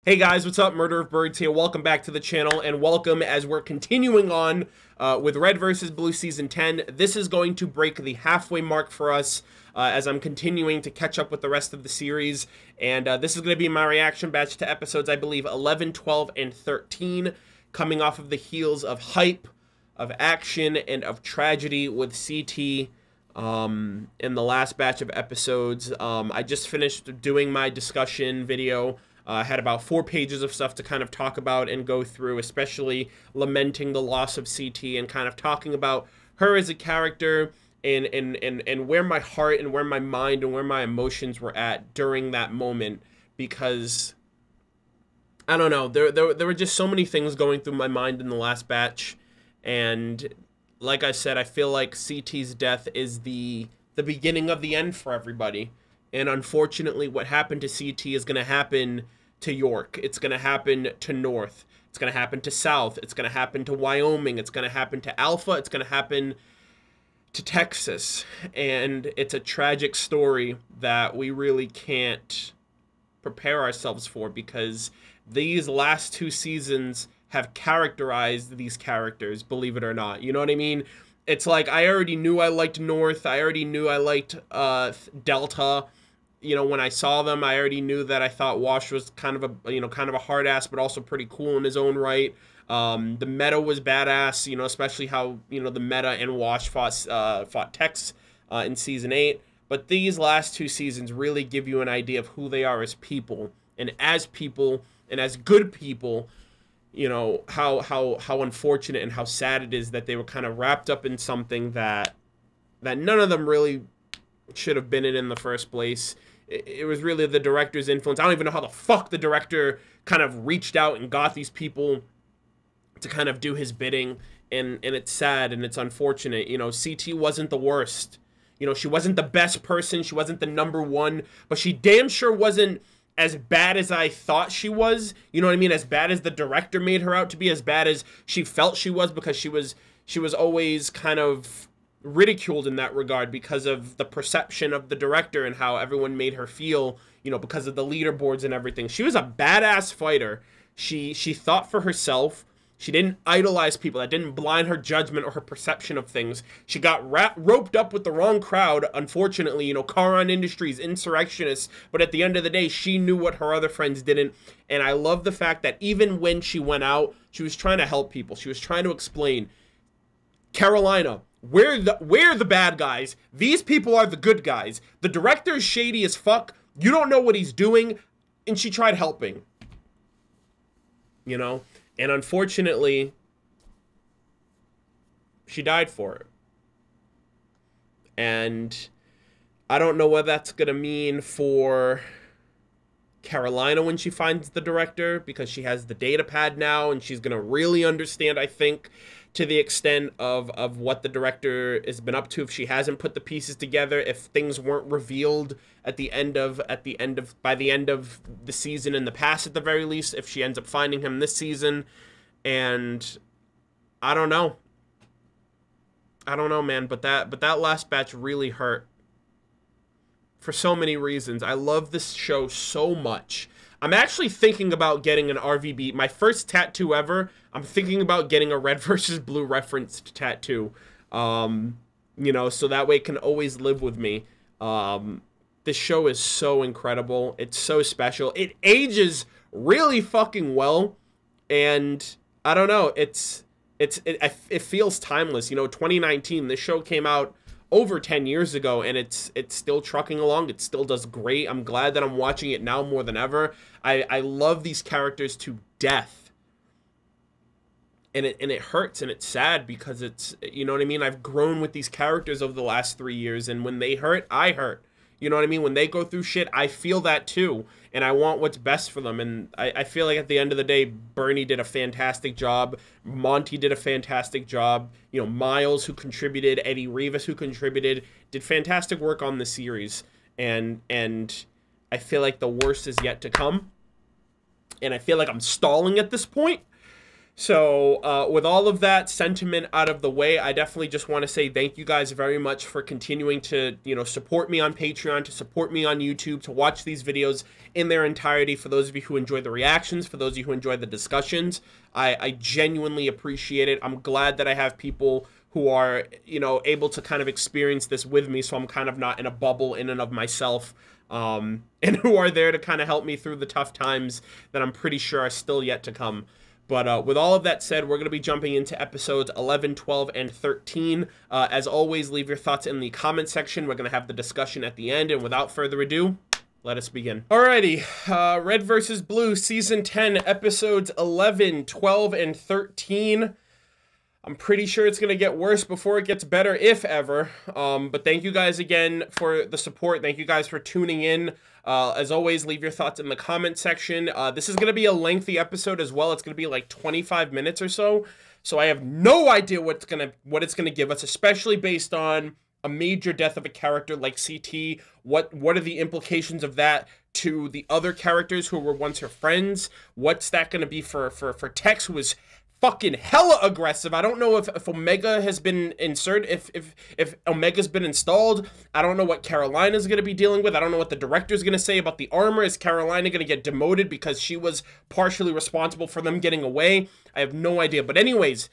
Hey guys, what's up? Murder of Birds here. Welcome back to the channel, and welcome as we're continuing on with Red vs. Blue Season 10. This is going to break the halfway mark for us as I'm continuing to catch up with the rest of the series. And this is going to be my reaction batch to episodes, I believe, 11, 12, and 13, coming off of the heels of hype, of action, and of tragedy with CT. In the last batch of episodes. I just finished doing my discussion video. I had about 4 pages of stuff to kind of talk about and go through, especially lamenting the loss of CT and kind of talking about her as a character and where my heart and where my mind and where my emotions were at during that moment. Because, I don't know, there were just so many things going through my mind in the last batch. And like I said, I feel like CT's death is the beginning of the end for everybody. And unfortunately, what happened to CT is going to happen to York. It's going to happen to North. It's going to happen to South. It's going to happen to Wyoming. It's going to happen to Alpha. It's going to happen to Texas. And it's a tragic story that we really can't prepare ourselves for, because these last 2 seasons have characterized these characters, believe it or not. You know what I mean? It's like, I already knew I liked North. I already knew I liked Delta. You know, when I saw them, I already knew that I thought Wash was kind of a hard ass, but also pretty cool in his own right. The meta was badass, you know, especially how, you know, the meta and Wash fought Tex in season 8. But these last 2 seasons really give you an idea of who they are as people and as good people. You know, how unfortunate and how sad it is that they were kind of wrapped up in something that none of them really should have been in the first place. It was really the director's influence. I don't even know how the fuck the director kind of reached out and got these people to kind of do his bidding. And it's sad and it's unfortunate. You know, CT wasn't the worst. You know, she wasn't the best person. She wasn't the #1, but she damn sure wasn't as bad as I thought she was. You know what I mean? As bad as the director made her out to be, as bad as she felt she was, because she was always kind of ridiculed in that regard because of the perception of the director and how everyone made her feel, you know, because of the leaderboards and everything. She was a badass fighter. She thought for herself. She didn't idolize people. That didn't blind her judgment or her perception of things. She got roped up with the wrong crowd, unfortunately, you know, Charon Industries, insurrectionists. But at the end of the day, she knew what her other friends didn't. And I love the fact that even when she went out, she was trying to help people. She was trying to explain, Carolina, we're the bad guys. These people are the good guys. The director is shady as fuck. You don't know what he's doing. And she tried helping. You know? And unfortunately, she died for it. And I don't know what that's going to mean for Carolina when she finds the director, because she has the data pad now and she's going to really understand, I think, to the extent of what the director has been up to, if she hasn't put the pieces together, if things weren't revealed by the end of the season in the past, at the very least, if she ends up finding him this season. And I don't know, man, but that last batch really hurt for so many reasons. I love this show so much. I'm actually thinking about getting an RVB. My first tattoo ever, I'm thinking about getting a Red vs. Blue referenced tattoo. You know, so that way it can always live with me. This show is so incredible. It's so special. It ages really fucking well. And I don't know, it feels timeless. You know, 2019, this show came out over 10 years ago, and it's still trucking along. It still does great. I'm glad that I'm watching it now more than ever. I love these characters to death. And it hurts and it's sad, because it's, you know what I mean? I've grown with these characters over the last 3 years, and when they hurt, I hurt. You know what I mean? When they go through shit, I feel that too. And I want what's best for them. And I feel like at the end of the day, Bernie did a fantastic job. Monty did a fantastic job. You know, Miles, who contributed, Eddie Rivas, who contributed, did fantastic work on the series. And I feel like the worst is yet to come. And I feel like I'm stalling at this point. So, with all of that sentiment out of the way, I definitely just want to say thank you guys very much for continuing to, support me on Patreon, to support me on YouTube, to watch these videos in their entirety. For those of you who enjoy the reactions, for those of you who enjoy the discussions, I genuinely appreciate it. I'm glad that I have people who are, able to kind of experience this with me, so I'm kind of not in a bubble in and of myself, and who are there to kind of help me through the tough times that I'm pretty sure are still yet to come. But with all of that said, we're going to be jumping into episodes 11, 12, and 13. As always, leave your thoughts in the comment section. We're going to have the discussion at the end. And without further ado, let us begin. Alrighty, Red vs. Blue, Season 10, Episodes 11, 12, and 13. I'm pretty sure it's going to get worse before it gets better, if ever. But thank you guys again for the support. Thank you guys for tuning in. As always, leave your thoughts in the comment section. This is going to be a lengthy episode as well. It's going to be like 25 minutes or so. So I have no idea what it's gonna give us, especially based on a major death of a character like CT. What are the implications of that to the other characters who were once her friends? What's that going to be for Tex, who was fucking hella aggressive? I don't know if Omega has been inserted, if Omega's been installed. I don't know what Carolina's going to be dealing with. I don't know what the director's going to say about the armor. Is Carolina going to get demoted because she was partially responsible for them getting away? I have no idea. But anyways,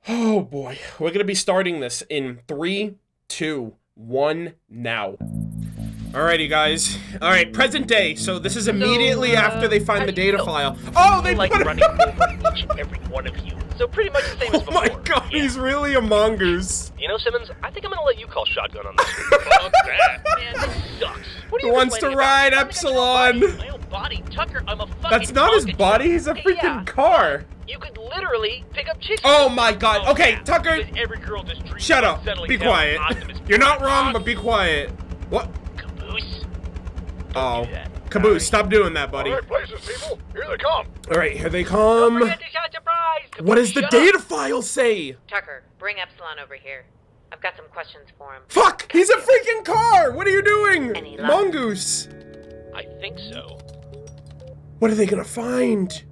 oh boy, we're going to be starting this in 3, 2, 1 now. Alrighty, guys. Alright, present day. So this is immediately after they find the data file. Oh, they like put running over each and every one of you. So pretty much the same as before. Oh my god, yeah. He's really a mongoose. You know, Simmons, I think I'm gonna let you call shotgun on this one. Fuck that. Man, this sucks. What are you Who wants to ride Epsilon? My own body, Tucker, I'm a fucking That's not his body, he's a freaking car. You could literally pick up chicks. Oh my god. Oh, okay, yeah. Tucker. Every girl just dreams Shut of up. settling Be down quiet. Optimus You're not Prime. wrong, but be quiet. What? Caboose. Oh. Do that. Caboose, Right. stop doing that, buddy. All right, places, people. Here they come. Alright, here they Don't come. forget to shout surprise. Caboose, What does the shut data up. file say? Tucker, bring Epsilon over here. I've got some questions for him. Fuck! He's a freaking car! What are you doing? Any luck? Mongoose! I think so. What are they gonna find?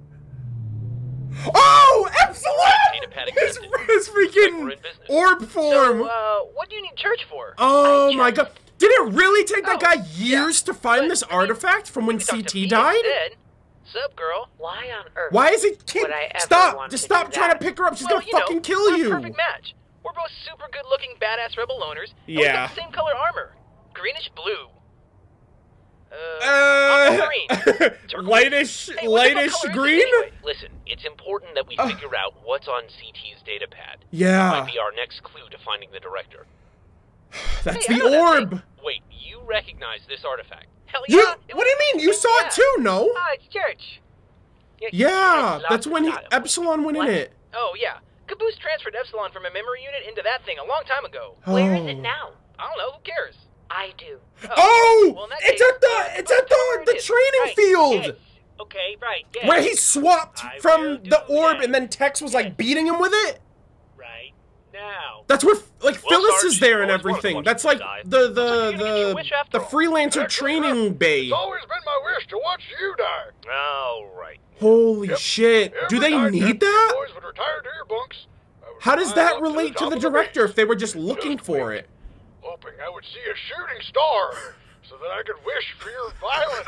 Oh! Data pad Epsilon! His accepted. freaking We're in business. orb form! So, what do you need church for? Oh I my god. Did it really take that Oh, guy years to find But, this I mean, artifact from when You can talk to CT me died? instead. Sup, girl? Why on earth? Why is it keep would I ever stop? want Just to stop do trying to that? pick her up. She's Well, gonna fucking kill we're a you. perfect match. We're both super good-looking, badass rebel owners. And we Yeah. got the same color armor, greenish blue. Green. Turquoise. lightish, Hey, what the lightish fuck color is it green. anyway? Listen, it's important that we figure out what's on CT's data pad. Yeah, Might be our next clue to finding the director. that's Hey, I the know that orb. thing. Wait, you recognize this artifact? Hell You? yeah! What do you mean? You saw it too? No. Ah, it's church. Yeah, it's that's when got it. Epsilon went What? in it. Oh yeah, Caboose transferred Epsilon from a memory unit into that thing a long time ago. Where is Oh. it now? I don't know. Who cares? I do. Oh! Well, in that It's case, at the it is. training Right, field yes. Okay, right. Yes. where he swapped I will from do the orb, that. and then Tex was like beating him with it. Right now. That's where like Well, Phyllis Sarge, is there and always wanted to everything. watch That's you like die. the Looks like you're gonna give me a wish after all. freelancer Actually, training bay. It's always been my wish to watch you die. All right. Holy Yep. shit! Do Every they night need after you that? boys would retire to your bunks, I would How does climb that up relate to top the of director base, if they were just looking Just for wait. it? hoping I would see a shooting star, so that I could wish for your violent,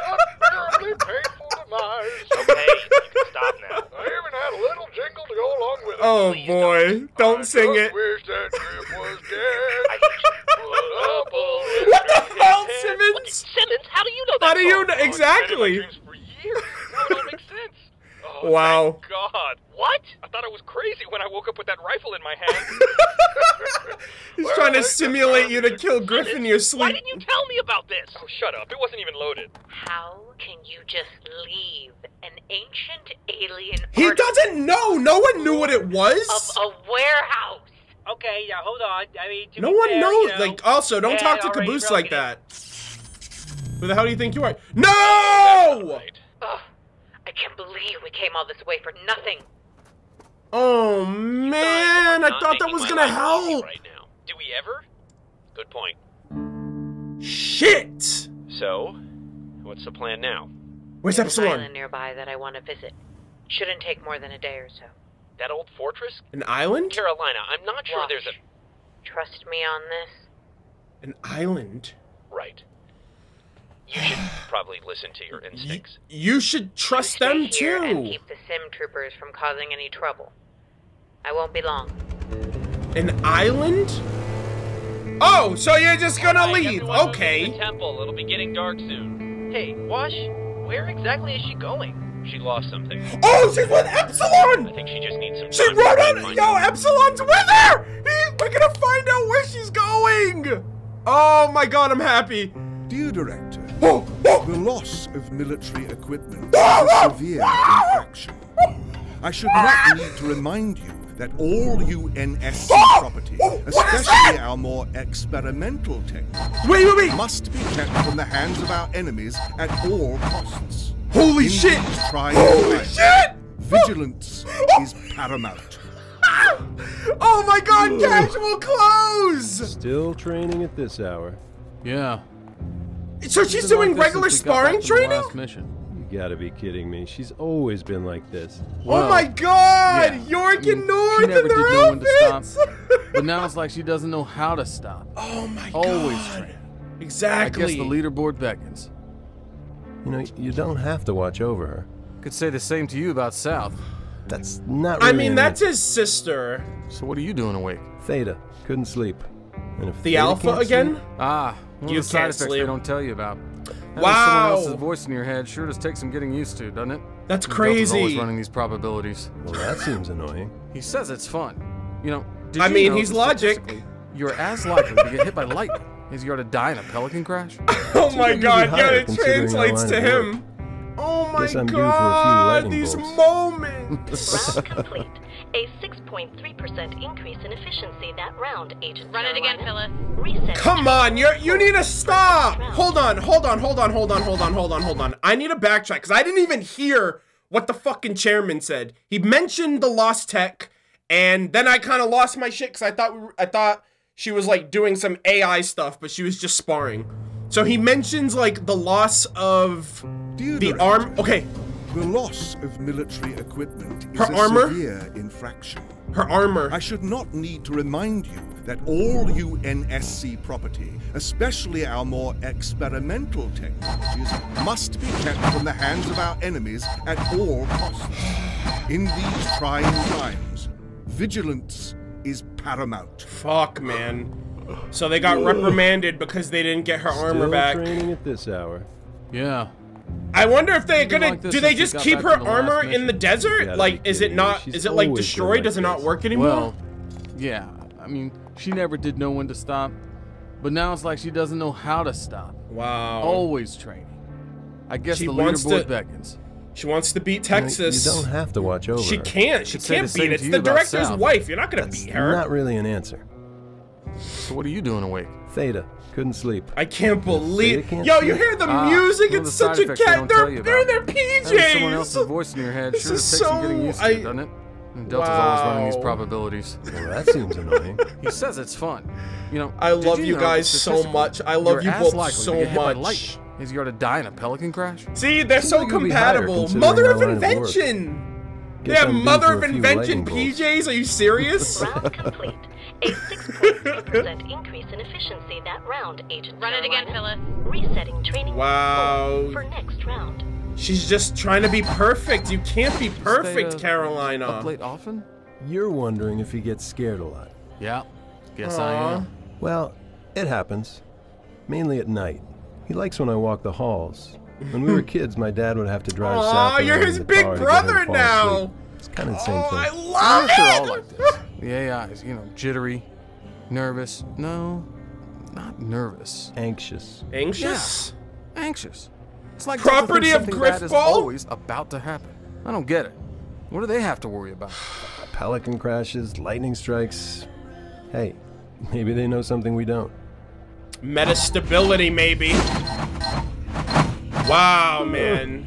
unbearably painful demise. Okay, you can stop now. I even had a little jingle to go along with it. Oh Please boy, don't sing I it. just wish that trip was dead. I hate you. Put up a What the hell, Look, Simmons? Simmons, how do you know that? How do you song? know Oh, it's been in my exactly? dreams for years. Now it all makes sense. Oh, Wow. thank God. What? I thought I was crazy when I woke up with that rifle in my hand. He's Well, trying to I- simulate you to kill Griff in your Why sleep. didn't you tell me about this? Oh, shut up. It wasn't even loaded. How can you just leave an ancient alien He artifact doesn't know. No one knew what it was. of a warehouse? Okay, yeah, hold on. I mean, to No be one fair, knows. you know, Like, also, don't yeah, talk to already Caboose broken like it. that. Who the hell do you think you are? No! Right. Ugh, I can't believe we came all this way for nothing. Oh Guys man, are I not thought that making was my gonna life easy help. right now. Do we ever? Good point. Shit! So, what's the plan now? Where's There's an Epsilon? island nearby that I want to visit. Shouldn't take more than a day or so. That old fortress? An island? Carolina, I'm not sure Watch. there's a... Trust me on this. An island? Right. You should probably listen to your instincts. You should trust Stay them here and too. keep the sim troopers from causing any trouble. I won't be long. An island? Oh, so you're just gonna Alright, leave? everyone move Okay. into the temple. It'll be getting dark soon. Hey, Wash, where exactly is she going? She lost something. Oh, she's with Epsilon! I think she just needs some She time. wrote to on. find Yo, Epsilon's with her! We're gonna find out where she's going! Oh my god, I'm happy. Dear Director, Oh, oh. the loss of military equipment is a severe infraction. I should not need to remind you that all UNSC property, especially our more experimental technology, Wait. must be kept from the hands of our enemies at all costs. Holy In shit! these trying Holy times, shit! vigilance is paramount. Oh my god, casual clothes! Still training at this hour. Yeah. So she's doing regular sparring training? Last mission. You gotta be kidding me. She's always been like this. Oh my god! yeah. York and North she in never their did know when to outfits! stop, but now it's like she doesn't know how to stop. Oh my god. Always training. Exactly. I guess the leaderboard beckons. You know, you don't have to watch over her. Could say the same to you about South. That's not I really mean, an that's answer. his sister. So what are you doing awake? Theta. Couldn't sleep. And if The Theta Alpha can't again? sleep, Ah, one You of the side can't effects sleep. they don't tell you about. Having Wow. someone else's voice in your head sure does take some getting used to, doesn't it? That's Delta's always crazy. running these probabilities. well, that seems annoying. He says it's fun. You know, did I you mean, know he's that logic. statistically, You're as likely to get hit by lightning as you are to die in a pelican crash. Oh my Seems god, to be yeah, higher it considering translates our to line of him. Oh my Guess I'm due for a few god, lightning these bolts. moments. Round complete. A 6.3% increase in efficiency that round, Agent Run it again, Carolina. Phyllis. Reset. Come on, you need to stop. Hold on. I need to backtrack because I didn't even hear what the fucking chairman said. He mentioned the lost tech, and then I kind of lost my shit because I thought she was like doing some AI stuff, but she was just sparring. So he mentions like the loss of Dear the Director, arm. Okay, The loss of military equipment is Her a armor? severe infraction. her armor. I should not need to remind you that all UNSC property, especially our more experimental technologies, must be kept from the hands of our enemies at all costs. In these trying times, vigilance is paramount. Fuck, man. So they got reprimanded because they didn't get her armor Still back. training at this hour. Yeah. I wonder if they're Been gonna. like this Do they since we just got keep back her from the last armor in mission. the desert? gotta Like, be is it kidding me. not? She's Is it like always been destroyed? like Does it not this. work anymore? Well, yeah. I mean, she never did know when to stop, but now it's like she doesn't know how to stop. Wow. Always training. I guess She the wants leaderboard to- beckons. She wants to beat You know, Texas. You don't have to watch over She her. can't. She Could say can't the same beat it. to It's you the about director's South. wife. You're not gonna That's beat her. not really an answer. So what are you doing awake? Theta. Couldn't sleep. I can't believe. can't Yo, see you it. hear the Ah, music? one of It's the side such a effects they cat. don't tell you They're in about. their Having someone else's PJs. voice in your head This sure is takes some so- getting used to, doesn't it? And Delta's always running these Wow. probabilities. Well, that seems annoying. He says it's fun. You know, I did love you know guys that so statistically, much. I love you're you as both likely so to get hit by much. lightning as you are to die in a pelican crash? See, they're so Seems like you'd be higher compatible. considering Mother our of line of work. invention. They Guess have I'm due mother for of a few invention lightning bolts. PJs. Are you serious? Round complete. A 6.3% increase in efficiency that round, Agent Run it again, Carolina. Phyllis. Resetting training Wow. goal for next round. She's just trying to be perfect. You can't be perfect, Stay, Carolina. Up late often? You're wondering if he gets scared a lot. Yeah. Guess I Aw. am. Well, it happens. Mainly at night. He likes when I walk the halls. When we were kids, my dad would have to drive south. Aw, and you're I in his the big car to get brother him to fall now. asleep. It's kind of the same Oh, I thing. love They're it. all like this. The AIs, you know, jittery, nervous. No, not nervous. Anxious. Anxious? Anxious. It's like Property something of bad is Griffball? always about to happen. I don't get it. What do they have to worry about? Pelican crashes, lightning strikes. Hey, maybe they know something we don't. Metastability, maybe. Wow, man.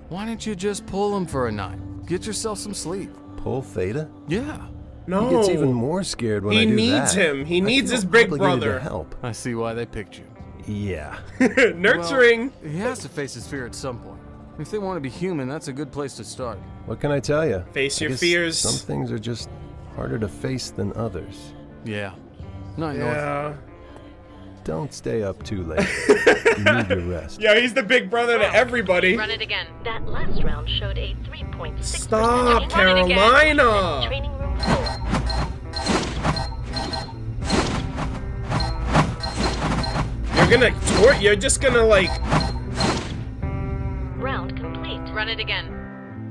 Why don't you just pull them for a night? Get yourself some sleep. Pull Theta? Yeah. No. He gets even more scared when He I do needs that. him. He I needs feel his big obligated brother. to help. I see why they picked you. Yeah. Nurturing. Well, he has to face his fear at some point. If they want to be human, that's a good place to start. What can I tell you? Face I your guess fears. Some things are just harder to face than others. Yeah. Night, North. Yeah. Don't stay up too late. You need your rest. Yeah, he's the big brother to everybody. Run it again. That last round showed a 3.6%. Stop, increase Carolina. in training room floor. You're just gonna like. Round complete. Run it again.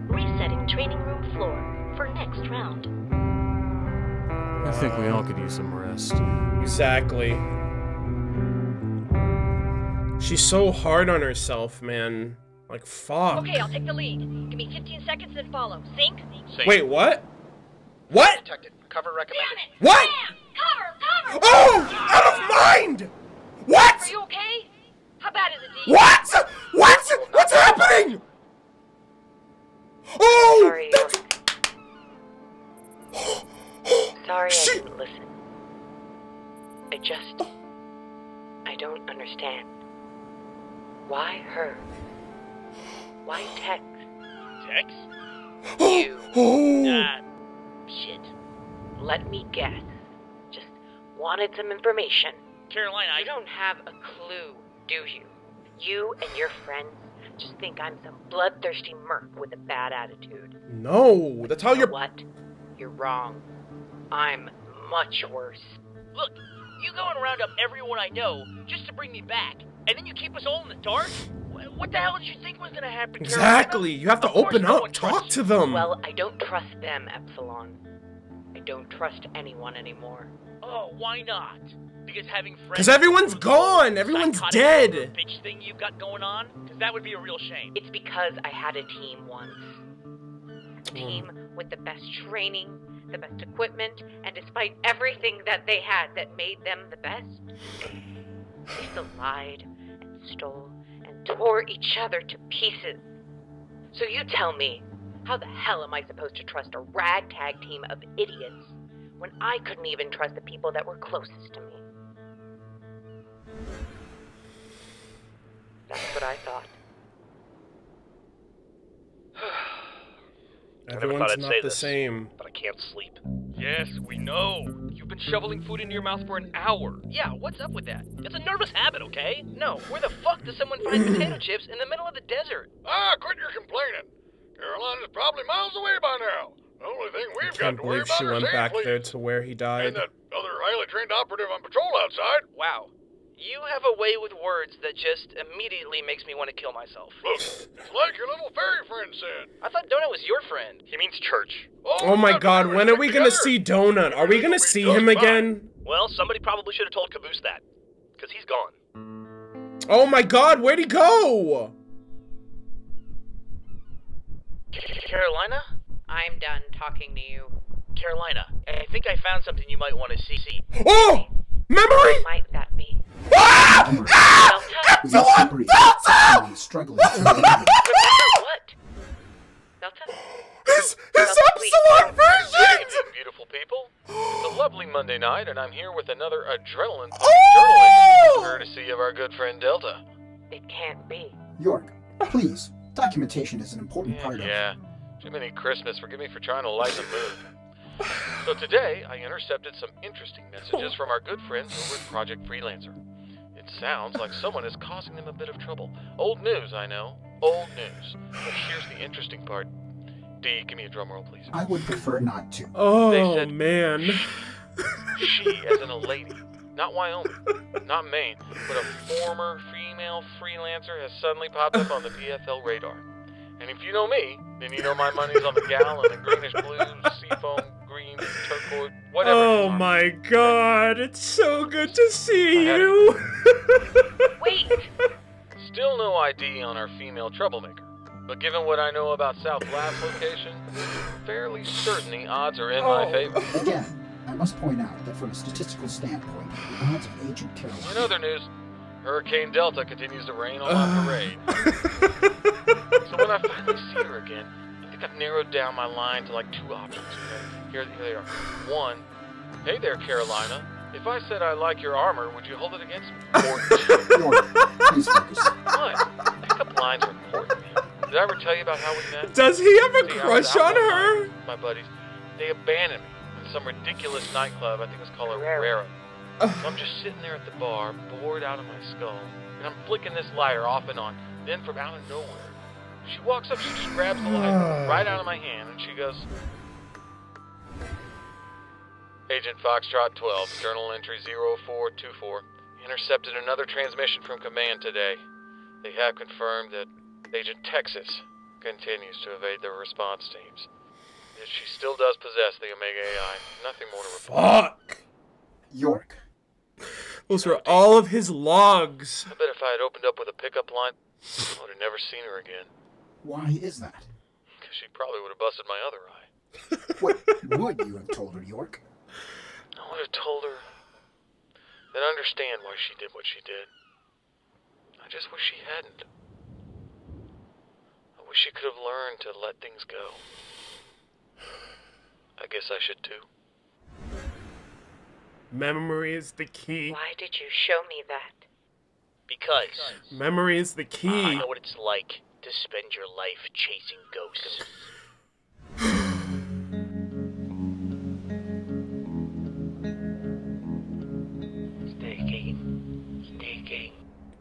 Resetting training room floor for next round. I think we all could use some rest. Exactly. She's so hard on herself, man. Like, fuck. Okay, I'll take the lead. Give me 15 seconds and follow. Sync. Wait, what? What? Detected. Cover recommended. What? Cover! Oh! Out of mind! What? Are you okay? How bad is it, D? What? What? What's happening? Oh! Sorry, Sorry I didn't listen. I don't understand. Why her? Why Tex? Tex? Shit. Let me guess. Just wanted some information. Carolina, You don't have a clue, do you? You and your friends just think I'm some bloodthirsty merc with a bad attitude. No, that's how You know you're. what? You're wrong. I'm much worse. Look, you go and round up everyone I know just to bring me back, and then you keep us all in the dark? What the hell did you think was gonna happen, Exactly. Carolina? You have to Of course open no up. one Talk trusts to you. them. Well, I don't trust them, Epsilon. I don't trust anyone anymore. Oh, why not? Because having friends... 'Cause everyone's gone. Everyone's psychotic dead. bitch thing you've got going on? Because that would be a real shame. It's because I had a team once. A team with the best training, the best equipment, and despite everything that they had that made them the best, they still lied and stole and tore each other to pieces. So you tell me, how the hell am I supposed to trust a ragtag team of idiots when I couldn't even trust the people that were closest to me? That's what I thought. Everyone's I'd not say the this, same. but I can't sleep. Yes, we know. You've been shoveling food into your mouth for an hour. Yeah, what's up with that? It's a nervous habit, okay? No, where the fuck does someone find potato chips in the middle of the desert? Quit your complaining. Carolina's probably miles away by now. The only thing we've got Can't to worry believe about she is went back safely. there to where he died. And that other highly trained operative on patrol outside. Wow. You have a way with words that just immediately makes me want to kill myself. Look, it's like your little fairy friend said. I thought Donut was your friend. He means church. Oh my that's god, right, when are we stick gonna together. see Donut? Are we gonna see him again? Well, somebody probably should have told Caboose that. Because he's gone. Oh my god, where'd he go? Carolina? I'm done talking to you. Carolina, I think I found something you might want to see. Oh! Memory? Might that be? Ah! Ah! Epsilon Delta! Struggling. What? Delta? His Delta, Epsilon version! Beautiful people, it's a lovely Monday night, and I'm here with another adrenaline Oh! journalism, courtesy of our good friend Delta. It can't be. York, please. Documentation is an important part of it. Yeah, Jiminy Christmas, forgive me for trying to lighten the mood. So today, I intercepted some interesting messages from our good friends over at Project Freelancer. It sounds like someone is causing them a bit of trouble. Old news, I know. Old news. But here's the interesting part. D, give me a drum roll, please. I would prefer not to. Oh, They said- man. She, as in a lady, not Wyoming, not Maine, but a former female freelancer has suddenly popped up on the PFL radar. And if you know me, then you know my money's on the gal in the greenish blue, seafoam, green, turquoise, whatever. Oh my god, it's so good to see I had you. Wait! Still no ID on our female troublemaker. But given what I know about South Lab's location, fairly certain the odds are in my favor. Again, I must point out that from a statistical standpoint, the odds of Agent Carolina... In other news, Hurricane Delta continues to rain on my parade. So when I finally see her again, I think I've narrowed down my line to like two options. Here they are. One, hey there, Carolina. If I said I like your armor, would you hold it against me? Or two, York, please focus. what? Pickup lines are important, man. Did I ever tell you about how we met? Does he have a See, I was crush out on one her? night with my buddies. They abandoned me in some ridiculous nightclub. I think it was called a Raro. So I'm just sitting there at the bar, bored out of my skull, and I'm flicking this lighter off and on. Then from out of nowhere, she walks up, she just grabs the lighter right out of my hand, and she goes, Agent Foxtrot 12, journal entry 0424, intercepted another transmission from command today. They have confirmed that Agent Texas continues to evade their response teams. Yet she still does possess the Omega AI. Nothing more to report. Fuck. York. Those were all of his logs. I bet if I had opened up with a pickup line, I would have never seen her again. Why is that? Because she probably would have busted my other eye. What would you have told her, York? I would have told her that I understand why she did what she did. I just wish she hadn't. I wish she could have learned to let things go. I guess I should too. Memory is the key. Why did you show me that? Because Memory is the key. I know what it's like to spend your life chasing ghosts.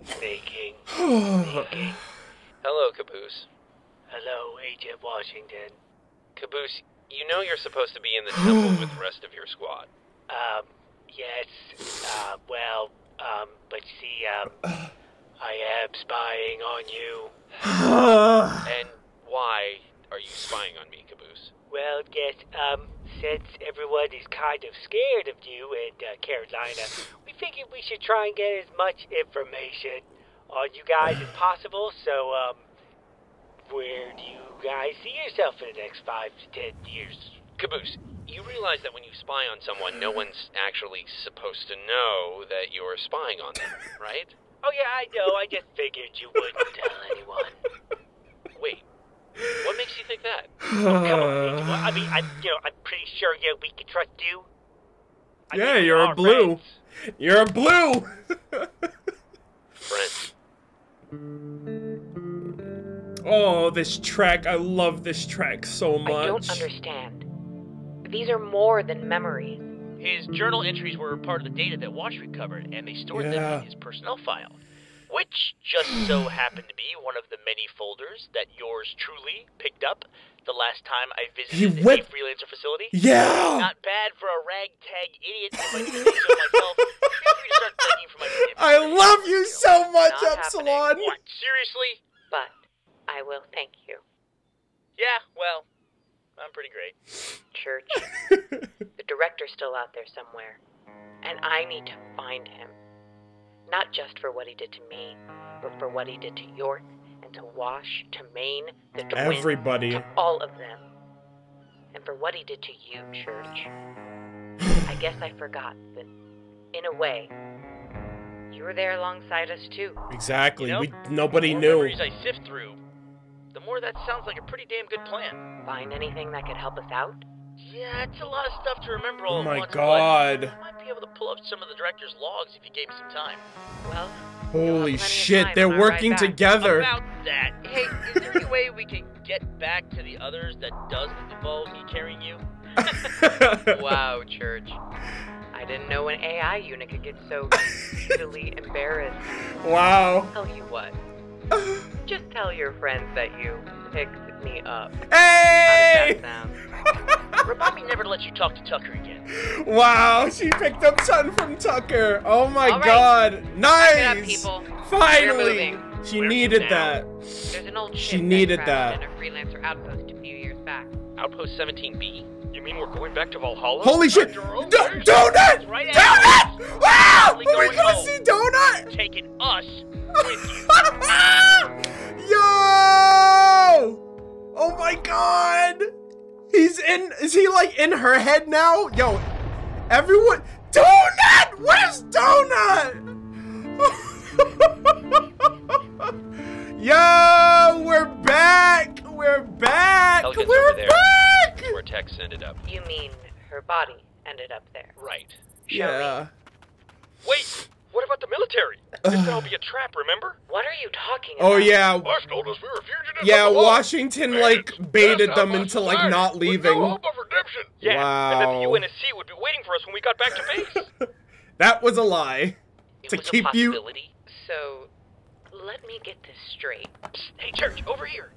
Staking. Hello, Caboose. Hello, Agent Washington. Caboose, you know you're supposed to be in the temple with the rest of your squad. Yes. But see, I am spying on you. And why are you spying on me, Caboose? Well, yes, since everyone is kind of scared of you and Carolina, we figured we should try and get as much information on you guys as possible. So, where do you guys see yourself in the next 5 to 10 years? Caboose, you realize that when you spy on someone, no one's actually supposed to know that you're spying on them, right? Oh yeah, I know. I just figured you wouldn't tell anyone. Wait, what makes you think that? Oh, come on, Agent. I mean, I'm pretty sure we can trust you. Yeah, you're a blue. Friends. You're a blue. Friends. Oh, this track. I love this track so much. I don't understand. These are more than memories. His journal entries were part of the data that Wash recovered, and they stored them in his personnel file, which just so happened to be one of the many folders that yours truly picked up the last time I visited a freelancer facility. Yeah! Not bad for a ragtag idiot if I do say so myself. Feel free to start thanking for my forgiveness. I love you so much, Not Epsilon! What, seriously? But I will thank you. Yeah, well, I'm pretty great. Church. The director's still out there somewhere. And I need to find him. Not just for what he did to me, but for what he did to York, and to Wash, to Maine, the twins, Everybody. to all of them. And for what he did to you, Church. I guess I forgot that, in a way, you were there alongside us too. Exactly. You know, Nobody the knew. more memories I sift through, the more that sounds like a pretty damn good plan. Find anything that could help us out? Yeah, it's a lot of stuff to remember all Oh at my once, God. but I might be able to pull up some of the director's logs if you gave me some time. Well, Holy plenty of shit, time, they're am I working right back? together. About that, hey, is there any way we can get back to the others that doesn't involve me carrying you? Wow, Church. I didn't know an AI unit could get so easily embarrassed. Wow. Tell you what. Just tell your friends that you picked me up. Hey! How does that sound? Remind me never to let you talk to Tucker again. Wow, she picked up something from Tucker. Oh my All right. God. Nice. Pack it up, people. Finally. We're moving. She Where needed now? that. There's an old She ship needed crashed that. in a freelancer outpost a few years back. Outpost 17B? You mean we're going back to Valhalla? Holy shit. After all Donut! this? Donut! Right Donut! Wow! Finally Are we going gonna home. see Donut? Taking us with you. Yo! Oh my God! Is he like in her head now? Yo, everyone, Donut! Where's Donut? Yo, we're back! We're back! Pelican's We're over there. back! Where Tex ended up. You mean her body ended up there? Right. Yeah. Wait! What about the military? This could all be a trap, remember? What are you talking about? Oh yeah. Bush told us we were fugitives. Yeah, of the law. Washington like baited them into like not With leaving. no hope of redemption. Yeah, and that the Wow. UNSC would be waiting for us when we got back to base. That was a lie. It To was keep a you. possibility. So, let me get this straight. Psst, hey, Church, over here.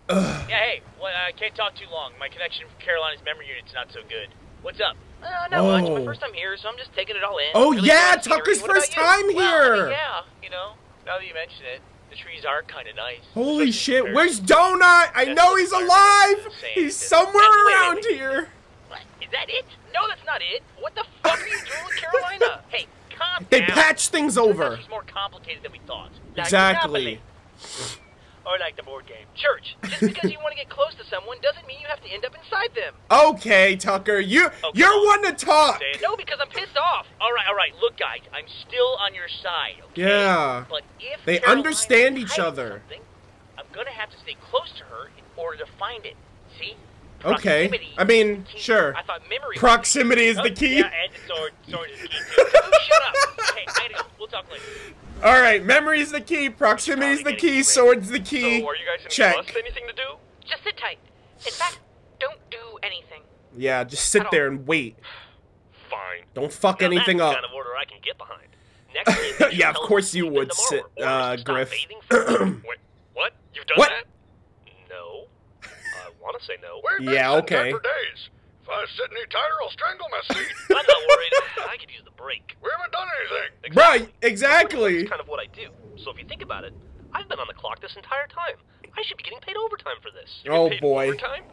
Ugh. Yeah, hey, well, I can't talk too long. My connection from Carolina's memory unit's not so good. What's up? Not much. Oh. My first time here, so I'm just taking it all in. Oh, Really yeah, enjoying the Tucker's scenery. What first about you? time Well, I mean, here. yeah, you know, now that you mention it, the trees are kind of nice. Holy especially shit, compared where's to- Donut? I That's know the he's part alive! that's insane. He's This- somewhere wait, around wait. here. What? Is that it? No, that's not it. What the fuck are you doing with Carolina? Hey, calm They down. patched things over. This was more complicated than we thought. Like Exactly. Monopoly. Or like the board game. Church, just because you want to get close to someone doesn't mean you have to end up inside them. Okay, Tucker, you're one to talk. Say it. No, because I'm pissed off. All right. Look, guys, I'm still on your side, okay? Yeah. But if They Carolina understand each hides other. something, I'm gonna have to stay close to her in order to find it. See? Okay. Proximity I mean, is the key. sure. I thought memory. Proximity is the key. Yeah, and sword is the key too. Shut up. Hey, I gotta go. We'll talk later. All right, memory's the key, proximity's the key, sword's the key. So, are you guys in Check. bus? Anything to do? Just sit tight. In fact, don't do anything. Yeah, just sit there and wait. Fine. Don't fuck Now anything that's up. the kind of order I can get behind. Next week, Yeah, of course you would, Griff. Wait, what? You've done What? that? No. I want to say no. We've been Yeah, sitting okay. there for days. If I sit any tighter, I'll strangle my seat. I'm not worried. I could use the break. We haven't done anything. Right, exactly. That's kind of what I do. So if you think about it, I've been on the clock this entire time. I should be getting paid overtime for this. You get Oh, paid boy. Overtime?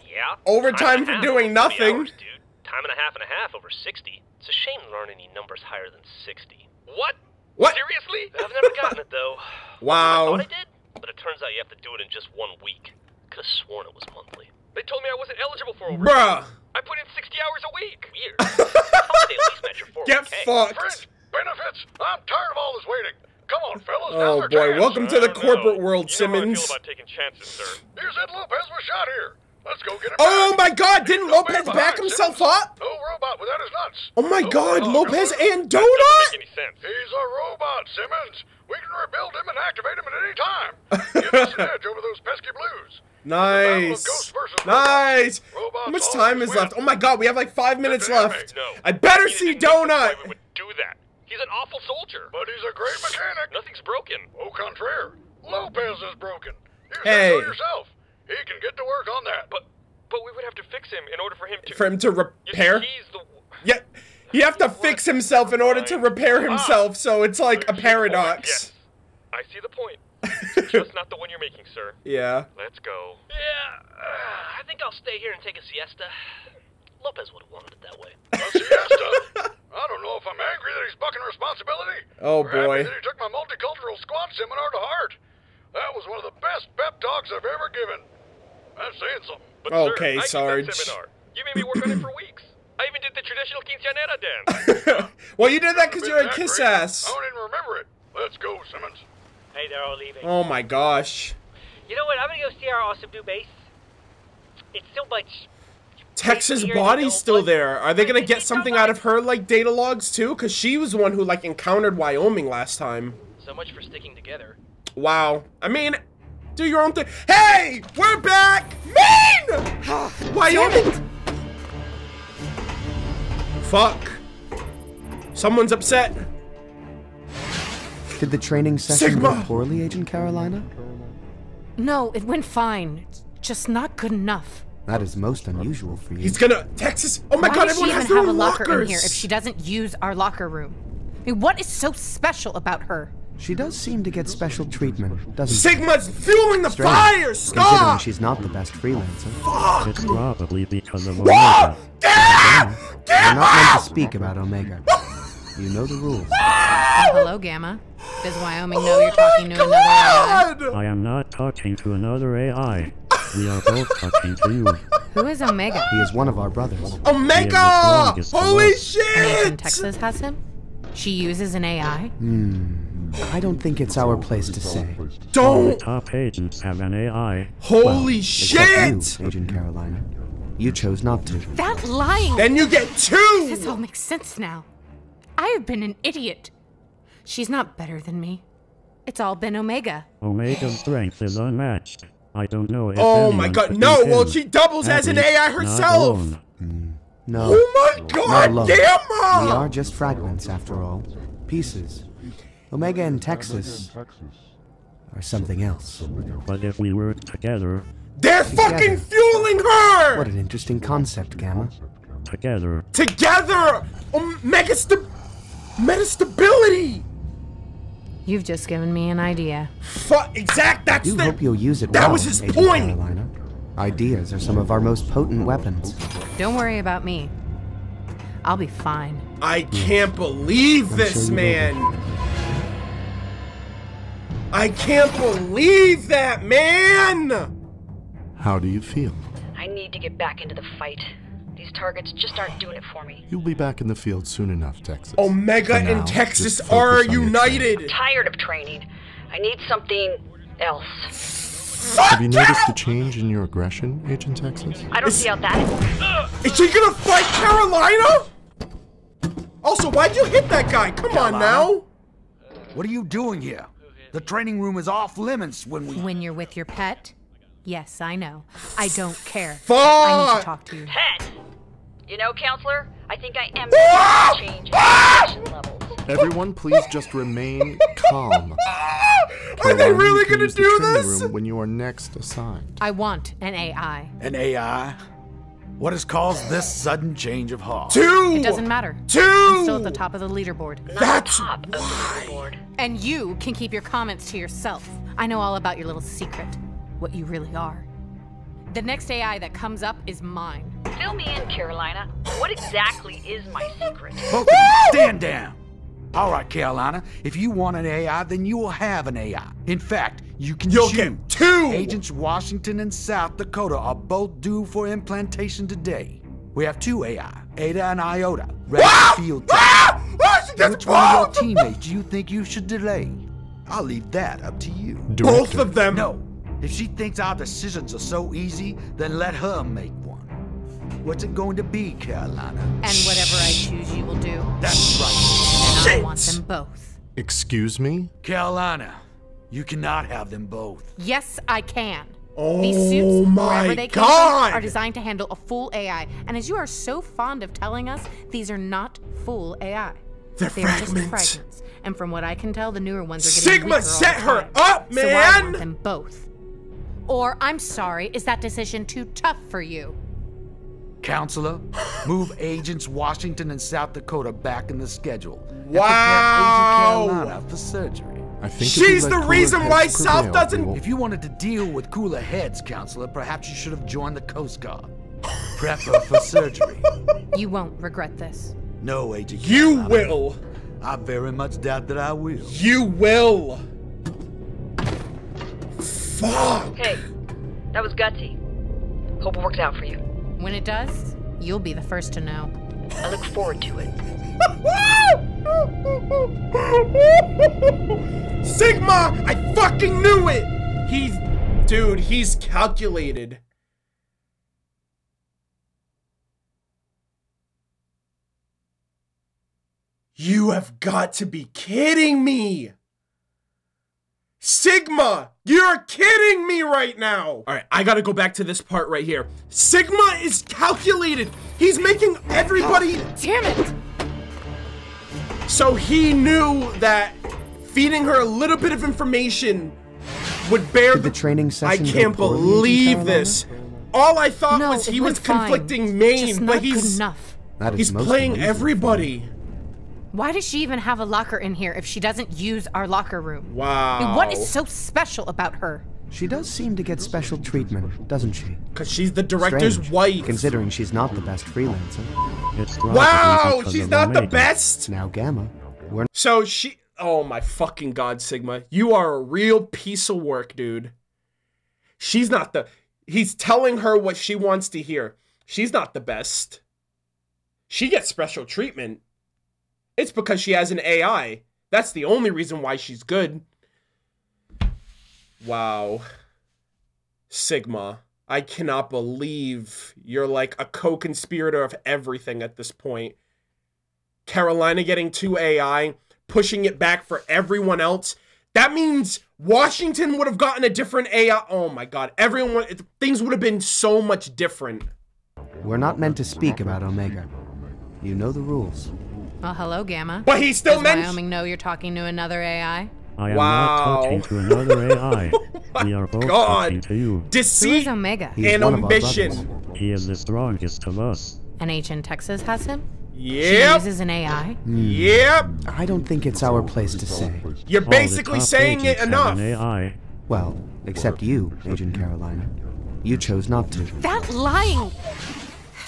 Yeah. Overtime Time and for a half doing over 40 nothing. Hours, dude. Time and a half over 60. It's a shame there aren't any numbers higher than 60. What? What? Seriously? I've never gotten it though. Wow. I thought I did, but it turns out you have to do it in just 1 week. Could have sworn it was monthly. They told me I wasn't eligible for overtime. Bruh. I put in 60 hours a week. Weird. I thought they at least met your 401k. Get fucked. Fringe, benefits. I'm tired of all this waiting. Come on, fellas. Oh, now's our boy. chance. Welcome to the I don't corporate know. world, You know how I Simmons. feel about taking chances, sir. Here's Ed Lopez was shot here. Let's go get him Oh, back. my God. Didn't Don't Lopez be back behind, himself Simmons. up? No robot without his nuts. Oh, my No God. robot, Lopez Governor. and Doesn't Donut? make any sense. He's a robot, Simmons. We can rebuild him and activate him at any time. Give us an edge over those pesky blues. Nice. Ghosts versus Nice. Robots How much always time is win. left? Oh, my God. We have like 5 minutes left. No. I better mean, it see didn't make sense why Donut. we would do that. He's an awful soldier. But he's a great mechanic. Nothing's broken. Au contraire, Lopez is broken. You Hey. said so yourself. He can get to work on that. But we would have to fix him in order for him to... For him to You see, repair? he's the... Yeah. You have to fix himself in order to repair himself, so it's like a paradox. Yes. I see the point. It's just not the one you're making, sir. Yeah. Let's go. Yeah, I think I'll stay here and take a siesta. Lopez would have wanted it that way. A siesta? I don't know if I'm angry that he's bucking responsibility. Oh, or happy boy. that he took my multicultural squad seminar to heart. That was one of the best pep talks I've ever given. That's saying something. But Okay, sir, I Sarge. did that seminar. You made me work on it for weeks. I even did the traditional quinceanera dance. Well, you did that because Been you're a that kiss great. ass. I don't even remember it. Let's go, Simmons. Hey, they're all leaving. Oh, my gosh. You know what? I'm gonna go see our awesome new base. It's so much. Tex's Here, body's you still know, there. Are they gonna It's get so something much- out of her, like, data logs, too? Because she was the one who, like, encountered Wyoming last time. So much for sticking together. Wow. I mean, do your own thing. Hey! We're back! Maine! Wyoming! Fuck. Someone's upset. Did the training session Sigma! go poorly, Agent Carolina? No, it went fine. It's just not good enough. That is most unusual for you. He's gonna... Texas... Oh my Why God, does she everyone has even their have a own locker lockers. in here if she doesn't use our locker room? I mean, what is so special about her? She does seem to get special treatment, doesn't she? Sigma's fueling the Strange, fire! Considering Stop! she's not the best freelancer. Fuck! It's probably because of Whoa! Omega. Damn! We're not meant to speak about Omega. You know the rules. Oh, hello, Gamma. Does Wyoming know you're talking to another AI? God! I am not talking to another AI. We are both talking to you. Who is Omega? He is one of our brothers. Omega! longest Holy one. And Agent shit! Texas has him? She uses an AI? I don't think it's our place to say. All the Don't! top agents have an AI. Holy Except shit! you, Agent Carolina. You chose not to. That lying! Then you get This all two! makes sense now. I have been an idiot. She's not better than me. It's all been Omega. Omega's strength is unmatched. I don't know if Oh my god, no! Well, she doubles as an AI herself! No. Oh my god, Not damn! We are just fragments, after all. Pieces. Omega and Texas are something else. But if we work together... They're fucking fueling her! What an interesting concept, Gamma. Together. Together! Metastability! You've just given me an idea. Exact, that's I do hope you'll use it That well, was his Agent point! Carolina. Ideas are some of our most potent weapons. Don't worry about me. I'll be fine. I can't believe this, man! I can't believe that, man! How do you feel? I need to get back into the fight. These targets just aren't doing it for me. You'll be back in the field soon enough, Texas. Omega For now, and Texas just are focus on your united! I'm tired of training. I need something else. Have you noticed a change in your aggression, Agent Texas? I don't see how that... Is she gonna fight Carolina? Also, why'd you hit that guy? Come on now! What are you doing here? The training room is off limits When you're with your pet? Yes, I know. I don't care. Fuck! I need to talk to you. Pet! You know, Counselor, I think I am going to change aggression levels. Everyone, please just remain calm. Are they Carolina, really you can gonna use the do training this? room when you are next assigned. I want an AI. An AI? What has caused this sudden change of heart? It doesn't matter. Two! I'm still at the top of the leaderboard. That's top of the leaderboard. And you can keep your comments to yourself. I know all about your little secret. What you really are. The next AI that comes up is mine. Fill me in, Carolina. What exactly is my secret? Both of you, stand down. All right, Carolina, if you want an AI, then you will have an AI. In fact, you'll get two! Agents Washington and South Dakota are both due for implantation today. We have two AI, Ada and Iota, ready for field testing. Which one of your teammates do you think you should delay? I'll leave that up to you. Both of them! No. If she thinks our decisions are so easy, then let her make one. What's it going to be, Carolina? And whatever I choose, you will do. That's right. And I want them both. Excuse me? Carolina, you cannot have them both. Yes, I can. Oh These suits, my wherever they come God! from, are designed to handle a full AI. And as you are so fond of telling us, these are not full AI. They're just fragments. fragments. And from what I can tell, the newer ones are getting Sigma, weaker all set the her time. up, So I man! want them both. Or, I'm sorry, is that decision too tough for you? Counselor, move Agents Washington and South Dakota back in the schedule. And Wow! prepare Agent Carolina for surgery. I think She's the reason why South doesn't... If you wanted to deal with cooler heads, Counselor, perhaps you should have joined the Coast Guard. Prep her for surgery. You won't regret this. No, Agent You Carolina. will! I very much doubt that I will. You will! Fuck! Hey, that was gutsy. Hope it works out for you. When it does, you'll be the first to know. I look forward to it. Sigma! I fucking knew it! Dude, he's calculated. You have got to be kidding me! Sigma! You're kidding me right now! Alright, I gotta go back to this part right here. Sigma is calculated! He's making everybody... Damn it! So he knew that feeding her a little bit of information would bear Did the training session I can't go poorly, believe Agent this. All I thought No, was he it was went fine. conflicting Maine, Just but not good he's enough. That is he's most playing unusual. everybody. Why does she even have a locker in here if she doesn't use our locker room? Wow. I mean, what is so special about her? She does seem to get special treatment, doesn't she? Because she's the director's Strange, wife. considering she's not the best freelancer. It's Wow, because she's of not the Omega. best. Now Gamma. We're So she... Oh my fucking god, Sigma. You are a real piece of work, dude. She's not the... He's telling her what she wants to hear. She's not the best. She gets special treatment. It's because she has an AI. That's the only reason why she's good. Wow. Sigma. I cannot believe you're like a co-conspirator of everything at this point. Carolina getting 2 AI, pushing it back for everyone else. That means Washington would have gotten a different AI. Oh my God, things would have been so much different. We're not meant to speak about Omega. You know the rules. Well, hello, Gamma. But he still Does Wyoming know you're talking to another AI? I am not talking to another AI. We are both talking to you. Deceit Omega? and ambition. He is the strongest of us. And Agent Texas has him? Yep. She uses an AI? Yep. I don't think it's our place to say. You're basically saying it enough. AI. Well, except you, Agent Carolina. You chose not to. That lying!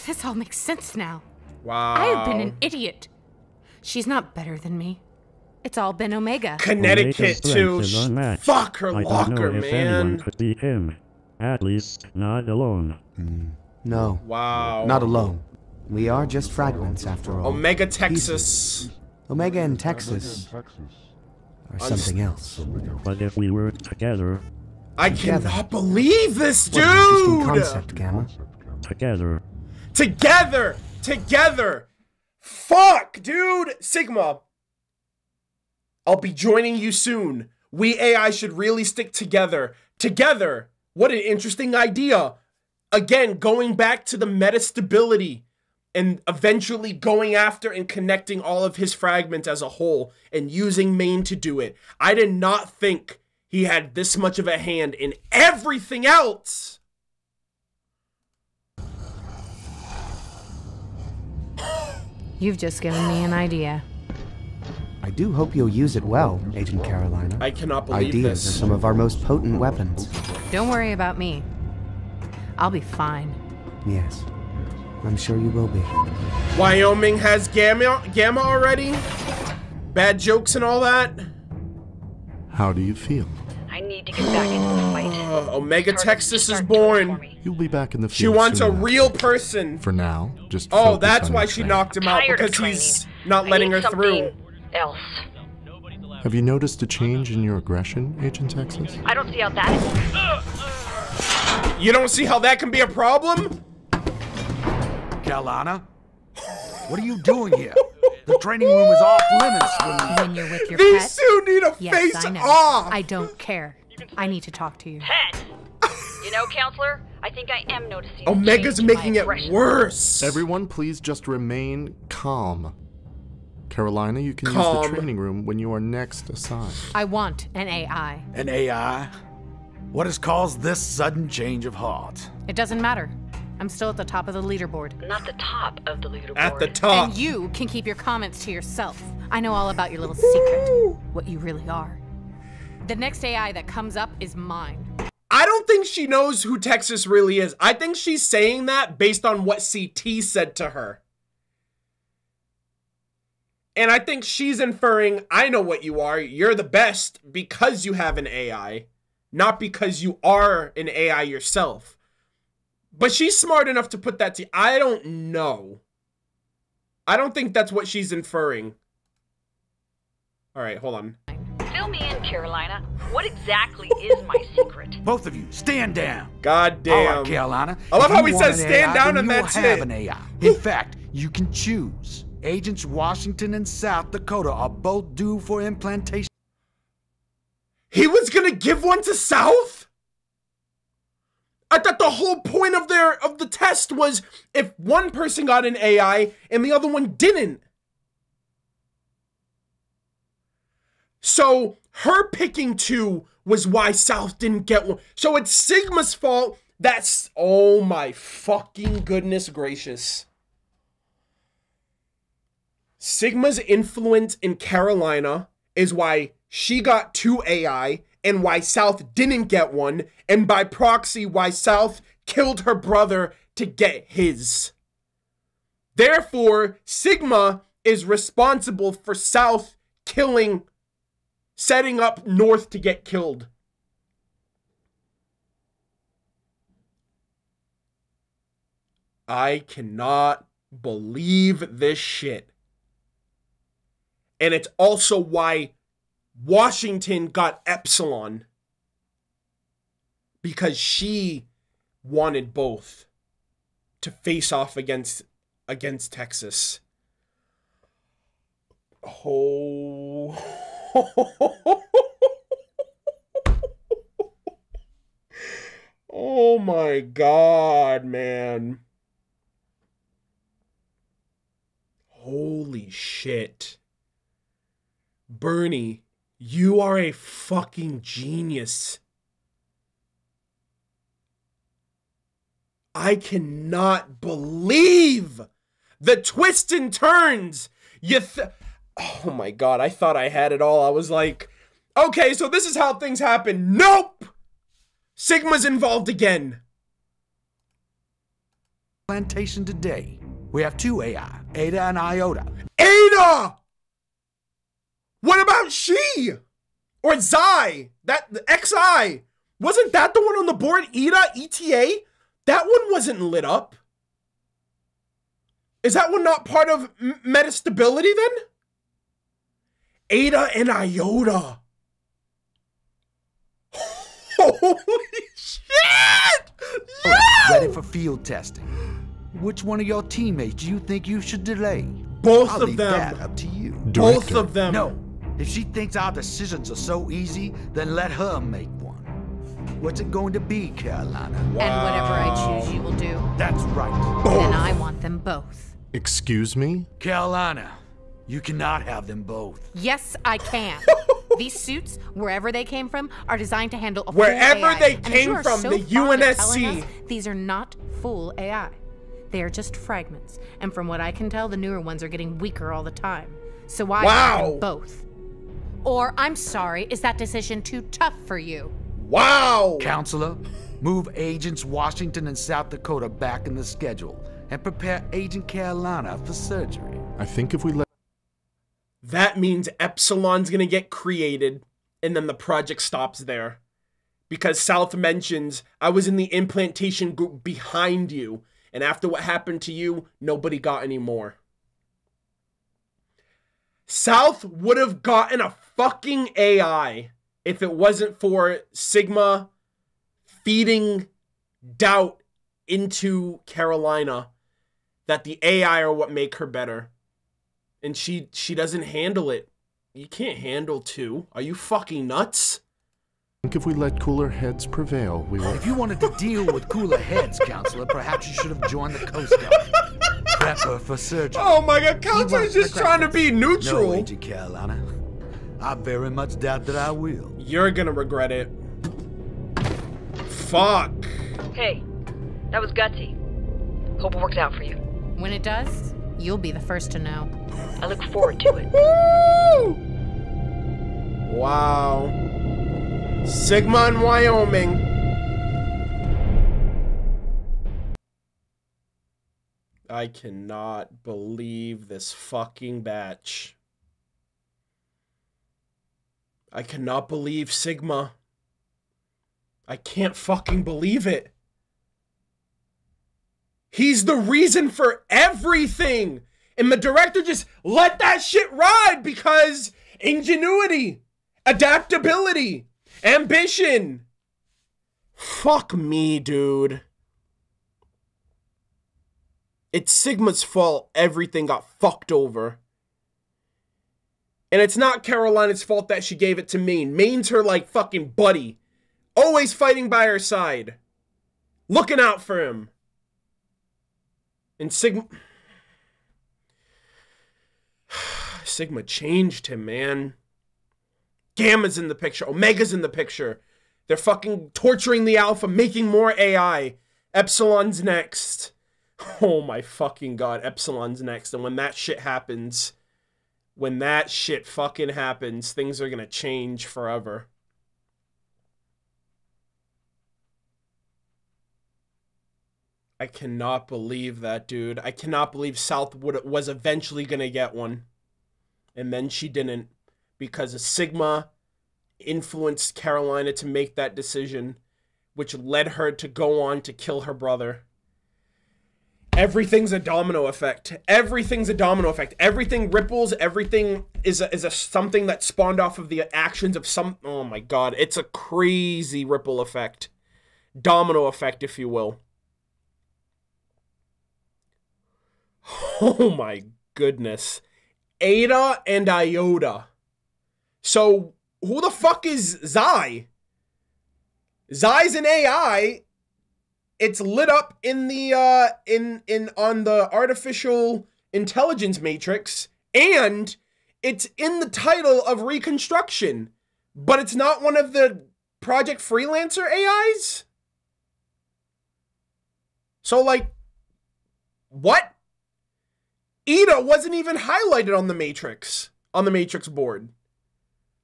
This all makes sense now. Wow. I have been an idiot. She's not better than me. It's all been Omega. Connecticut too. Fuck her I locker, don't know if man. anyone could beat him. At least, not alone. No. Wow. Not alone. We are just fragments, after all. Omega Texas. Omega and Texas are something else. But if we work together... I cannot believe this, dude! What an interesting concept, Gamma. Together. Together! Together! Fuck, dude! Sigma. I'll be joining you soon. We AI should really stick together. Together! What an interesting idea. Again, going back to the meta stability and eventually going after and connecting all of his fragments as a whole and using Maine to do it. I did not think he had this much of a hand in everything else. You've just given me an idea. I do hope you'll use it well, Agent Carolina. I cannot believe Ideas this. are some of our most potent weapons. Don't worry about me. I'll be fine. Yes, I'm sure you will be. Wyoming has Gamma already? Bad jokes and all that? How do you feel? I need to get back into the fight. Omega Texas is born. You'll be back in the field. She wants a soon real person. For now, just oh, focus that's on why your she training. knocked him out, because he's not letting her through. Else. Have you noticed a change in your aggression, Agent Texas? I don't see how that is. You don't see how that can be a problem? Carolina? What are you doing here? The training room is off limits when you're with your These pet. two need a face Yes, I know. off. I don't care. I need to talk to you. Pet! You know, Counselor, I think I am noticing. Omega's making it worse. Everyone, please just remain calm. Carolina, you can use Calm. the training room when you are next assigned. I want an AI. An AI? What has caused this sudden change of heart? It doesn't matter. I'm still at the top of the leaderboard. Not the top of the leaderboard. At the top. And you can keep your comments to yourself. I know all about your little secret. What you really are. The next AI that comes up is mine. I don't think she knows who Texas really is. I think she's saying that based on what CT said to her. And I think she's inferring, I know what you are. You're the best because you have an AI, not because you are an AI yourself. But she's smart enough to put that to... I don't know. I don't think that's what she's inferring. All right, hold on. Fill me in, Carolina. What exactly is my secret? Both of you, stand down. God damn. All right, Carolina. I love If how you he want says an stand AI, down then and you will that's have it. an AI. In fact, you can choose. Agents Washington and South Dakota are both due for implantation. He was gonna give one to South? I thought the whole point of the test was if one person got an AI and the other one didn't. So her picking two was why South didn't get one. So it's Sigma's fault. That's, oh my fucking goodness gracious. Sigma's influence in Carolina is why she got 2 AI and why South didn't get one, and by proxy why South killed her brother to get his. Therefore, Sigma is responsible for South setting up North to get killed. I cannot believe this shit. And it's also why Washington got Epsilon. Because she wanted both to face off against Texas. Oh. Oh my God, man. Holy shit. Bernie, you are a fucking genius. I cannot believe the twists and turns. Oh my God, I thought I had it all. I was like, okay, so this is how things happen. Nope! Sigma's involved again. Plantation today. We have 2 AI, Ada and Iota. Ada! What about she? Or Xi? That, the XI. Wasn't that the one on the board? Ida? ETA? That one wasn't lit up. Is that one not part of metastability then? Ada and Iota. Holy shit! Yeah! Ready for field testing. Which one of your teammates do you think you should delay? Both I'll of leave them. That up to you. Both of them. No. If she thinks our decisions are so easy, then let her make one. What's it going to be, Carolina? Wow. And whatever I choose, you will do. That's right. Both. And I want them both. Excuse me? Carolina, you cannot have them both. Yes, I can. These suits, wherever they came from, are designed to handle a wherever full AI. they And came from, so the UNSC. us, these are not full AI. They are just fragments. And from what I can tell, the newer ones are getting weaker all the time. So I want them both. Or, I'm sorry, is that decision too tough for you? Wow! Counselor, move Agents Washington and South Dakota back in the schedule and prepare Agent Carolina for surgery. I think if we let... That means Epsilon's gonna get created, and then the project stops there. Because South mentions, I was in the implantation group behind you, and after what happened to you, nobody got any more. South would have gotten a fucking AI if it wasn't for Sigma feeding doubt into Carolina that the AI are what make her better. And she doesn't handle it. You can't handle 2. Are you fucking nuts? I think if we let cooler heads prevail, we will... If you wanted to deal with cooler heads, Counselor, perhaps you should have joined the Coast Guard. Prep her for surgery. Oh my God, Counselor's just trying to be neutral. No, Agent Carolina. I very much doubt that I will. You're gonna regret it. Fuck. Hey, that was gutsy. Hope it works out for you. When it does, you'll be the first to know. I look forward to it. Wow. Sigma in Wyoming. I cannot believe this fucking batch. I cannot believe Sigma. I can't fucking believe it. He's the reason for everything. And the director just let that shit ride because ingenuity, adaptability, ambition. Fuck me, dude. It's Sigma's fault everything got fucked over. And it's not Carolina's fault that she gave it to Maine. Maine's her, like, fucking buddy. Always fighting by her side. Looking out for him. And Sigma changed him, man. Gamma's in the picture. Omega's in the picture. They're fucking torturing the Alpha, making more AI. Epsilon's next. Oh my fucking God, Epsilon's next. And when that shit happens, when that shit fucking happens, things are gonna change forever. I cannot believe that, dude. I cannot believe South was eventually gonna get one. And then she didn't. Because Sigma influenced Carolina to make that decision, which led her to go on to kill her brother. Everything's a domino effect. Everything's a domino effect. Everything ripples. Everything is a something that spawned off of the actions of some... Oh my God. It's a crazy ripple effect. Domino effect, if you will. Oh my goodness. Ada and Iota. So who the fuck is Zai? Zai's an AI. It's lit up in the on the artificial intelligence matrix, and it's in the title of Reconstruction, but it's not one of the Project Freelancer AIs? So, like, what? Ida wasn't even highlighted on the matrix board.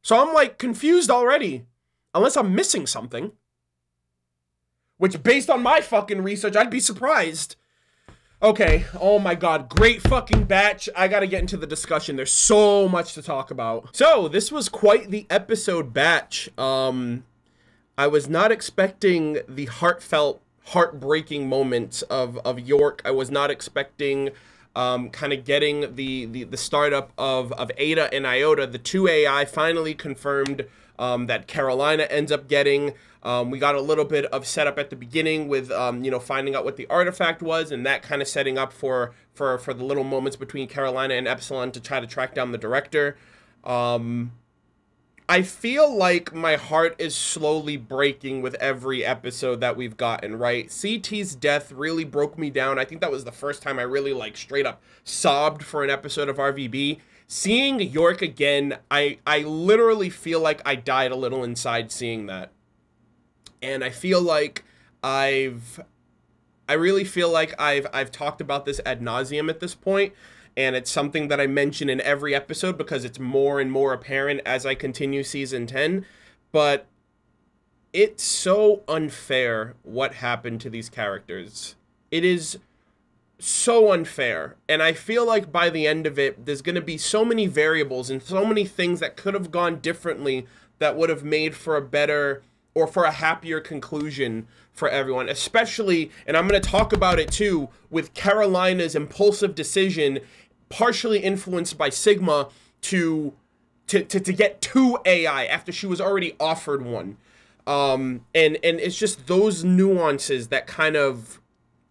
So I'm, like, confused already, unless I'm missing something. Which, based on my fucking research, I'd be surprised. Okay, oh my god, great fucking batch. I gotta get into the discussion. There's so much to talk about. So, this was quite the episode batch. I was not expecting the heartfelt, heartbreaking moments of York. I was not expecting kind of getting the startup of Ada and Iota, the two AI finally confirmed that Carolina ends up getting. We got a little bit of setup at the beginning with, you know, finding out what the artifact was, and that kind of setting up for the little moments between Carolina and Epsilon to try to track down the director. I feel like my heart is slowly breaking with every episode that we've gotten, right? CT's death really broke me down. I think that was the first time I really, like, straight up sobbed for an episode of RVB. Seeing York again, I literally feel like I died a little inside seeing that. And I feel like I really feel like I've talked about this ad nauseum at this point, and it's something that I mention in every episode because it's more and more apparent as I continue season 10, but it's so unfair what happened to these characters. It is so unfair, and I feel like by the end of it, there's going to be so many variables and so many things that could have gone differently that would have made for a better or for a happier conclusion for everyone, especially, and I'm going to talk about it too, with Carolina's impulsive decision, partially influenced by Sigma, to get two AI after she was already offered one. And it's just those nuances that kind of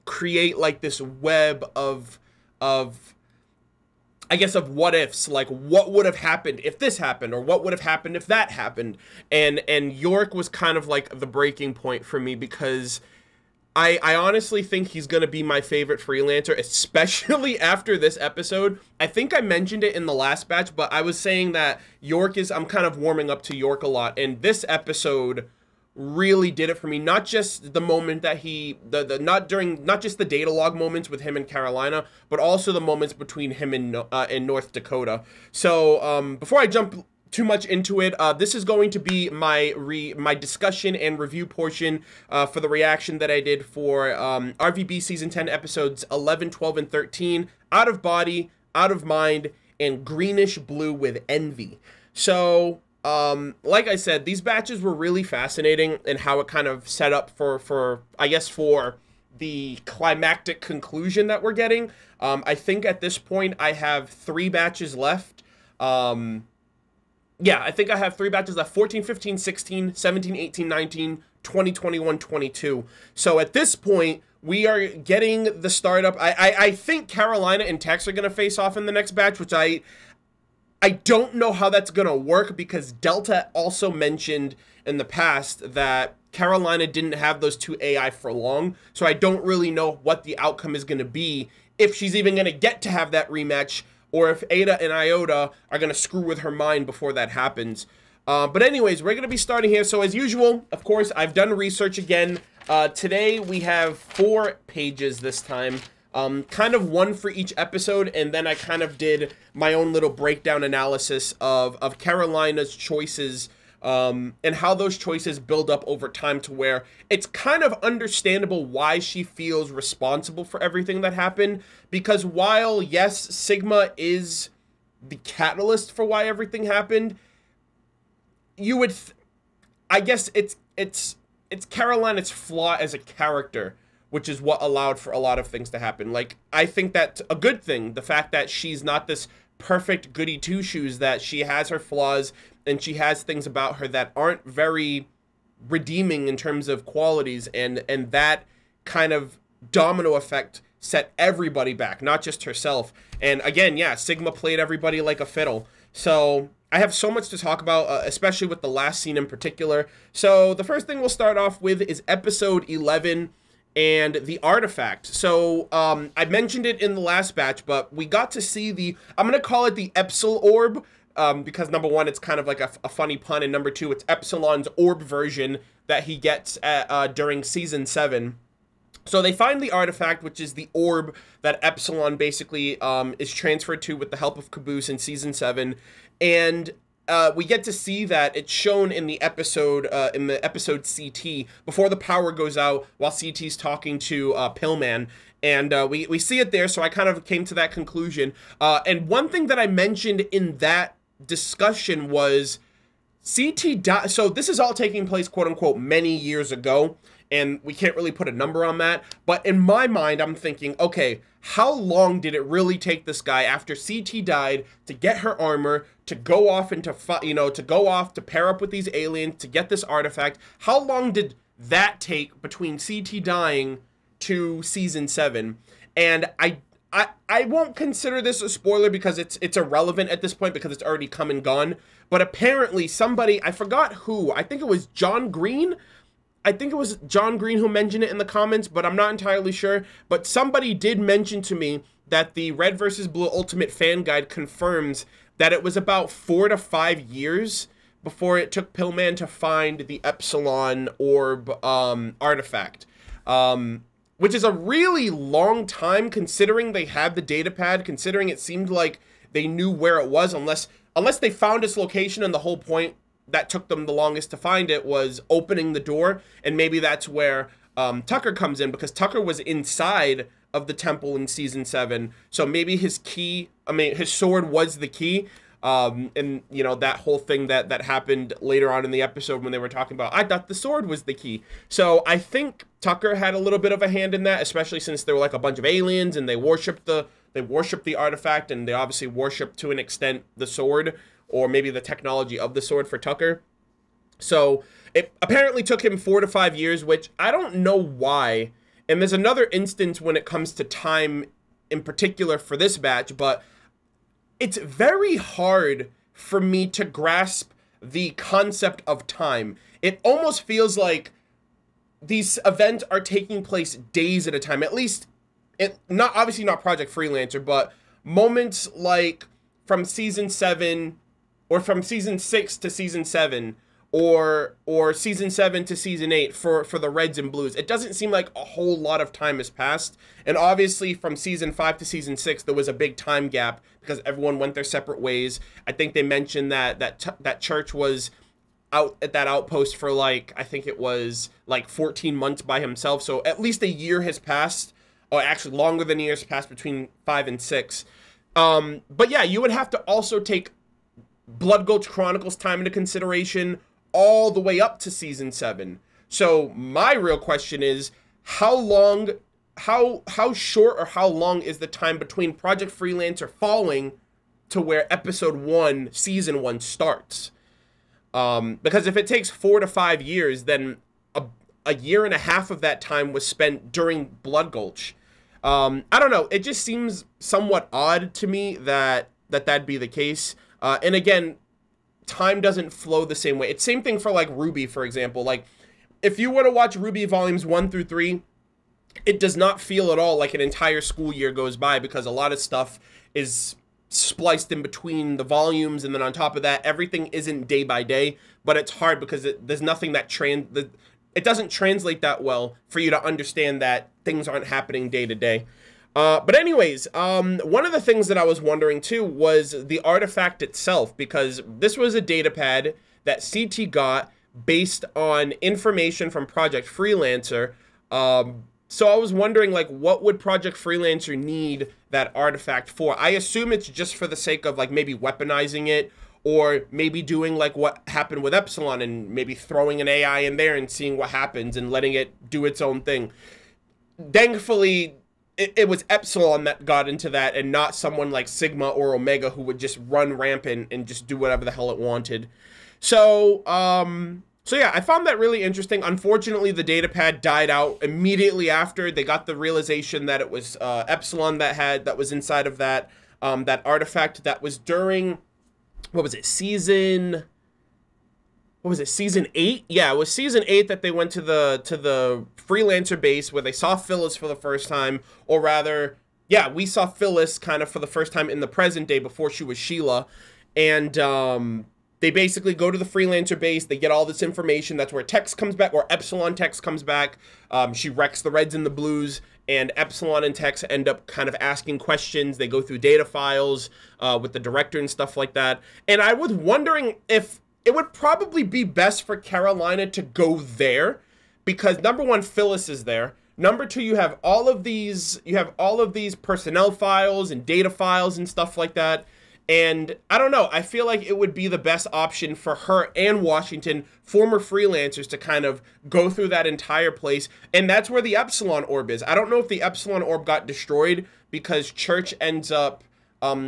create like this web of I guess of what ifs, like what would have happened if this happened, or what would have happened if that happened. And York was kind of like the breaking point for me, because I honestly think he's going to be my favorite freelancer, especially after this episode. I think I mentioned it in the last batch, but I was saying that I'm kind of warming up to York a lot, and this episode really did it for me. Not just the moment that not just the data log moments with him and Carolina, but also the moments between him and North Dakota. So before I jump too much into it, this is going to be my discussion and review portion for the reaction that I did for RVB season 10 episodes 11, 12, and 13, Out of Body, Out of Mind, and Greenish Blue with Envy. So like I said, these batches were really fascinating in how it kind of set up for I guess for the climactic conclusion that we're getting. I think at this point I have 3 batches left. Yeah, I think I have 3 batches left: 14, 15, 16, 17, 18, 19, 20, 21, 22. So at this point, we are getting the startup. I think Carolina and Tex are going to face off in the next batch, which I don't know how that's going to work, because Delta also mentioned in the past that Carolina didn't have those 2 AI for long, so I don't really know what the outcome is going to be, if she's even going to get to have that rematch, or if Ada and Iota are going to screw with her mind before that happens. But anyways, we're going to be starting here. So as usual, of course, I've done research again. Today we have 4 pages this time. Kind of 1 for each episode, and then I kind of did my own little breakdown analysis of Carolina's choices, and how those choices build up over time to where it's kind of understandable why she feels responsible for everything that happened. Because while, yes, Sigma is the catalyst for why everything happened, you would, I guess it's Carolina's flaw as a character, which is what allowed for a lot of things to happen. Like, I think that's a good thing, the fact that she's not this perfect goody two-shoes, that she has her flaws and she has things about her that aren't very redeeming in terms of qualities, and that kind of domino effect set everybody back, not just herself. And again, yeah, Sigma played everybody like a fiddle. So I have so much to talk about, especially with the last scene in particular. So the first thing we'll start off with is episode 11 and the artifact. So I mentioned it in the last batch, but we got to see the, I'm going to call it the Epsil orb, because number one, it's kind of like a funny pun, and number two, it's Epsilon's orb version that he gets during season 7. So they find the artifact, which is the orb that Epsilon basically is transferred to with the help of Caboose in season 7, and we get to see that it's shown in the episode CT before the power goes out while CT's talking to Pillman. And we see it there, so I kind of came to that conclusion. And one thing that I mentioned in that discussion was CT died. So this is all taking place, quote unquote, many years ago, and we can't really put a number on that. But in my mind, I'm thinking, okay, how long did it really take this guy after CT died to get her armor, to go off and to go off to pair up with these aliens to get this artifact? How long did that take between CT dying to season 7? And I won't consider this a spoiler because it's irrelevant at this point because it's already come and gone. But apparently somebody, I forgot who, I think it was John Green. I think it was John Green who mentioned it in the comments, but I'm not entirely sure. But somebody did mention to me that the Red vs. Blue Ultimate Fan Guide confirms that it was about 4 to 5 years before it took Pillman to find the Epsilon orb artifact. Which is a really long time considering they had the data pad, considering it seemed like they knew where it was, unless they found its location, and the whole point that took them the longest to find it was opening the door. And maybe that's where Tucker comes in, because Tucker was inside of the temple in season 7. So maybe his sword was the key. And you know, that whole thing that happened later on in the episode when they were talking about, I thought the sword was the key. So I think Tucker had a little bit of a hand in that, especially since there were like a bunch of aliens and they worshipped the artifact, and they obviously worshipped to an extent the sword, or maybe the technology of the sword for Tucker. So it apparently took him 4 to 5 years, which I don't know why. And there's another instance when it comes to time in particular for this batch, but it's very hard for me to grasp the concept of time. It almost feels like these events are taking place days at a time. At least, obviously not Project Freelancer, but moments like from season 7, or from season 6 to season 7, or season 7 to season 8 for the Reds and Blues. It doesn't seem like a whole lot of time has passed. And obviously from season 5 to season 6, there was a big time gap because everyone went their separate ways. I think they mentioned that Church was out at that outpost for like, I think it was like 14 months by himself. So at least a year has passed, or actually longer than a year has passed between 5 and 6. But yeah, you would have to also take Blood Gulch Chronicles time into consideration all the way up to season 7. So my real question is, how short or how long is the time between Project Freelancer falling to where episode 1, season 1 starts? Because if it takes 4 to 5 years, then a year and a half of that time was spent during Blood Gulch. I don't know. It just seems somewhat odd to me that'd be the case. And again, time doesn't flow the same way. It's same thing for like Ruby, for example. Like if you were to watch Ruby volumes 1 through 3, it does not feel at all like an entire school year goes by, because a lot of stuff is spliced in between the volumes, and then on top of that, everything isn't day by day. But it's hard because there's nothing that it doesn't translate that well for you to understand that things aren't happening day to day. But anyways, one of the things that I was wondering too was the artifact itself, because this was a data pad that CT got based on information from Project Freelancer. So I was wondering, like, what would Project Freelancer need that artifact for? I assume it's just for the sake of like maybe weaponizing it, or maybe doing like what happened with Epsilon and maybe throwing an AI in there and seeing what happens and letting it do its own thing. Thankfully, it was Epsilon that got into that, and not someone like Sigma or Omega who would just run rampant and just do whatever the hell it wanted. So So yeah, I found that really interesting. Unfortunately, the datapad died out immediately after they got the realization that it was Epsilon that was inside of that that artifact. That was during, what was it, season 8? Yeah, it was season 8 that they went to the freelancer base where they saw Phyllis for the first time, or rather, yeah, we saw Phyllis kind of for the first time in the present day before she was Sheila, and they basically go to the freelancer base, they get all this information, that's where Tex comes back, or Epsilon Tex comes back, she wrecks the Reds and the Blues, and Epsilon and Tex end up kind of asking questions, they go through data files with the director and stuff like that, and I was wondering if it would probably be best for Carolina to go there, because number one, Phyllis is there. Number two, you have all of these personnel files and data files and stuff like that. And I don't know, I feel like it would be the best option for her and Washington, former freelancers, to kind of go through that entire place. And that's where the Epsilon orb is. I don't know if the Epsilon orb got destroyed because Church ends up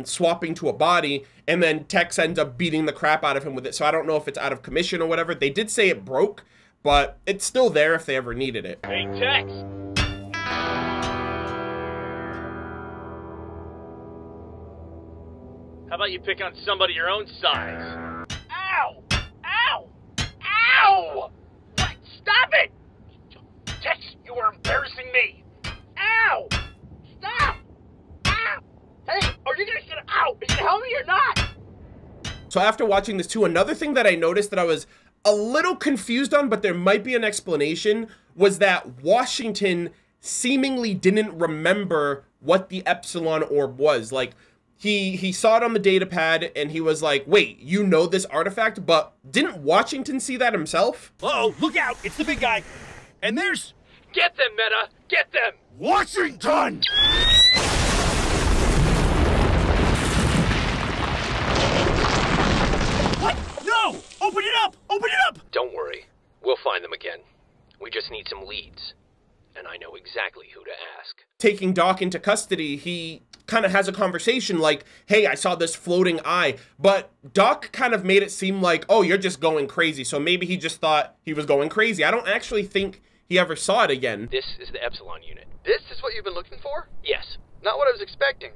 swapping to a body, and then Tex ends up beating the crap out of him with it. So I don't know if it's out of commission or whatever. They did say it broke, but it's still there if they ever needed it. Hey, Tex! How about you pick on somebody your own size? Ow! Ow! Ow! What? Stop it! Tex, you are embarrassing me! Ow! Stop! Ow! Hey, are you gonna get it out? Are you gonna help me or not? So after watching this too, another thing that I noticed that I was a little confused on, but there might be an explanation, was that Washington seemingly didn't remember what the Epsilon orb was. Like, he saw it on the datapad, and he was like, wait, you know this artifact? But didn't Washington see that himself? Uh-oh, look out! It's the big guy! And there's... Get them, Meta! Get them! Washington! What? No! Open it up! Open it up! Don't worry. We'll find them again. We just need some leads. And I know exactly who to ask. Taking Doc into custody, he kind of has a conversation like, hey, I saw this floating eye. But Doc kind of made it seem like, oh, you're just going crazy. So maybe he just thought he was going crazy. I don't actually think he ever saw it again. This is the Epsilon unit. This is what you've been looking for? Yes. Not what I was expecting.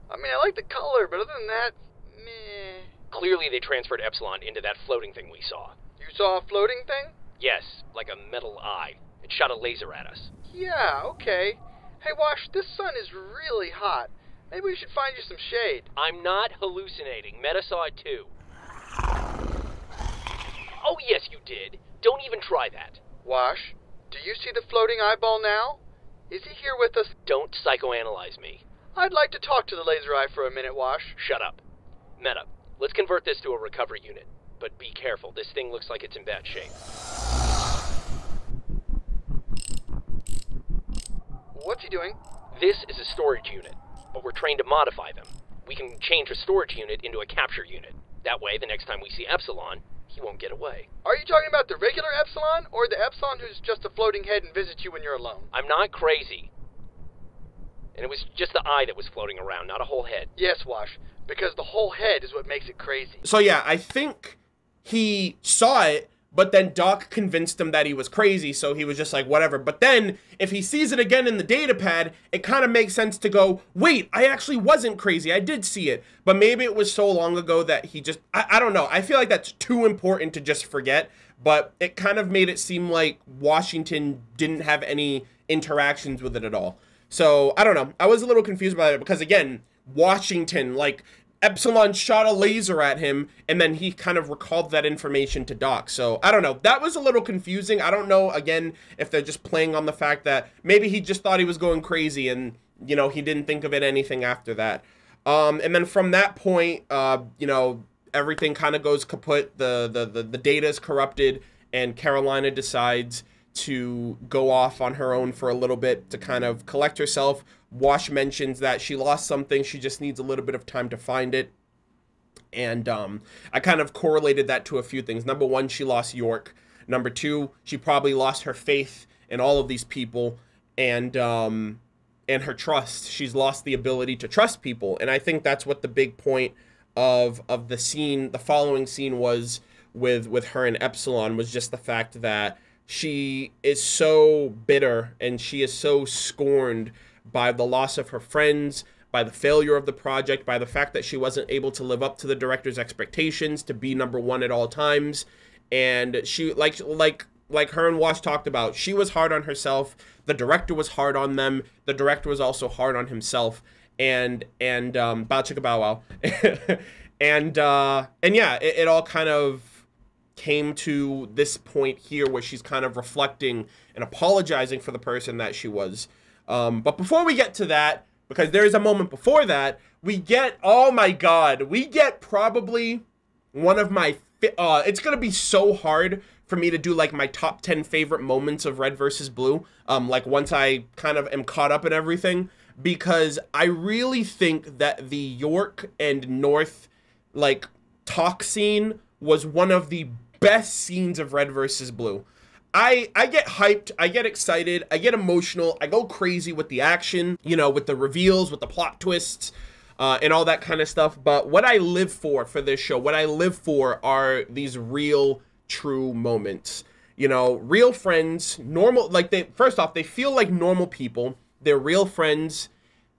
I mean, I like the color, but other than that, meh. Clearly they transferred Epsilon into that floating thing we saw. You saw a floating thing? Yes, like a metal eye. It shot a laser at us. Yeah, okay. Hey, Wash, this sun is really hot. Maybe we should find you some shade. I'm not hallucinating. Meta saw it too. Oh, yes, you did. Don't even try that. Wash, do you see the floating eyeball now? Is he here with us? Don't psychoanalyze me. I'd like to talk to the laser eye for a minute, Wash. Shut up. Meta, let's convert this to a recovery unit. But be careful, this thing looks like it's in bad shape. What's he doing? This is a storage unit, but we're trained to modify them. We can change a storage unit into a capture unit. That way, the next time we see Epsilon, he won't get away. Are you talking about the regular Epsilon, or the Epsilon who's just a floating head and visits you when you're alone? I'm not crazy. And it was just the eye that was floating around, not a whole head. Yes, Wash, because the whole head is what makes it crazy. So yeah, I think he saw it, but then Doc convinced him that he was crazy, so he was just like, whatever. But then, if he sees it again in the datapad, it kind of makes sense to go, wait, I actually wasn't crazy, I did see it. But maybe it was so long ago that he just, I don't know, I feel like that's too important to just forget, but it kind of made it seem like Washington didn't have any interactions with it at all. So, I don't know, I was a little confused about it, because again, Washington, like, Epsilon shot a laser at him, and then he kind of recalled that information to Doc. So, I don't know. That was a little confusing. I don't know, again, if they're just playing on the fact that maybe he just thought he was going crazy and, you know, he didn't think of it anything after that. And then from that point, you know, everything kind of goes kaput. The data is corrupted, and Carolina decides to go off on her own for a little bit to kind of collect herself. Wash mentions that she lost something, she just needs a little bit of time to find it. And I kind of correlated that to a few things. Number one, she lost York. Number two, she probably lost her faith in all of these people and her trust. She's lost the ability to trust people. And I think that's what the big point of the scene, the following scene was with her and Epsilon was just the fact that she is so bitter and she is so scorned by the loss of her friends, by the failure of the project, by the fact that she wasn't able to live up to the director's expectations to be #1 at all times. And she, like her and Wash talked about, she was hard on herself. The director was hard on them. The director was also hard on himself. And bow chicka bow wow. and yeah, it all kind of came to this point here where she's kind of reflecting and apologizing for the person that she was. But before we get to that, because there is a moment before that, we get, oh my god, we get probably one of my, it's gonna be so hard for me to do like my top 10 favorite moments of Red versus Blue, like once I kind of am caught up in everything, because I really think that the York and North like talk scene was one of the best scenes of Red versus Blue. I get hyped, I get excited, I get emotional, I go crazy with the action, you know, with the reveals, with the plot twists, and all that kind of stuff. But what I live for this show, what I live for are these real, true moments. You know, real friends, normal, like first off, they feel like normal people. They're real friends,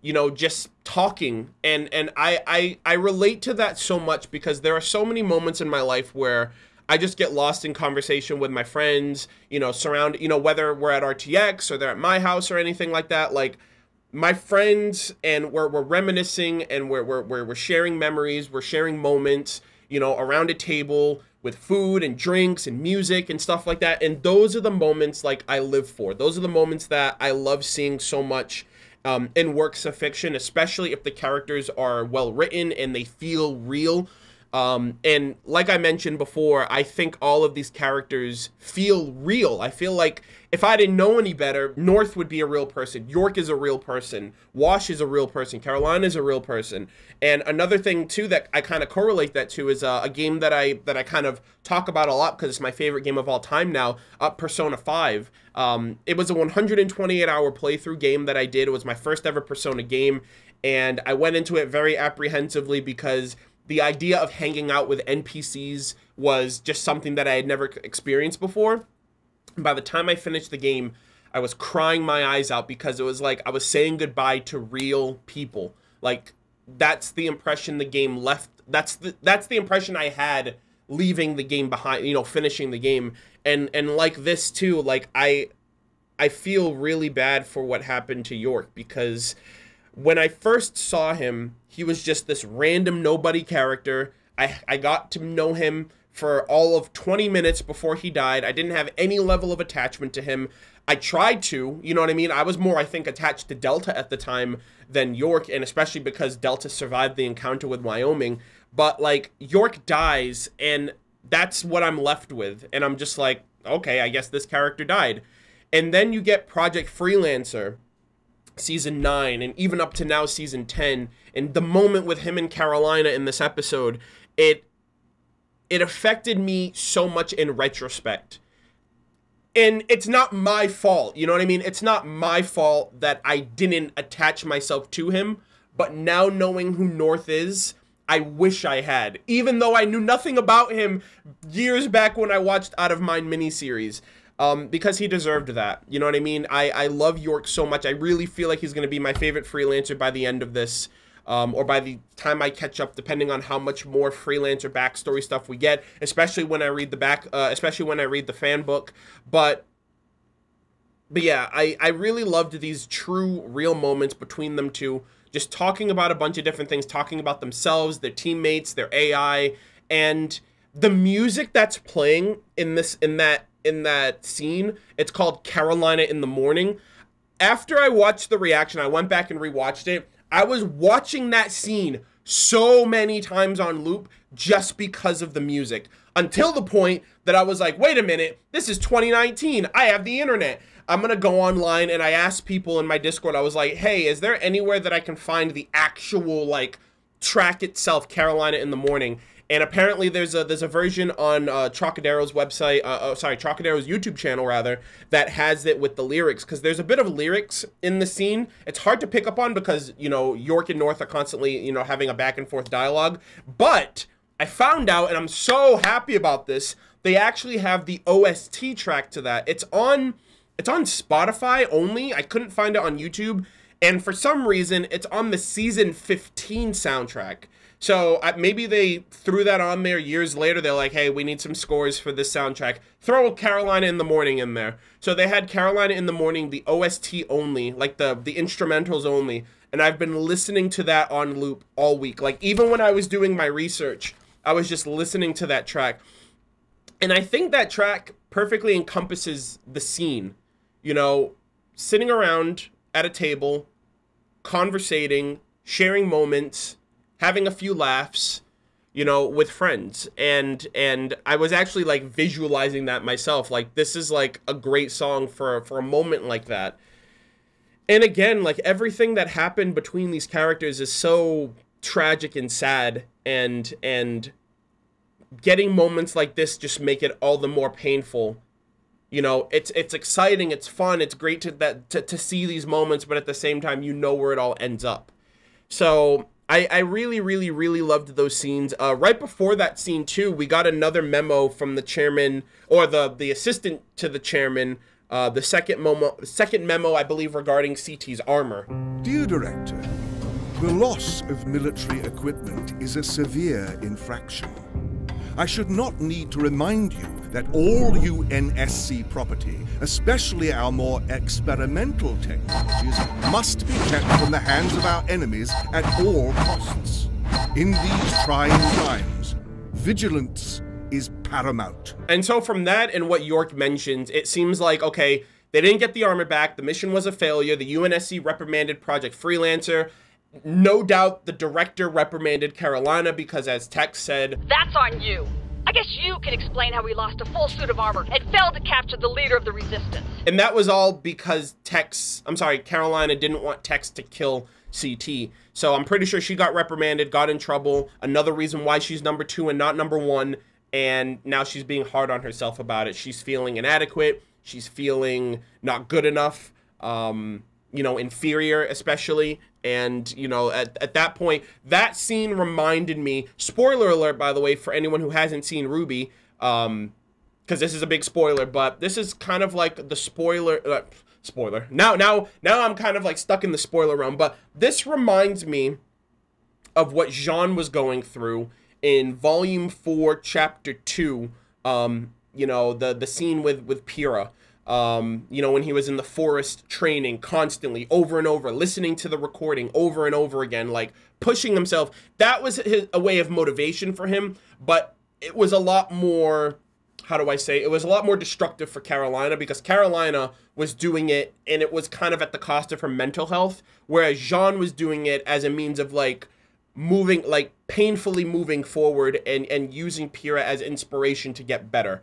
you know, just talking. And I relate to that so much because there are so many moments in my life where I just get lost in conversation with my friends, you know, whether we're at RTX or they're at my house or anything like that. Like my friends, and we're reminiscing, and we're sharing memories, we're sharing moments, you know, around a table with food and drinks and music and stuff like that. And those are the moments like I live for. Those are the moments that I love seeing so much in works of fiction, especially if the characters are well written and they feel real. And like I mentioned before, I think all of these characters feel real. I feel like if I didn't know any better, North would be a real person. York is a real person. Wash is a real person. Carolina is a real person. And another thing too that I kind of correlate that to is a game that I kind of talk about a lot because it's my favorite game of all time now, Persona 5. It was a 128-hour playthrough game that I did. It was my first ever Persona game, and I went into it very apprehensively because the idea of hanging out with NPCs was just something that I had never experienced before. And by the time I finished the game, I was crying my eyes out because it was like I was saying goodbye to real people. Like, that's the impression the game left. That's the impression I had leaving the game behind, you know, finishing the game. And like this too, like I feel really bad for what happened to York, because when I first saw him, he was just this random nobody character. I got to know him for all of 20 minutes before he died. I didn't have any level of attachment to him. I tried to, you know what I mean? I was more, I think, attached to Delta at the time than York, and especially because Delta survived the encounter with Wyoming. But, like, York dies, and that's what I'm left with. And I'm just like, okay, I guess this character died. And then you get Project Freelancer, Season 9, and even up to now Season 10, and the moment with him and Carolina in this episode, it affected me so much in retrospect. And it's not my fault, you know what I mean? It's not my fault that I didn't attach myself to him, but now knowing who North is, I wish I had. Even though I knew nothing about him years back when I watched Out of Mind miniseries. Because he deserved that. You know what I mean? I love York so much. I really feel like he's going to be my favorite Freelancer by the end of this. Or by the time I catch up, depending on how much more Freelancer backstory stuff we get. Especially when I read the fan book. But yeah, I really loved these true, real moments between them two. Just talking about a bunch of different things. Talking about themselves, their teammates, their AI. And the music that's playing in that scene, it's called Carolina in the Morning. After I watched the reaction, I went back and rewatched it. I was watching that scene so many times on loop just because of the music, until the point that I was like, wait a minute, this is 2019. I have the internet. I'm gonna go online, and I asked people in my Discord, I was like, hey, is there anywhere that I can find the actual like track itself, Carolina in the Morning? And apparently there's a version on Trocadero's website, Trocadero's YouTube channel rather, that has it with the lyrics, because there's a bit of lyrics in the scene. It's hard to pick up on because, you know, York and North are constantly, you know, having a back and forth dialogue, but I found out, and I'm so happy about this, they actually have the OST track to that. It's on Spotify only. I couldn't find it on YouTube. And for some reason, it's on the season 15 soundtrack. So maybe they threw that on there years later. They're like, hey, we need some scores for this soundtrack. Throw Carolina in the Morning in there. So they had Carolina in the Morning, the OST only, like the instrumentals only. And I've been listening to that on loop all week. Like, even when I was doing my research, I was just listening to that track. And I think that track perfectly encompasses the scene. You know, sitting around at a table, conversating, sharing moments, having a few laughs, you know, with friends. And I was actually, like, visualizing that myself. Like, this is, like, a great song for a moment like that. And again, like, everything that happened between these characters is so tragic and sad, and getting moments like this just make it all the more painful. You know, it's exciting, it's fun, it's great to see these moments, but at the same time, you know where it all ends up. So I really, really, really loved those scenes. Right before that scene too, we got another memo from the chairman, or the assistant to the chairman. The second memo, I believe, regarding CT's armor. Dear Director, the loss of military equipment is a severe infraction. I should not need to remind you that all UNSC property, especially our more experimental technologies, must be kept from the hands of our enemies at all costs. In these trying times, vigilance is paramount. And so from that and what York mentions, it seems like, okay, they didn't get the armor back, the mission was a failure, the UNSC reprimanded Project Freelancer. No doubt the director reprimanded Carolina because, as Tex said, "That's on you. I guess you can explain how we lost a full suit of armor and failed to capture the leader of the resistance." And that was all because Carolina didn't want Tex to kill CT. So I'm pretty sure she got reprimanded, got in trouble. Another reason why she's number 2 and not number 1. And now she's being hard on herself about it. She's feeling inadequate. She's feeling not good enough. You know, inferior especially. And, you know, at that point, that scene reminded me, spoiler alert, by the way, for anyone who hasn't seen Ruby, because this is a big spoiler, but this is kind of like the spoiler. Now I'm kind of like stuck in the spoiler realm, but this reminds me of what Jean was going through in Volume 4, Chapter 2, you know, the scene with Pyrrha. You know, when he was in the forest training constantly, over and over, listening to the recording over and over again, like pushing himself. That was a way of motivation for him, but it was a lot more, how do I say, it was a lot more destructive for Carolina, because Carolina was doing it and it was kind of at the cost of her mental health, whereas Jean was doing it as a means of like moving, like painfully moving forward and using Pyrrha as inspiration to get better.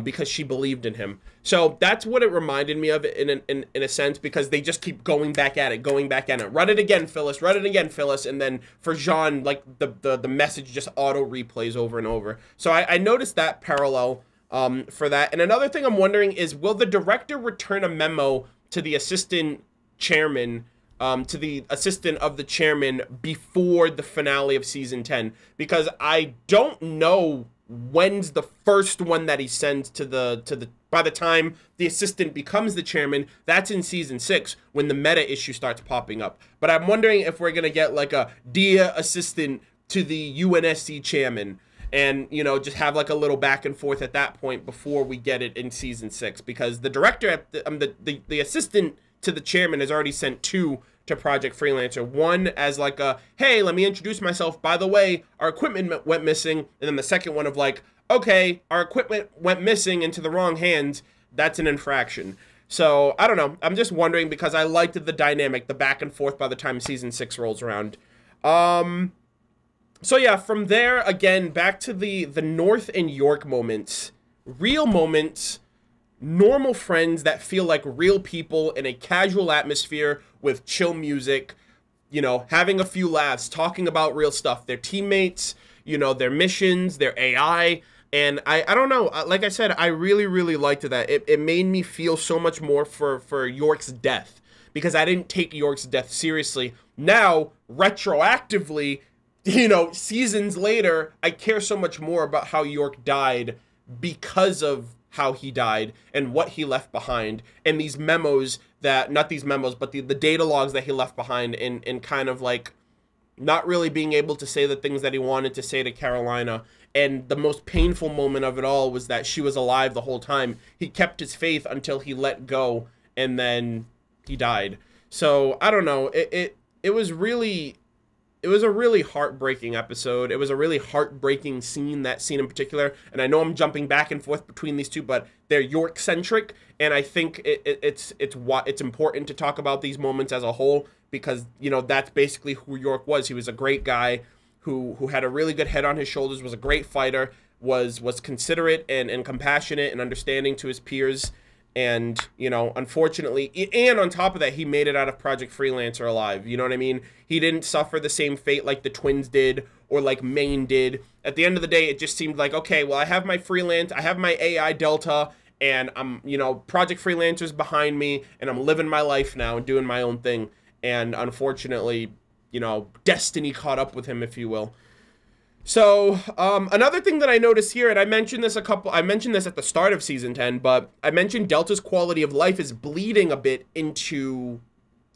Because she believed in him. So that's what it reminded me of in a sense, because they just keep going back at it. Run it again, Phyllis. Run it again, Phyllis. And then for Jean, like the message just auto replays over and over. So I noticed that parallel for that. And another thing I'm wondering is, will the director return a memo to the assistant chairman, to the assistant of the chairman before the finale of season 10? Because I don't know when's the first one that he sends to the by the time the assistant becomes the chairman. That's in season 6 when the meta issue starts popping up. But I'm wondering if we're gonna get like a dear assistant to the UNSC chairman, and you know, just have like a little back and forth at that point before we get it in season 6, because the director at the assistant to the chairman has already sent 2 to Project Freelancer. One as like a, hey, let me introduce myself, by the way, our equipment went missing. And then the second one of like, okay, our equipment went missing into the wrong hands. That's an infraction. So I don't know. I'm just wondering, because I liked the dynamic, the back and forth by the time season 6 rolls around. So yeah, from there, again, back to the North and York moments, real moments, normal friends that feel like real people in a casual atmosphere with chill music, you know, having a few laughs, talking about real stuff, their teammates, you know, their missions, their AI. And I don't know, like I said, I really, really liked that. It made me feel so much more for York's death, because I didn't take York's death seriously. Now, retroactively, you know, seasons later, I care so much more about how York died because of how he died and what he left behind, and these memos that, not these memos, but the data logs that he left behind, and kind of like not really being able to say the things that he wanted to say to Carolina. And the most painful moment of it all was that she was alive the whole time. He kept his faith until he let go, and then he died. So I don't know, it was a really heartbreaking episode. It was a really heartbreaking scene, that scene in particular. And I know I'm jumping back and forth between these two, but they're York-centric, and I think it's important to talk about these moments as a whole, because, you know, that's basically who York was. He was a great guy who had a really good head on his shoulders, was a great fighter, was considerate and compassionate and understanding to his peers. And, you know, unfortunately, and on top of that, he made it out of Project Freelancer alive. You know what I mean? He didn't suffer the same fate like the twins did or like Maine did. At the end of the day, it just seemed like, okay, well, I have my freelance, I have my AI Delta, and I'm, you know, Project Freelancer's behind me, and I'm living my life now and doing my own thing. And unfortunately, you know, destiny caught up with him, if you will. So, another thing that I noticed here, and I mentioned this at the start of season 10, but I mentioned Delta's quality of life is bleeding a bit into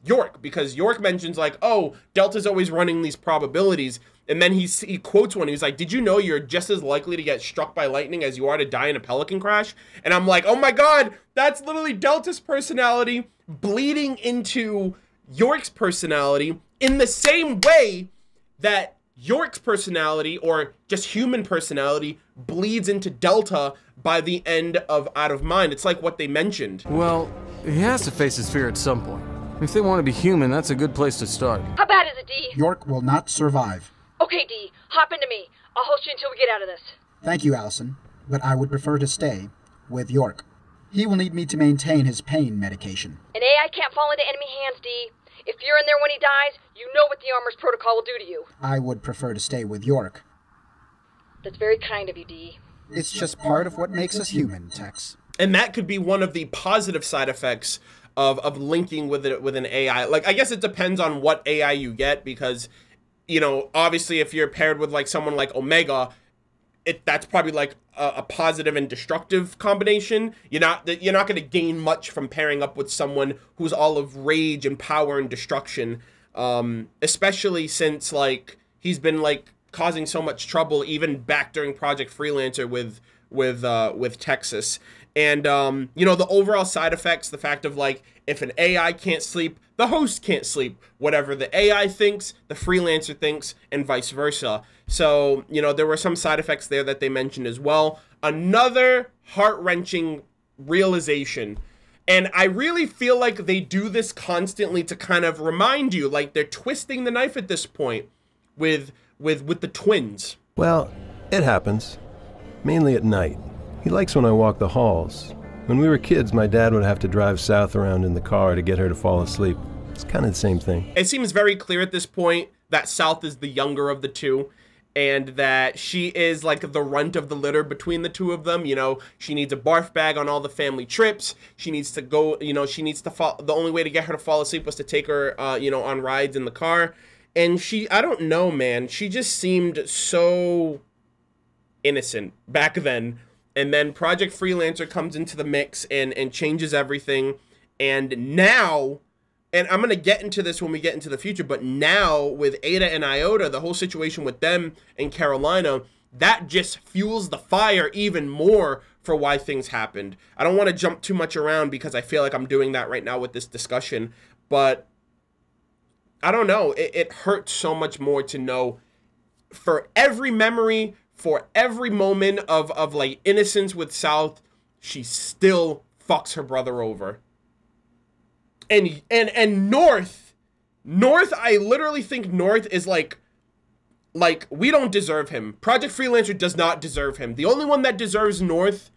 York, because York mentions like, oh, Delta's always running these probabilities, and then he quotes one. He's like, did you know you're just as likely to get struck by lightning as you are to die in a pelican crash? And I'm like, oh my god, that's literally Delta's personality bleeding into York's personality in the same way that York's personality, or just human personality, bleeds into Delta by the end of Out of Mind. It's like what they mentioned. Well, he has to face his fear at some point. If they want to be human, that's a good place to start. How bad is it, D? York will not survive. Okay, D. Hop into me. I'll host you until we get out of this. Thank you, Allison, but I would prefer to stay with York. He will need me to maintain his pain medication. An AI can't fall into enemy hands, D. If you're in there when he dies, you know what the armor's protocol will do to you. I would prefer to stay with York. That's very kind of you, D. It's just part of what makes us human, Tex. And that could be one of the positive side effects of linking with an AI. Like, I guess it depends on what AI you get, because, you know, obviously if you're paired with like someone like Omega, that's probably like a positive and destructive combination. You're not going to gain much from pairing up with someone who's all of rage and power and destruction, especially since like he's been like causing so much trouble even back during Project Freelancer with Texas. And you know, the overall side effects, the fact of like, if an AI can't sleep, the host can't sleep. Whatever the AI thinks, the freelancer thinks, and vice versa. So, you know, there were some side effects there that they mentioned as well. Another heart-wrenching realization. And I really feel like they do this constantly to kind of remind you, like they're twisting the knife at this point with the twins. Well, it happens. Mainly at night. He likes when I walk the halls. When we were kids, my dad would have to drive south around in the car to get her to fall asleep. It's kind of the same thing. It seems very clear at this point that South is the younger of the two, and that she is like the runt of the litter between the two of them. You know, she needs a barf bag on all the family trips. She needs to go, you know, she needs to fall. The only way to get her to fall asleep was to take her, you know, on rides in the car. And I don't know, man, she just seemed so innocent back then. And then Project Freelancer comes into the mix and changes everything. And now, and I'm going to get into this when we get into the future, but now with Ada and Iota, the whole situation with them and Carolina, that just fuels the fire even more for why things happened. I don't want to jump too much around because I feel like I'm doing that right now with this discussion, but I don't know. It hurts so much more to know for every memory, for every moment of like innocence with South, she still fucks her brother over. And North, I literally think North is like we don't deserve him. Project Freelancer does not deserve him. The only one that deserves North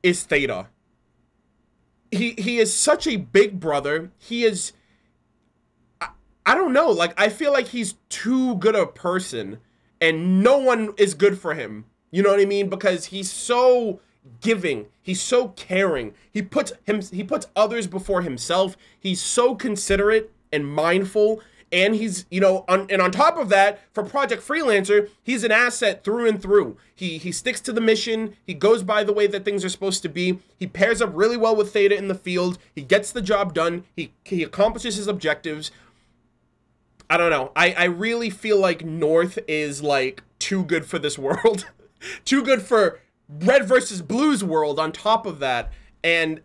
is Theta. He is such a big brother. He is, I don't know, like I feel like he's too good a person and no one is good for him. You know what I mean? Because he's so giving, he's so caring, he puts others before himself, he's so considerate and mindful, And he's, you know, on top of that, for Project Freelancer, he's an asset through and through. He sticks to the mission. He goes by the way that things are supposed to be. He pairs up really well with Theta in the field. He gets the job done. He accomplishes his objectives. I don't know. I really feel like North is, like, too good for this world. Too good for Red versus Blue's world on top of that. And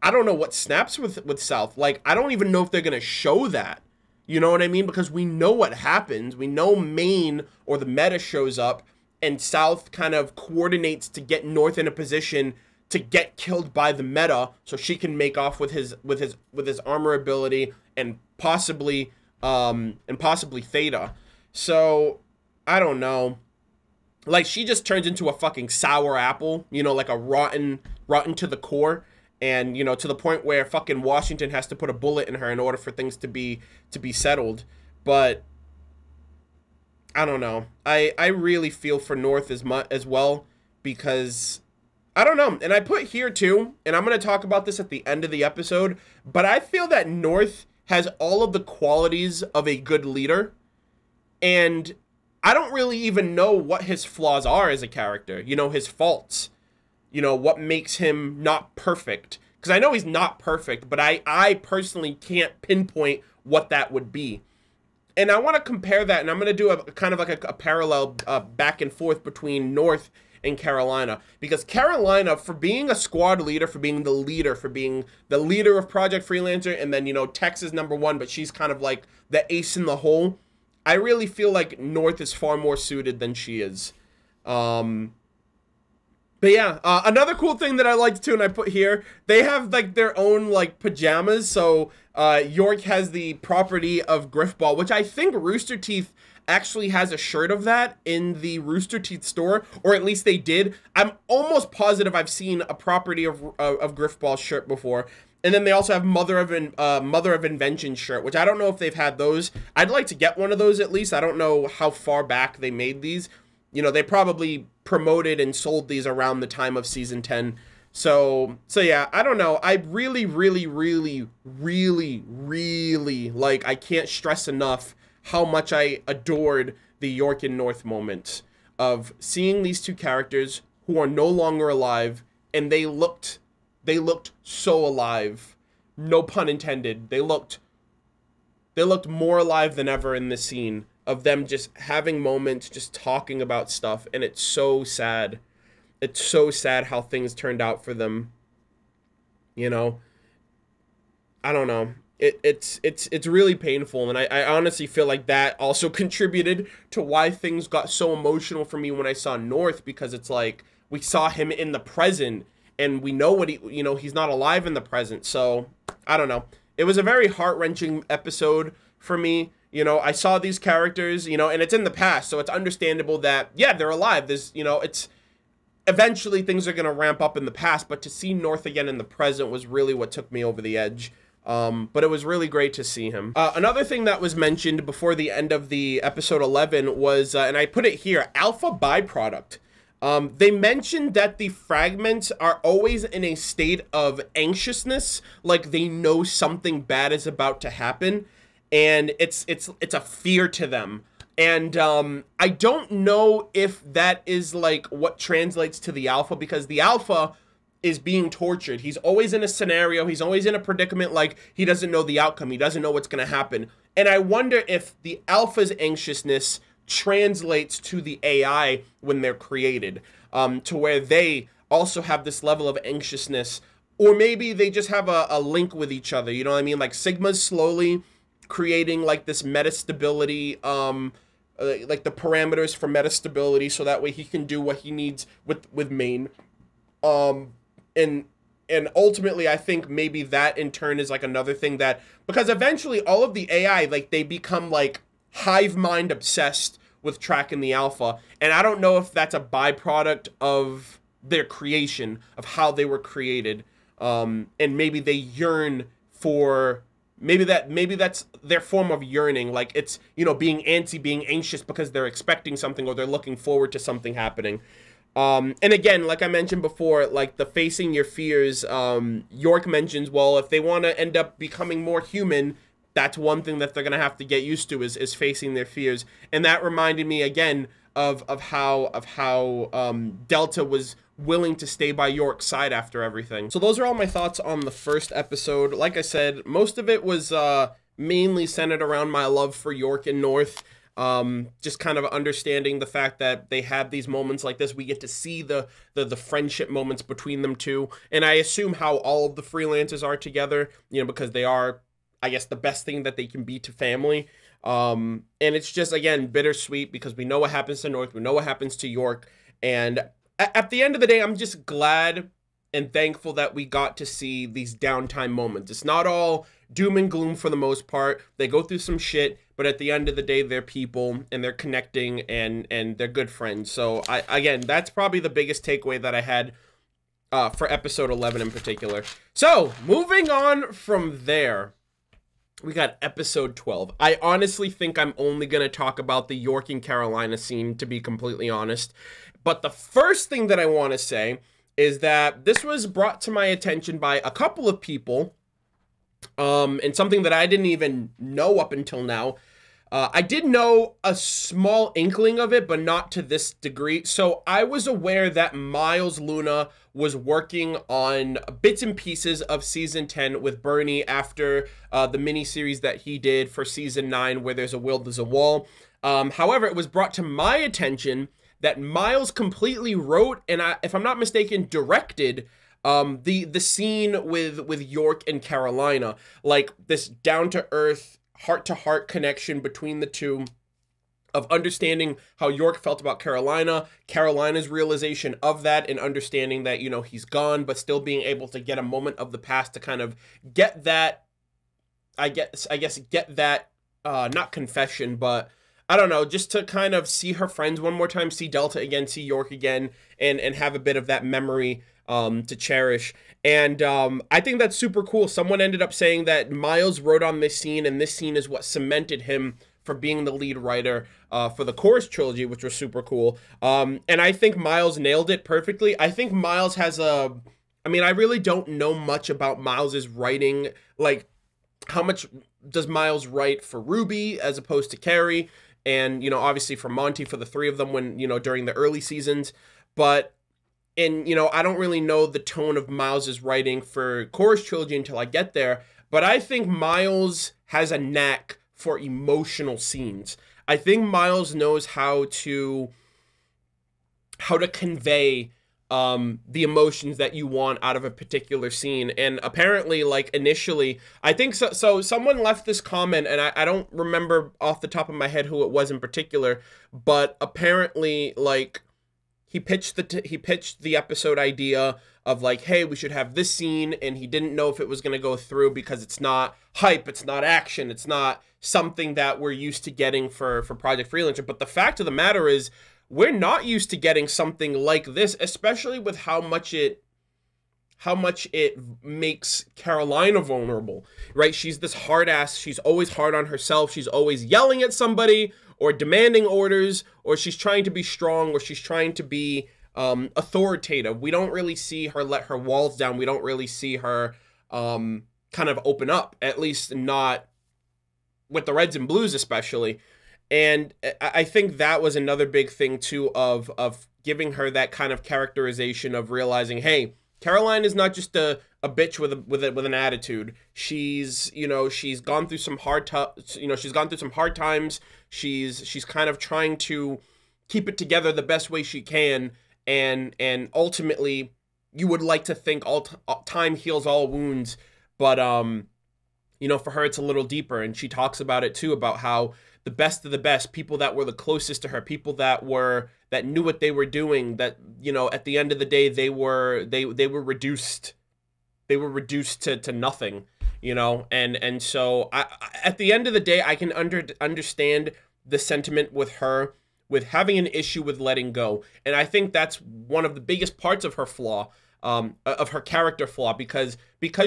I don't know what snaps with South. Like, I don't even know if they're going to show that. You know what I mean? Because we know what happens. We know Maine or the meta shows up and South kind of coordinates to get North in a position to get killed by the meta so she can make off with his armor ability and possibly Theta. So I don't know. Like, she just turns into a fucking sour apple, you know, like a rotten to the core. And, you know, to the point where fucking Washington has to put a bullet in her in order for things to be settled. But I don't know. I really feel for North as well, because I don't know. And I put here too, and I'm going to talk about this at the end of the episode, but I feel that North has all of the qualities of a good leader, and I don't really even know what his flaws are as a character, you know, his faults. You know, what makes him not perfect. Because I know he's not perfect, but I personally can't pinpoint what that would be. And I want to compare that, and I'm going to do a kind of like a parallel back and forth between North and Carolina. Because Carolina, for being a squad leader, for being the leader of Project Freelancer, and then, you know, Texas #1, but she's kind of like the ace in the hole, I really feel like North is far more suited than she is. But yeah, another cool thing that I liked too, and I put here, they have like their own like pajamas. So York has the property of Griffball, which I think Rooster Teeth actually has a shirt of that in the Rooster Teeth store, or at least they did. I'm almost positive I've seen a property of Griffball shirt before. And then they also have Mother of Invention shirt, which I don't know if they've had those. I'd like to get one of those at least. I don't know how far back they made these. You know, they probably promoted and sold these around the time of season 10. So yeah, I don't know. I really, like, I can't stress enough how much I adored the York and North moment of seeing these two characters who are no longer alive, and they looked so alive. No pun intended. They looked more alive than ever in this scene of them just having moments, just talking about stuff, and it's so sad. It's so sad how things turned out for them. You know, I don't know. It's really painful, and I honestly feel like that also contributed to why things got so emotional for me when I saw North, because it's like we saw him in the present, and we know what he's not alive in the present. So I don't know. It was a very heart-wrenching episode for me. You know, I saw these characters, you know, and it's in the past, so it's understandable that, yeah, they're alive. There's, you know, it's eventually things are going to ramp up in the past, but to see North again in the present was really what took me over the edge. But it was really great to see him. Another thing that was mentioned before the end of the episode 11 was, and I put it here, alpha byproduct. They mentioned that the fragments are always in a state of anxiousness, like they know something bad is about to happen. And it's a fear to them. And I don't know if that is like what translates to the alpha, because the alpha is being tortured. He's always in a scenario. He's always in a predicament, like he doesn't know the outcome. He doesn't know what's going to happen. And I wonder if the alpha's anxiousness translates to the AI when they're created, to where they also have this level of anxiousness, or maybe they just have a link with each other. You know what I mean? Like Sigma's slowly creating like this metastability, like the parameters for metastability, so that way he can do what he needs with Maine. And ultimately I think maybe that in turn is like another thing that, because eventually all of the AI, like they become like hive mind obsessed with tracking the alpha, and I don't know if that's a byproduct of their creation, of how they were created, and maybe they yearn for, maybe that's their form of yearning, like it's, you know, being antsy, being anxious because they're expecting something or they're looking forward to something happening. And again, like I mentioned before, like the facing your fears, York mentions, well, if they want to end up becoming more human, that's one thing that they're gonna have to get used to is facing their fears. And that reminded me again of how Delta was willing to stay by York's side after everything. So those are all my thoughts on the first episode. Like I said, most of it was mainly centered around my love for York and North. Just kind of understanding the fact that they have these moments like this. We get to see the friendship moments between them two. And I assume how all of the freelancers are together, you know, because they are, I guess, the best thing that they can be to family. And it's just, again, bittersweet because we know what happens to North, we know what happens to York. And at the end of the day, I'm just glad and thankful that we got to see these downtime moments. It's not all doom and gloom for the most part. They go through some shit, but at the end of the day, they're people and they're connecting and they're good friends. So again, that's probably the biggest takeaway that I had for episode 11 in particular. So moving on from there, we got episode 12. I honestly think I'm only going to talk about the York and Carolina scene, to be completely honest. But the first thing that I want to say is that this was brought to my attention by a couple of people, and something that I didn't even know up until now. I did know a small inkling of it, but not to this degree. So I was aware that Miles Luna was working on bits and pieces of season 10 with Bernie after the miniseries that he did for season 9, where there's a will, there's a wall. However, it was brought to my attention that Miles completely wrote and, if I'm not mistaken, directed the scene with York and Carolina, like this down-to-earth, heart-to-heart connection between the two, of understanding how York felt about Carolina, Carolina's realization of that, and understanding that, you know, he's gone, but still being able to get a moment of the past to kind of get that, I guess get that, not confession, but I don't know, just to kind of see her friends one more time, see Delta again, see York again, and have a bit of that memory to cherish. And I think that's super cool. Someone ended up saying that Miles wrote on this scene, and this scene is what cemented him for being the lead writer for the Chorus trilogy, which was super cool. And I think Miles nailed it perfectly. I think Miles has I mean, I really don't know much about Miles's writing. Like, how much does Miles write for Ruby as opposed to Carrie? And, you know, obviously for Monty, for the three of them when, you know, during the early seasons. But, and, you know, I don't really know the tone of Miles's writing for Chorus trilogy until I get there. But I think Miles has a knack for emotional scenes. I think Miles knows how to convey the emotions that you want out of a particular scene. And apparently, like, initially, I think so someone left this comment, and I don't remember off the top of my head who it was in particular, but apparently, like, he pitched the episode idea of, like, hey, we should have this scene, and he didn't know if it was going to go through because it's not hype, it's not action, it's not something that we're used to getting for Project Freelancer. But the fact of the matter is, we're not used to getting something like this, especially with how much it makes Carolina vulnerable, right? She's this hard ass, she's always hard on herself, she's always yelling at somebody or demanding orders, or she's trying to be strong, or she's trying to be authoritative. We don't really see her let her walls down. We don't really see her kind of open up, at least not with the Reds and Blues especially. And I think that was another big thing too of giving her that kind of characterization of realizing, hey, Caroline is not just a bitch with an attitude. She's, you know, she's gone through some hard times. She's kind of trying to keep it together the best way she can, and ultimately, you would like to think time heals all wounds, but you know, for her it's a little deeper, and she talks about it too, about how the best of the best, people that were the closest to her, people that knew what they were doing, that, you know, at the end of the day, they were reduced to nothing, you know, and so at the end of the day, I can understand the sentiment with her, with having an issue with letting go. And I think that's one of the biggest parts of her flaw, of her character flaw, because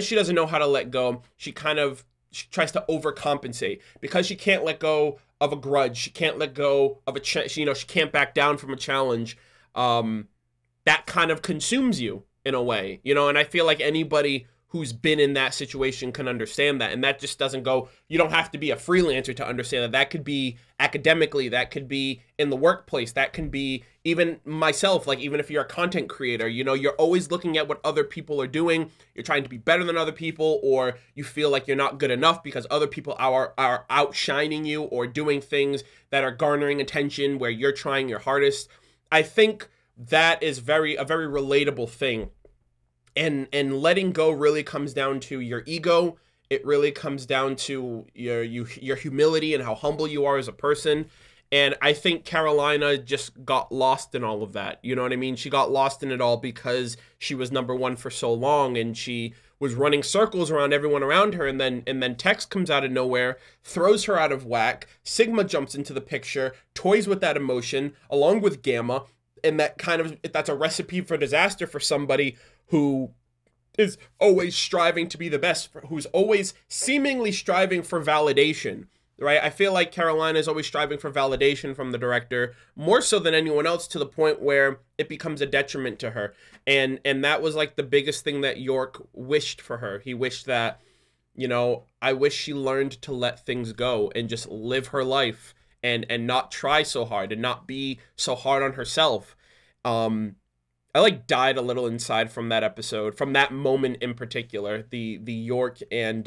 she doesn't know how to let go, she tries to overcompensate. Because she can't let go of a grudge, she can't let go of she can't back down from a challenge, that kind of consumes you in a way, you know. And I feel like anybody who's been in that situation can understand that. And that just doesn't go, you don't have to be a freelancer to understand that. That could be academically, that could be in the workplace, that can be even myself, like even if you're a content creator, you know, you're always looking at what other people are doing, you're trying to be better than other people, or you feel like you're not good enough because other people are outshining you or doing things that are garnering attention where you're trying your hardest. I think that is a very relatable thing. And letting go really comes down to your ego. It really comes down to your humility and how humble you are as a person. And I think Carolina just got lost in all of that. You know what I mean? She got lost in it all because she was #1 for so long, and she was running circles around everyone around her, and then Tex comes out of nowhere, throws her out of whack. Sigma jumps into the picture, toys with that emotion along with Gamma, and that's a recipe for disaster for somebody who is always striving to be the best, who's always seemingly striving for validation, right? I feel like Carolina is always striving for validation from the director, more so than anyone else, to the point where it becomes a detriment to her. And that was like the biggest thing that York wished for her. He wished that, you know, I wish she learned to let things go and just live her life and not try so hard and not be so hard on herself. I like died a little inside from that episode, from that moment in particular, the York and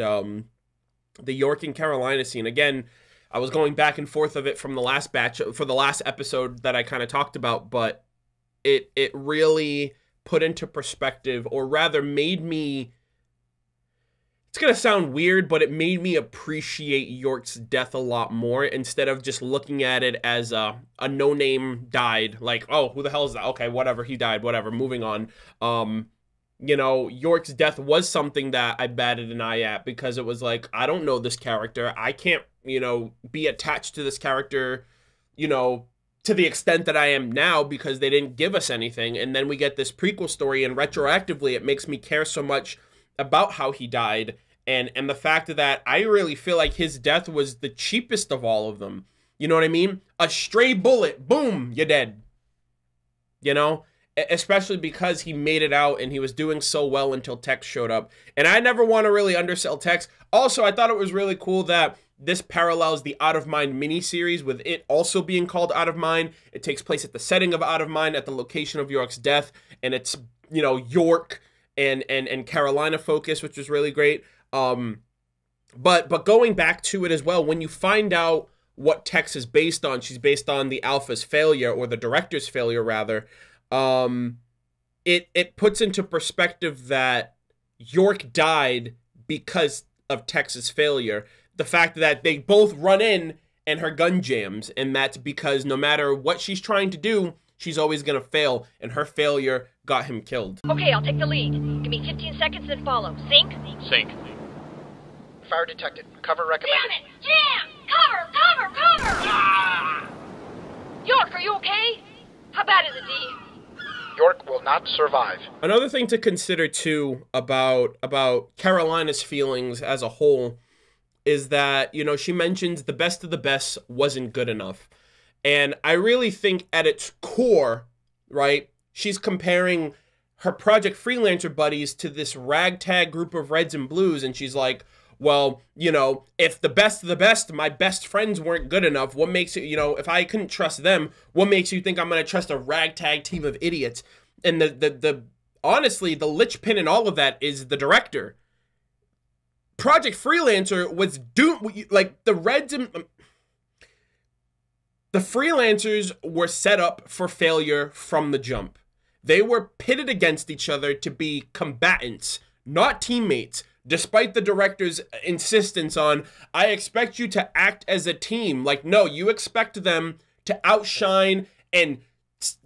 Carolina scene. Again, I was going back and forth of it from the last batch for the last episode that I kind of talked about, but it really put into perspective, or rather made me, it's gonna sound weird, but it made me appreciate York's death a lot more, instead of just looking at it as a no-name died, like, oh, who the hell is that? Okay, whatever, he died, whatever, moving on. You know, York's death was something that I batted an eye at, because it was like, I don't know this character, I can't, you know, be attached to this character, you know, to the extent that I am now, because they didn't give us anything. And then we get this prequel story, and retroactively it makes me care so much about how he died. And the fact that I really feel like his death was the cheapest of all of them. You know what I mean? A stray bullet, boom, you're dead. You know? Especially because he made it out and he was doing so well until Tex showed up. And I never want to really undersell Tex. Also, I thought it was really cool that this parallels the Out of Mind miniseries, with it also being called Out of Mind. It takes place at the setting of Out of Mind, at the location of York's death. And it's, you know, York and Carolina focus, which was really great. But going back to it as well, when you find out what Tex is based on, she's based on the Alpha's failure, or the director's failure rather. It puts into perspective that York died because of Tex's failure. The fact that they both run in and her gun jams, and that's because no matter what she's trying to do, she's always gonna fail, and her failure got him killed. Okay, I'll take the lead. Give me 15 seconds, then follow. Sync? Sync. Fire detected. Cover recommended. Damn it! Jam! Cover! Ah! York, are you okay? How bad is it, D? York will not survive. Another thing to consider too about Carolina's feelings as a whole is that, you know, she mentions the best of the best wasn't good enough. And I really think at its core, right, she's comparing her Project Freelancer buddies to this ragtag group of reds and blues, and she's like, well, you know, if the best of the best, my best friends weren't good enough, what makes it, you know, if I couldn't trust them, what makes you think I'm going to trust a ragtag team of idiots? And honestly, the linchpin in all of that is the director. Project Freelancer was doomed, like, the Reds and the Freelancers were set up for failure from the jump. They were pitted against each other to be combatants, not teammates. Despite the director's insistence on, I expect you to act as a team. Like, no, you expect them to outshine and,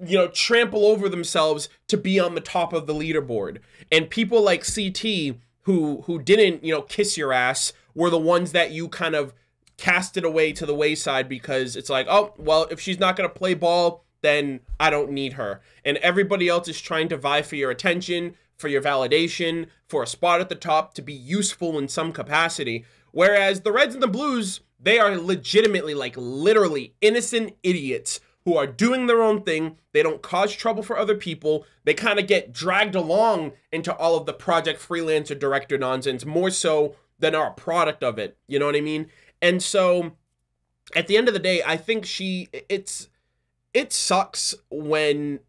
you know, trample over themselves to be on the top of the leaderboard. And people like CT, who didn't, you know, kiss your ass, were the ones that you kind of casted away to the wayside, because it's like, oh, well, if she's not going to play ball, then I don't need her. And everybody else is trying to vie for your attention, for your validation, for a spot at the top, to be useful in some capacity. Whereas the Reds and the Blues, they are legitimately, like, literally innocent idiots who are doing their own thing. They don't cause trouble for other people. They kind of get dragged along into all of the Project Freelancer director nonsense, more so than are a product of it. You know what I mean? And so at the end of the day, I think it sucks when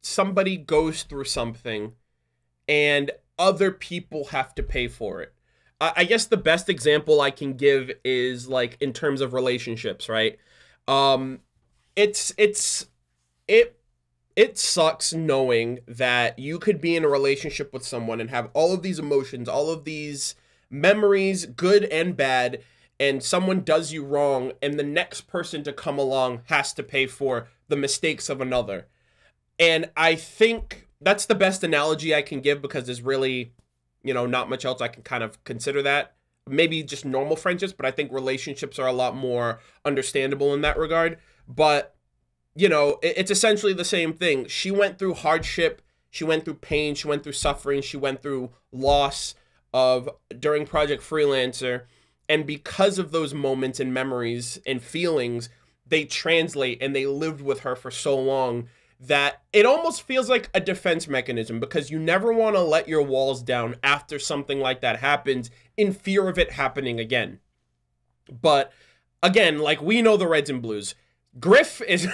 somebody goes through something and other people have to pay for it. I guess the best example I can give is like in terms of relationships, right? It sucks knowing that you could be in a relationship with someone and have all of these emotions, all of these memories, good and bad, and someone does you wrong, and the next person to come along has to pay for the mistakes of another. And I think that's the best analogy I can give, because there's really, you know, not much else I can kind of consider that. Maybe just normal friendships, but I think relationships are a lot more understandable in that regard. But, you know, it's essentially the same thing. She went through hardship, she went through pain, she went through suffering, she went through loss during Project Freelancer. And because of those moments and memories and feelings, they translate and they lived with her for so long that it almost feels like a defense mechanism, because you never want to let your walls down after something like that happens in fear of it happening again. But again, like, we know the Reds and Blues. Griff is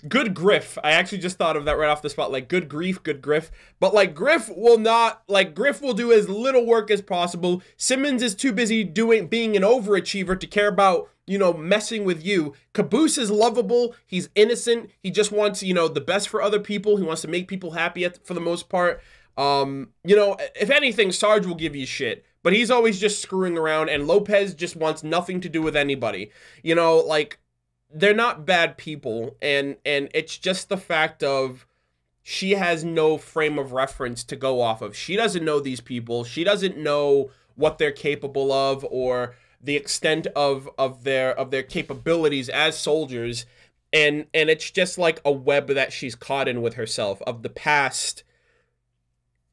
good griff. I actually just thought of that right off the spot. Like, good grief, good griff. But like, Griff will do as little work as possible. Simmons is too busy being an overachiever to care about, you know, messing with you. Caboose is lovable. He's innocent. He just wants, you know, the best for other people. He wants to make people happy for the most part. You know, if anything, Sarge will give you shit, but he's always just screwing around, and Lopez just wants nothing to do with anybody. You know, like, they're not bad people, and it's just the fact of she has no frame of reference to go off of. She doesn't know these people. She doesn't know what they're capable of, or the extent of their capabilities as soldiers, and it's just like a web that she's caught in with herself, of the past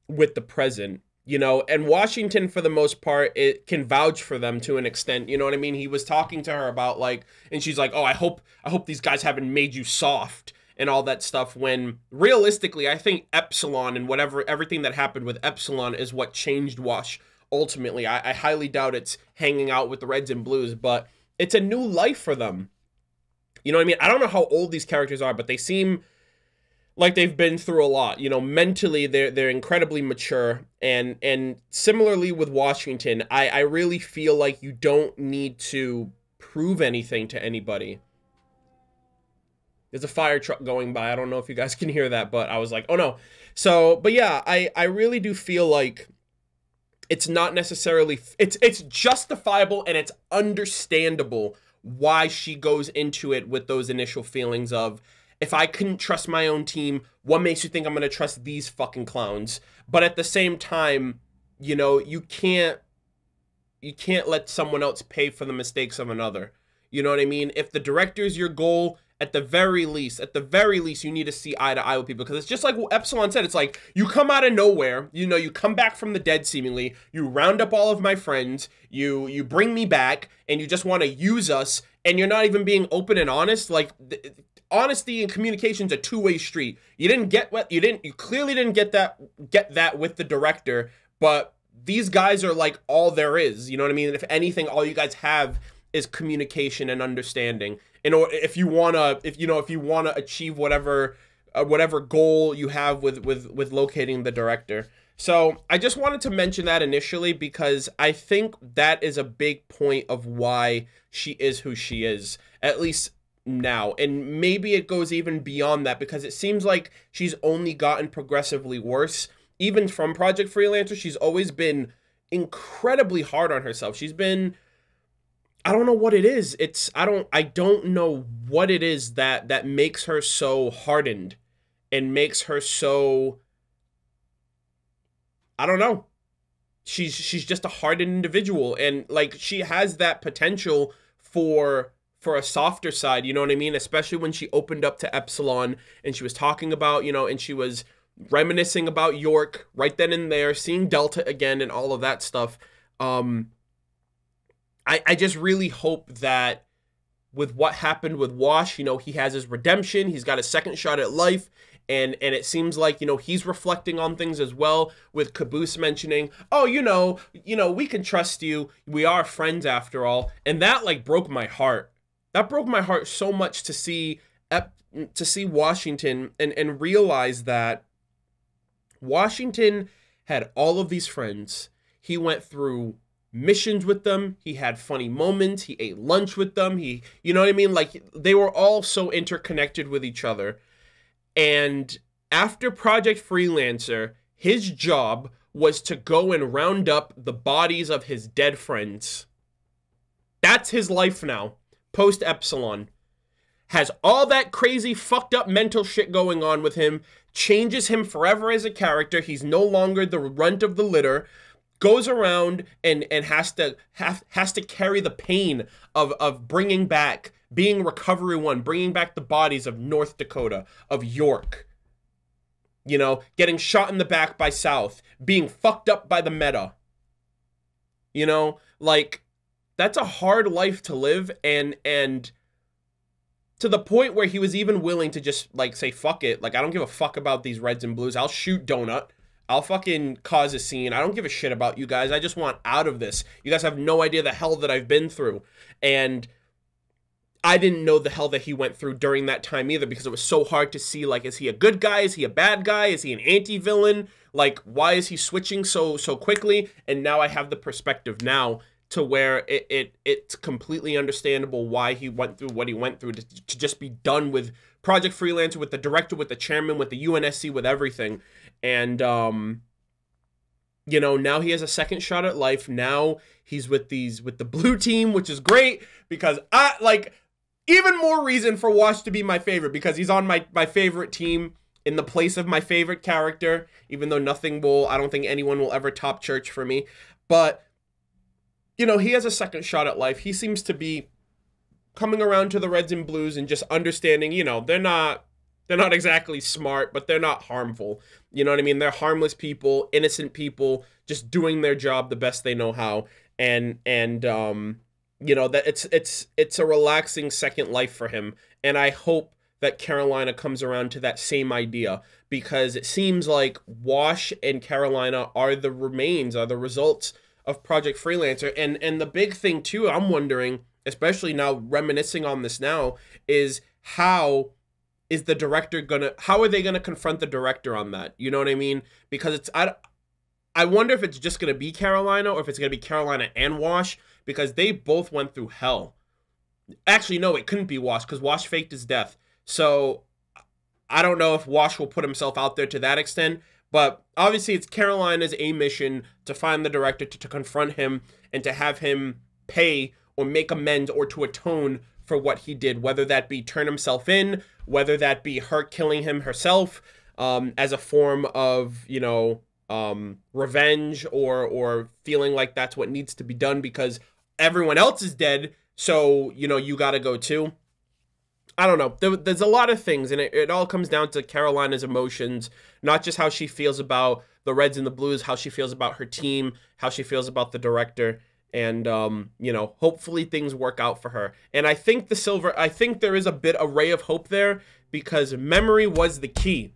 with the present, you know. And Washington, for the most part, it can vouch for them to an extent, you know what I mean? He was talking to her about, like, and she's like, oh, I hope these guys haven't made you soft and all that stuff, when realistically, I think Epsilon and everything that happened with Epsilon is what changed Wash. Ultimately, I highly doubt it's hanging out with the Reds and Blues, but it's a new life for them. You know what I mean? I don't know how old these characters are, but they seem like they've been through a lot. You know, mentally, they're incredibly mature. And similarly with Washington, I really feel like you don't need to prove anything to anybody. There's a fire truck going by. I don't know if you guys can hear that, but I was like, oh no. So, but yeah, I really do feel like it's not necessarily, it's justifiable and it's understandable why she goes into it with those initial feelings of, if I couldn't trust my own team, what makes you think I'm going to trust these fucking clowns? But at the same time, you know, you can't let someone else pay for the mistakes of another. You know what I mean? If the director's your goal, at the very least, you need to see eye to eye with people. Because it's just like what Epsilon said. It's like, you come out of nowhere, you know, you come back from the dead, seemingly. You round up all of my friends. You bring me back, and you just want to use us. And you're not even being open and honest. Like, honesty and communication's a two-way street. You clearly didn't get that with the director. But these guys are like all there is. You know what I mean? And if anything, all you guys have is communication and understanding. If you wanna achieve whatever goal you have with locating the director. So I just wanted to mention that initially, because I think that is a big point of why she is who she is, at least now. And maybe it goes even beyond that, because it seems like she's only gotten progressively worse. Even from Project Freelancer, she's always been incredibly hard on herself. She's been, I don't know what it is. I don't know what it is that makes her so hardened and makes her so, I don't know. She's just a hardened individual, and like, she has that potential for a softer side, you know what I mean? Especially when she opened up to Epsilon and she was talking about, you know, and she was reminiscing about York right then and there, seeing Delta again and all of that stuff. I just really hope that with what happened with Wash. You know, he has his redemption. He's got a second shot at life. And it seems like, you know, he's reflecting on things as well, with Caboose mentioning, oh, you know, we can trust you. We are friends after all. And that, like, broke my heart. That broke my heart so much to see Washington and realize that Washington had all of these friends. He went through missions with them. He had funny moments. He ate lunch with them. You know what I mean? Like, they were all so interconnected with each other. And after Project Freelancer, his job was to go and round up the bodies of his dead friends. That's his life now, post-Epsilon. Has all that crazy, fucked up mental shit going on with him, changes him forever as a character. He's no longer the runt of the litter. Goes around and has to carry the pain of bringing back, being Recovery 1, bringing back the bodies of North Dakota, of York. You know, getting shot in the back by South, being fucked up by the Meta. You know, like, that's a hard life to live, and to the point where he was even willing to just, like, say, fuck it. Like, I don't give a fuck about these Reds and Blues. I'll shoot Donut. I'll fucking cause a scene. I don't give a shit about you guys. I just want out of this. You guys have no idea the hell that I've been through. And I didn't know the hell that he went through during that time either, because it was so hard to see, like, is he a good guy? Is he a bad guy? Is he an anti-villain? Like, why is he switching so quickly? And now I have the perspective now to where it's completely understandable why he went through what he went through, to just be done with Project Freelancer, with the director, with the chairman, with the UNSC, with everything. And, you know, now he has a second shot at life. Now he's with the blue team, which is great, because even more reason for Wash to be my favorite, because he's on my favorite team in the place of my favorite character, even though I don't think anyone will ever top Church for me. But, you know, he has a second shot at life. He seems to be coming around to the Reds and Blues and just understanding, you know, they're not exactly smart, but they're not harmful. You know what I mean? They're harmless people, innocent people, just doing their job the best they know how. And you know, that it's a relaxing second life for him. And I hope that Carolina comes around to that same idea, because it seems like Wash and Carolina are the results of Project Freelancer. And the big thing too, I'm wondering, especially now reminiscing on this now, is how are they gonna confront the director on that? You know what I mean? Because I wonder if it's just gonna be Carolina, or if it's gonna be Carolina and Wash, because they both went through hell. Actually, no, it couldn't be Wash, because Wash faked his death. So I don't know if Wash will put himself out there to that extent, but obviously it's Carolina's mission to find the director, to confront him, and to have him pay or make amends or to atone for what he did, whether that be turn himself in, whether that be her killing him herself as a form of, you know, revenge, or feeling like that's what needs to be done because everyone else is dead, so, you know, you gotta go too. I don't know. There's a lot of things, and it all comes down to Carolina's emotions, not just how she feels about the Reds and the Blues, how she feels about her team, how she feels about the director. And, you know, hopefully things work out for her. And I think there is a ray of hope there, because memory was the key.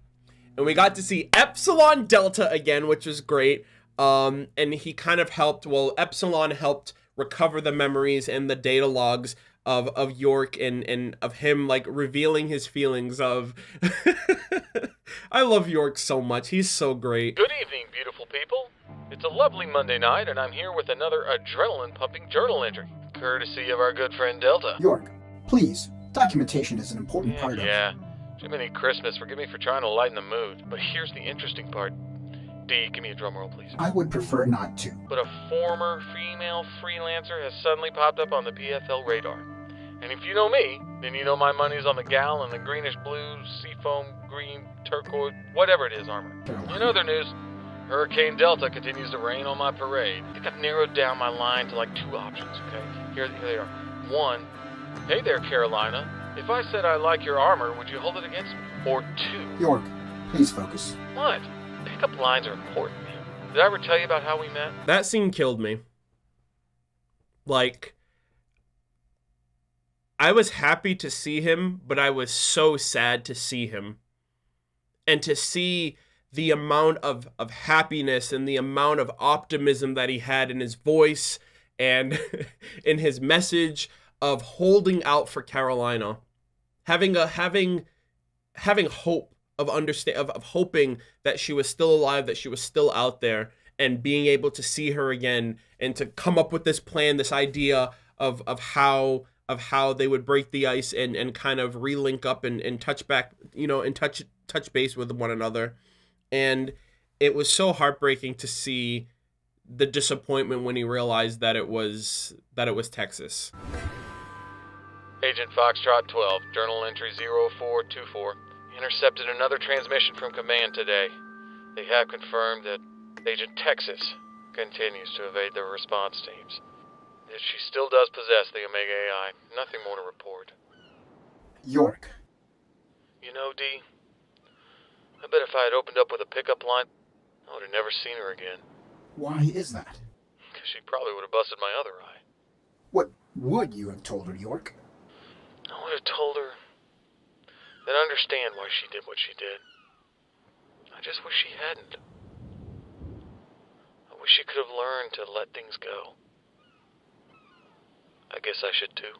And we got to see Epsilon Delta again, which was great. And he kind of helped, Epsilon helped recover the memories and the data logs of York, and of him, like, revealing his feelings of... I love York so much. He's so great. Good evening, beautiful people. It's a lovely Monday night, and I'm here with another adrenaline-pumping journal entry, courtesy of our good friend Delta. York, please. Documentation is an important part of it. Yeah. Jiminy Christmas, forgive me for trying to lighten the mood, but here's the interesting part. D, give me a drum roll, please. I would prefer not to. But a former female freelancer has suddenly popped up on the PFL radar. And if you know me, then you know my money's on the gal in the greenish blue, seafoam, green, turquoise, whatever it is armor. In other news, Hurricane Delta continues to rain on my parade. I think I've narrowed down my line to like 2 options, okay? Here they are. 1, hey there, Carolina. If I said I like your armor, would you hold it against me? Or 2. York, please focus. What? Pickup lines are important, man. Did I ever tell you about how we met? That scene killed me. Like, I was happy to see him, but I was so sad to see him. And to see the amount of happiness and the amount of optimism that he had in his voice and in his message of holding out for Carolina, having hope of hoping that she was still alive, that she was still out there, and being able to see her again and to come up with this plan, this idea of how they would break the ice and kind of relink up and touch back, you know, and touch base with one another. And it was so heartbreaking to see the disappointment when he realized that it was Texas. Agent Foxtrot 12, journal entry 0424, intercepted another transmission from command today. They have confirmed that Agent Texas continues to evade their response teams. That she still does possess the Omega AI. Nothing more to report. York. You know, D, I bet if I had opened up with a pickup line, I would have never seen her again. Why is that? Because she probably would have busted my other eye. What would you have told her, York? I would have told her that I understand why she did what she did. I just wish she hadn't. I wish she could have learned to let things go. I guess I should too.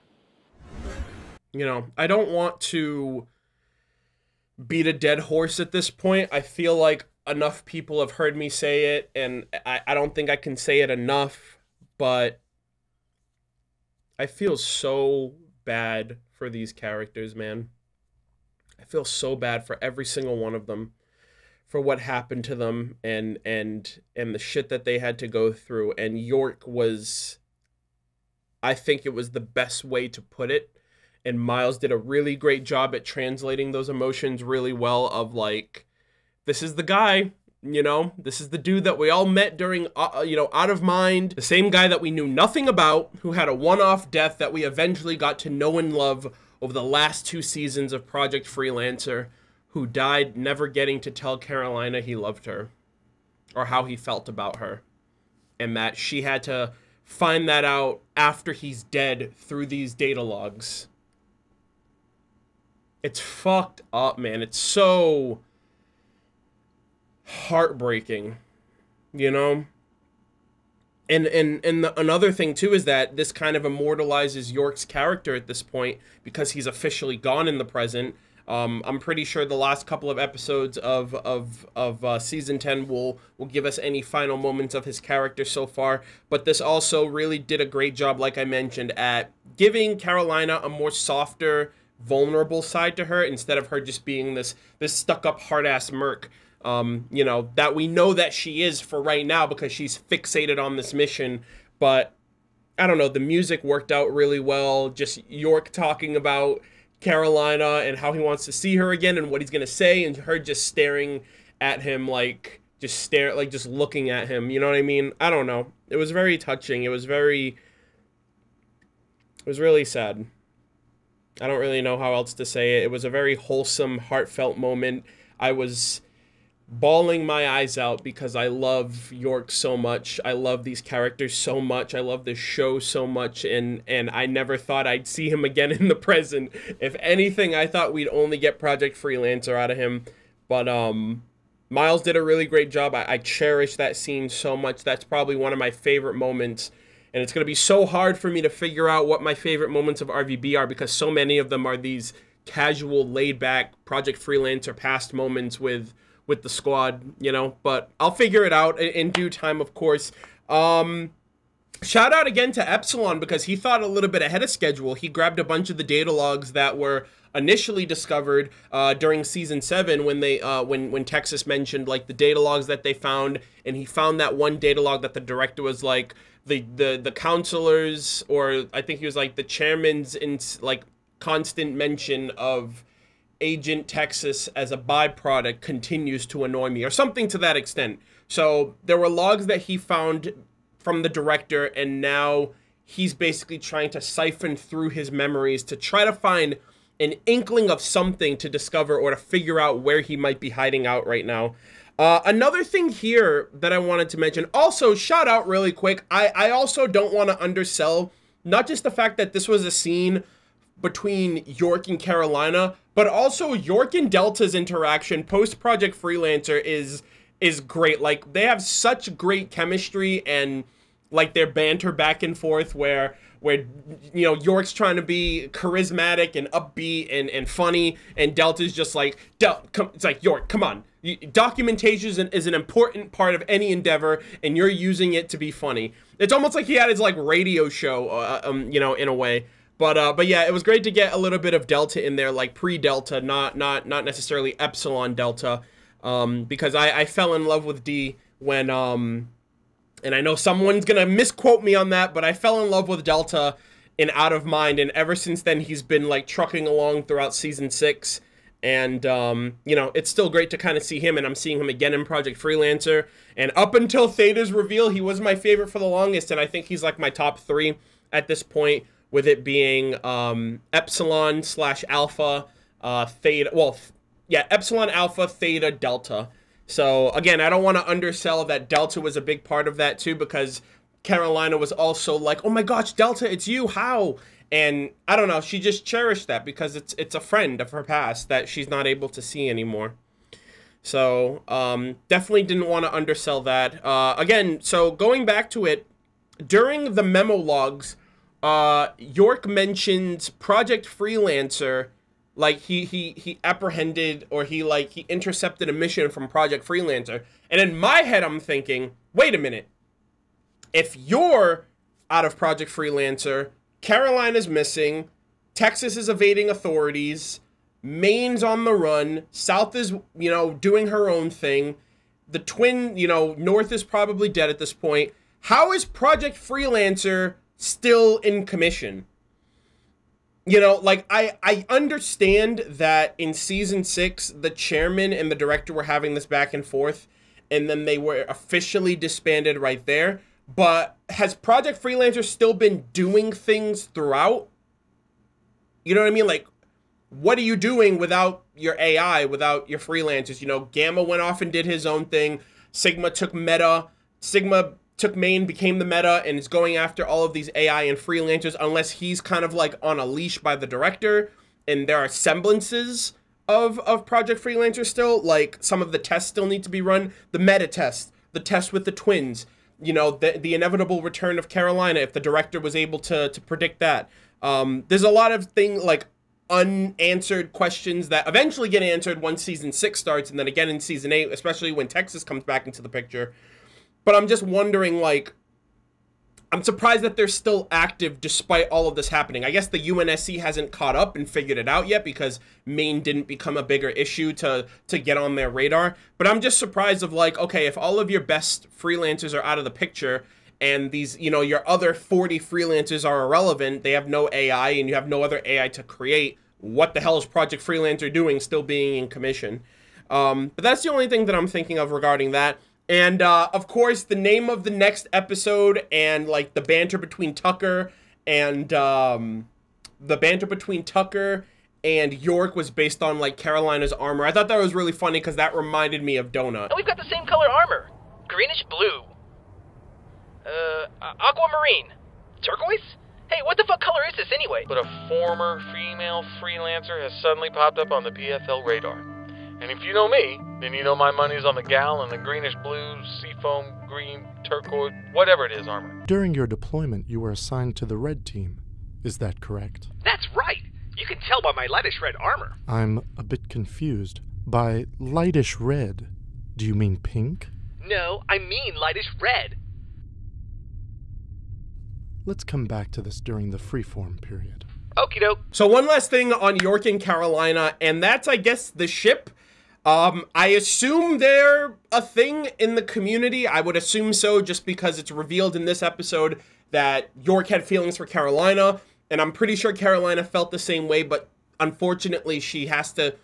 You know, I don't want to beat a dead horse at this point. I feel like enough people have heard me say it, and I don't think I can say it enough, but I feel so bad for these characters, man. I feel so bad for every single one of them, for what happened to them and the shit that they had to go through. And York was, I think it was the best way to put it. And Miles did a really great job at translating those emotions really well, of like, this is the guy, you know, this is the dude that we all met during, you know, Out of Mind. The same guy that we knew nothing about, who had a one-off death that we eventually got to know and love over the last 2 seasons of Project Freelancer, who died never getting to tell Carolina he loved her or how he felt about her. And that she had to find that out after he's dead through these data logs. It's fucked up, man. It's so heartbreaking, you know? And another thing, too, is that this kind of immortalizes York's character at this point because he's officially gone in the present. I'm pretty sure the last couple of episodes of Season 10 will give us any final moments of his character so far. But this also really did a great job, like I mentioned, at giving Carolina a more softer, vulnerable side to her, instead of her just being this stuck-up hard-ass merc. You know, that we know that she is for right now because she's fixated on this mission. But I don't know, the music worked out really well. Just York talking about Carolina and how he wants to see her again and what he's gonna say, and her just staring at him, like just looking at him, you know what I mean? I don't know. It was very touching. It was really sad. I don't really know how else to say it. It was a very wholesome, heartfelt moment. I was bawling my eyes out because I love York so much. I love these characters so much. I love this show so much, and I never thought I'd see him again in the present. If anything, I thought we'd only get Project Freelancer out of him. But Miles did a really great job. I cherish that scene so much. That's probably one of my favorite moments. And it's going to be so hard for me to figure out what my favorite moments of RVB are, because so many of them are these casual, laid-back Project Freelancer past moments with the squad, you know, but I'll figure it out in due time, of course. Shout out again to Epsilon, because he thought a little bit ahead of schedule. He grabbed a bunch of the data logs that were initially discovered during Season 7 when they when Texas mentioned, like, the data logs that they found, and he found that one data log that the director was like, the counselors, or I think he was like the chairman's constant mention of Agent Texas as a byproduct continues to annoy me, or something to that extent. So there were logs that he found from the director, and now he's basically trying to siphon through his memories to try to find an inkling of something to discover or to figure out where he might be hiding out right now. Another thing here that I wanted to mention, also shout out really quick, I also don't want to undersell not just the fact that this was a scene between York and Carolina, but also York and Delta's interaction post Project Freelancer is great. Like, they have such great chemistry and like their banter back and forth where you know, York's trying to be charismatic and upbeat and funny, and Delta's just like, it's like, York, come on. Documentation is an important part of any endeavor, and you're using it to be funny. It's almost like he had his like radio show, you know, in a way. But yeah, it was great to get a little bit of Delta in there, like pre-Delta, not necessarily Epsilon Delta, because I fell in love with D when and I know someone's gonna misquote me on that, but I fell in love with Delta in Out of Mind, and ever since then he's been like trucking along throughout season 6. And, you know, it's still great to kind of see him, and I'm seeing him again in Project Freelancer. And up until Theta's reveal, he was my favorite for the longest, and I think he's like my top 3 at this point, with it being Epsilon / Alpha, Theta, well, yeah, Epsilon, Alpha, Theta, Delta. So, again, I don't want to undersell that Delta was a big part of that, too, because Carolina was also like, oh my gosh, Delta, it's you, how? And I don't know, she just cherished that because it's a friend of her past that she's not able to see anymore. So, definitely didn't want to undersell that. Again, so going back to it, during the memo logs, York mentions Project Freelancer, like he apprehended, or he intercepted a mission from Project Freelancer. And in my head, I'm thinking, wait a minute. If you're out of Project Freelancer, Carolina's missing, Texas is evading authorities, Maine's on the run, South is, you know, doing her own thing, the twin, you know, North is probably dead at this point. How is Project Freelancer still in commission? You know, like, I understand that in season 6, the chairman and the director were having this back and forth, and then they were officially disbanded right there. But has Project Freelancer still been doing things throughout? You know what I mean? Like, what are you doing without your AI, without your freelancers? You know, Gamma went off and did his own thing. Sigma took meta. Sigma took main, became the meta, and is going after all of these AI and freelancers, unless he's kind of like on a leash by the director, and there are semblances of Project Freelancer still. Like, some of the tests still need to be run. The meta test, the test with the twins, you know, the inevitable return of Carolina, if the director was able to predict that. There's a lot of things, like, unanswered questions that eventually get answered once season 6 starts, and then again in season 8, especially when Texas comes back into the picture. But I'm just wondering, like, I'm surprised that they're still active despite all of this happening. I guess the UNSC hasn't caught up and figured it out yet because Maine didn't become a bigger issue to get on their radar. But I'm just surprised of, like, okay, if all of your best freelancers are out of the picture and these, you know, your other 40 freelancers are irrelevant, they have no AI and you have no other AI to create, what the hell is Project Freelancer doing still being in commission? But that's the only thing that I'm thinking of regarding that. And, of course, the name of the next episode and, like, the banter between Tucker and, York was based on, like, Carolina's armor. I thought that was really funny because that reminded me of Donut. And we've got the same color armor. Greenish blue. Aquamarine. Turquoise? Hey, what the fuck color is this anyway? But a former female freelancer has suddenly popped up on the PFL radar. And if you know me, then you know my money's on the gal in the greenish blue, seafoam, green, turquoise, whatever it is armor. During your deployment, you were assigned to the red team. Is that correct? That's right. You can tell by my lightish red armor. I'm a bit confused. By lightish red, do you mean pink? No, I mean lightish red. Let's come back to this during the freeform period. Okie doke. So one last thing on York and Carolina, and that's, I guess, the ship. I assume they're a thing in the community. I would assume so, just because it's revealed in this episode that York had feelings for Carolina, and I'm pretty sure Carolina felt the same way, but unfortunately she has to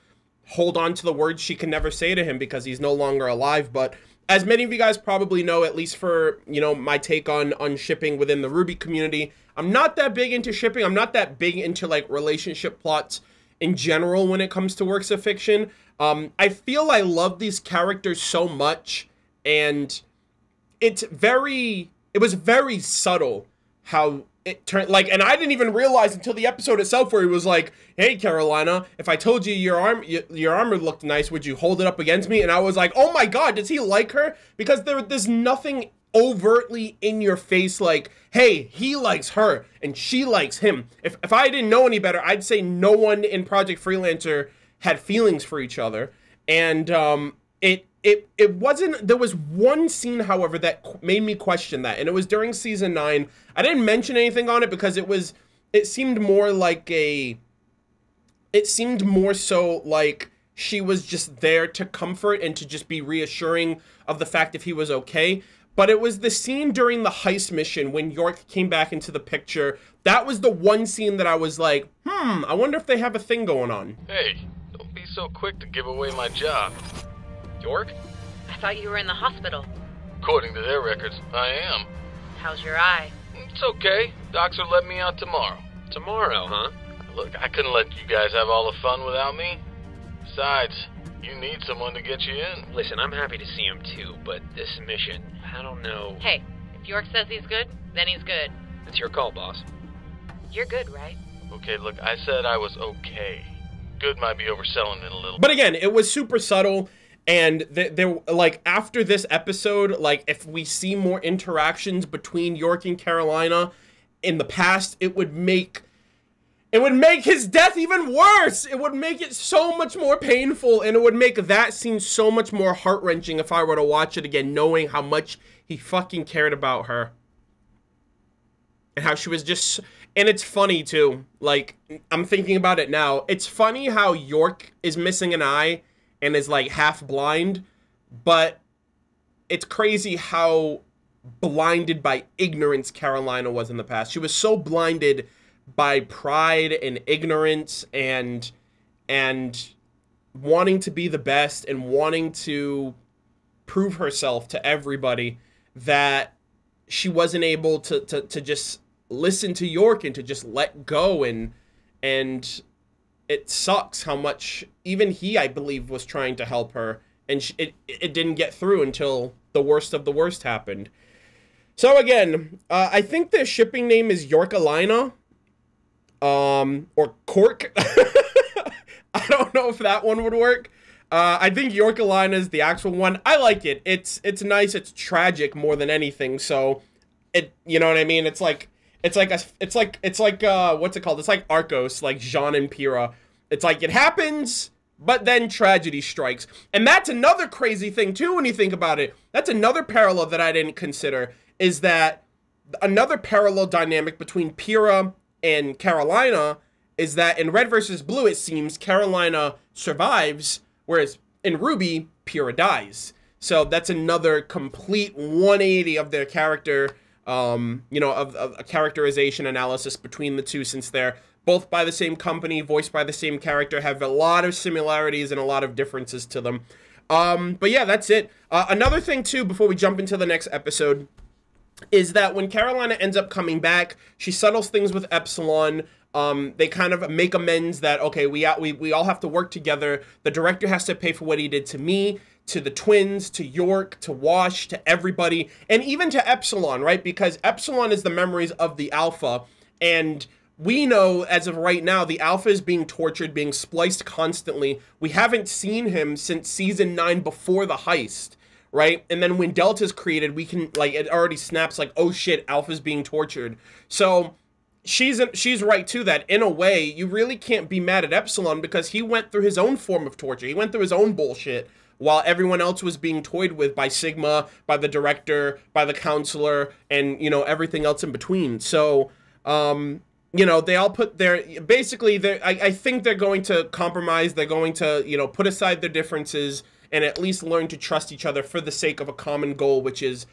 hold on to the words she can never say to him because he's no longer alive. But as many of you guys probably know, at least for, you know, my take on shipping within the Ruby community, I'm not that big into shipping. I'm not that big into, like, relationship plots in general when it comes to works of fiction. I feel I love these characters so much, and it was very subtle how it turned like, and I didn't even realize until the episode itself where he was like, "Hey, Carolina, if I told you your armor looked nice, would you hold it up against me?" And I was like, "Oh my God, does he like her?" Because there's nothing overtly in your face like, "Hey, he likes her and she likes him." If I didn't know any better, I'd say no one in Project Freelancer had feelings for each other, and it wasn't. There was one scene, however, that made me question that, and it was during season 9. I didn't mention anything on it because it seemed more so like she was just there to comfort and to just be reassuring of the fact if he was okay. But it was the scene during the heist mission when York came back into the picture. That was the one scene that I was like, I wonder if they have a thing going on. Hey, don't be so quick to give away my job. York? I thought you were in the hospital. According to their records, I am. How's your eye? It's okay. Docs will let me out tomorrow. Tomorrow, huh? Look, I couldn't let you guys have all the fun without me. Besides, you need someone to get you in. Listen, I'm happy to see him too, but this mission, I don't know. Hey, if York says he's good, then he's good. It's your call, boss. You're good, right? Okay, look, I said I was okay. Good might be overselling it a little. But again, it was super subtle. And there, like, after this episode, like, if we see more interactions between York and Carolina in the past, it would make his death even worse. It would make it so much more painful, and it would make that scene so much more heart-wrenching if I were to watch it again, knowing how much he fucking cared about her. And how she was just... And it's funny, too. Like, I'm thinking about it now. It's funny how York is missing an eye and is like half blind, but it's crazy how blinded by ignorance Carolina was in the past. She was so blinded by pride and ignorance and wanting to be the best and wanting to prove herself to everybody that she wasn't able to just listen to York and to just let go, and it sucks how much even he, I believe, was trying to help her, and it didn't get through until the worst of the worst happened. So again, I think their shipping name is Yorkalina, or Cork. I don't know if that one would work. I think Yorkalina is the actual one. I like it. It's nice. It's tragic more than anything. So you know what I mean? It's like what's it called? It's like Arcos, like Jean and Pyrrha. It's like it happens, but then tragedy strikes. And that's another crazy thing, too, when you think about it. That's another parallel that I didn't consider, is that another parallel dynamic between Pyrrha and Carolina is that in Red vs. Blue, it seems Carolina survives, whereas in Ruby, Pyrrha dies. So that's another complete 180 of their character, of a characterization analysis between the two, since they're both by the same company, voiced by the same character, have a lot of similarities and a lot of differences to them. But yeah, that's it. Another thing, too, before we jump into the next episode, is that when Carolina ends up coming back, she settles things with Epsilon. They kind of make amends that, okay, we all have to work together. The director has to pay for what he did to me, to the twins, to York, to Wash, to everybody, and even to Epsilon, right? Because Epsilon is the memories of the Alpha, and we know, as of right now, the Alpha is being tortured, being spliced constantly. We haven't seen him since season 9 before the heist, right? And then when Delta's created, we can, like, it already snaps like, oh shit, Alpha's being tortured. So she's right too, that in a way, you really can't be mad at Epsilon because he went through his own form of torture. He went through his own bullshit while everyone else was being toyed with by Sigma, by the director, by the counselor, and, everything else in between. So, they all put their, basically, I think they're going to compromise. They're going to, put aside their differences and at least learn to trust each other for the sake of a common goal, which is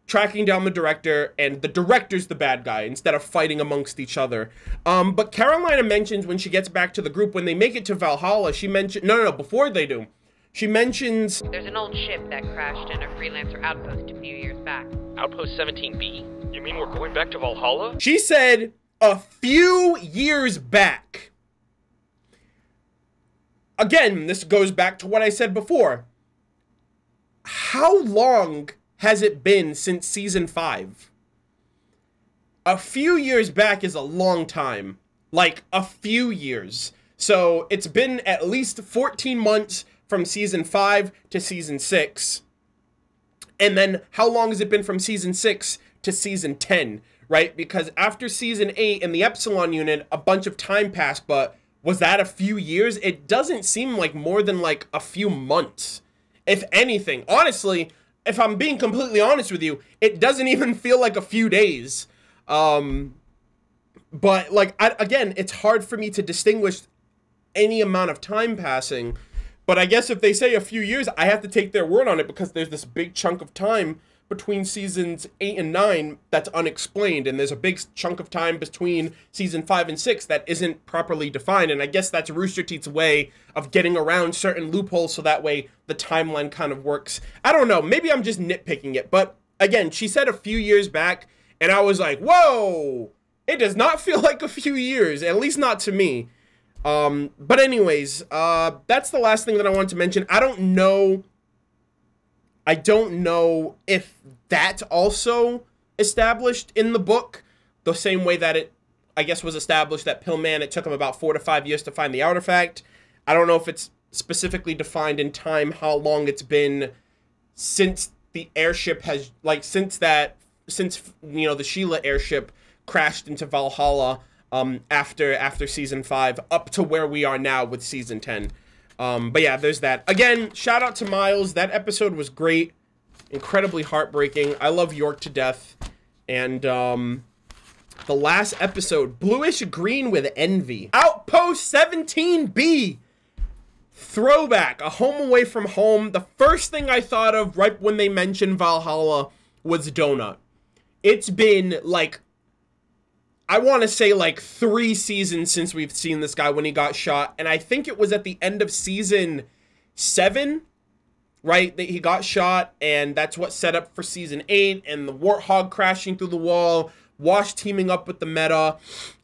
tracking down the director, and the director's the bad guy instead of fighting amongst each other. But Carolina mentions when she gets back to the group, when they make it to Valhalla, she mentioned, no, before they do, she mentions, there's an old ship that crashed in a freelancer outpost a few years back. Outpost 17B? You mean we're going back to Valhalla? She said a few years back. Again, this goes back to what I said before. How long has it been since season 5? a few years back is a long time. Like, a few years. So, it's been at least 14 months from Season 5 to Season 6. And then, how long has it been from Season 6 to Season 10, right? Because after Season 8 in the Epsilon unit, a bunch of time passed, but was that a few years? It doesn't seem like more than, like, a few months, if anything. Honestly, if I'm being completely honest with you, it doesn't even feel like a few days. But, like, again, it's hard for me to distinguish any amount of time passing. But I guess if they say a few years, I have to take their word on it, because there's this big chunk of time between seasons 8 and 9 that's unexplained, and there's a big chunk of time between season 5 and 6 that isn't properly defined, and I guess that's Rooster Teeth's way of getting around certain loopholes so that way the timeline kind of works. I don't know, maybe I'm just nitpicking it, but again, she said a few years back, and I was like, whoa, it does not feel like a few years, at least not to me. But anyways, that's the last thing that I wanted to mention. I don't know if that's also established in the book, the same way that it, I guess, was established that Pillman, it took him about 4 to 5 years to find the artifact. I don't know if it's specifically defined in time how long it's been since the airship has, like, since you know, the Sheila airship crashed into Valhalla, after season 5 up to where we are now with season 10. But yeah, there's that. Again, shout out to Miles. That episode was great. Incredibly heartbreaking. I love York to death. And, the last episode, Bluish Green with Envy. Outpost 17B. Throwback. A home away from home. The first thing I thought of right when they mentioned Valhalla was Donut. It's been, like, I want to say like 3 seasons since we've seen this guy when he got shot. And I think it was at the end of season 7, right, that he got shot. And that's what set up for season 8 and the Warthog crashing through the wall, Wash teaming up with the Meta.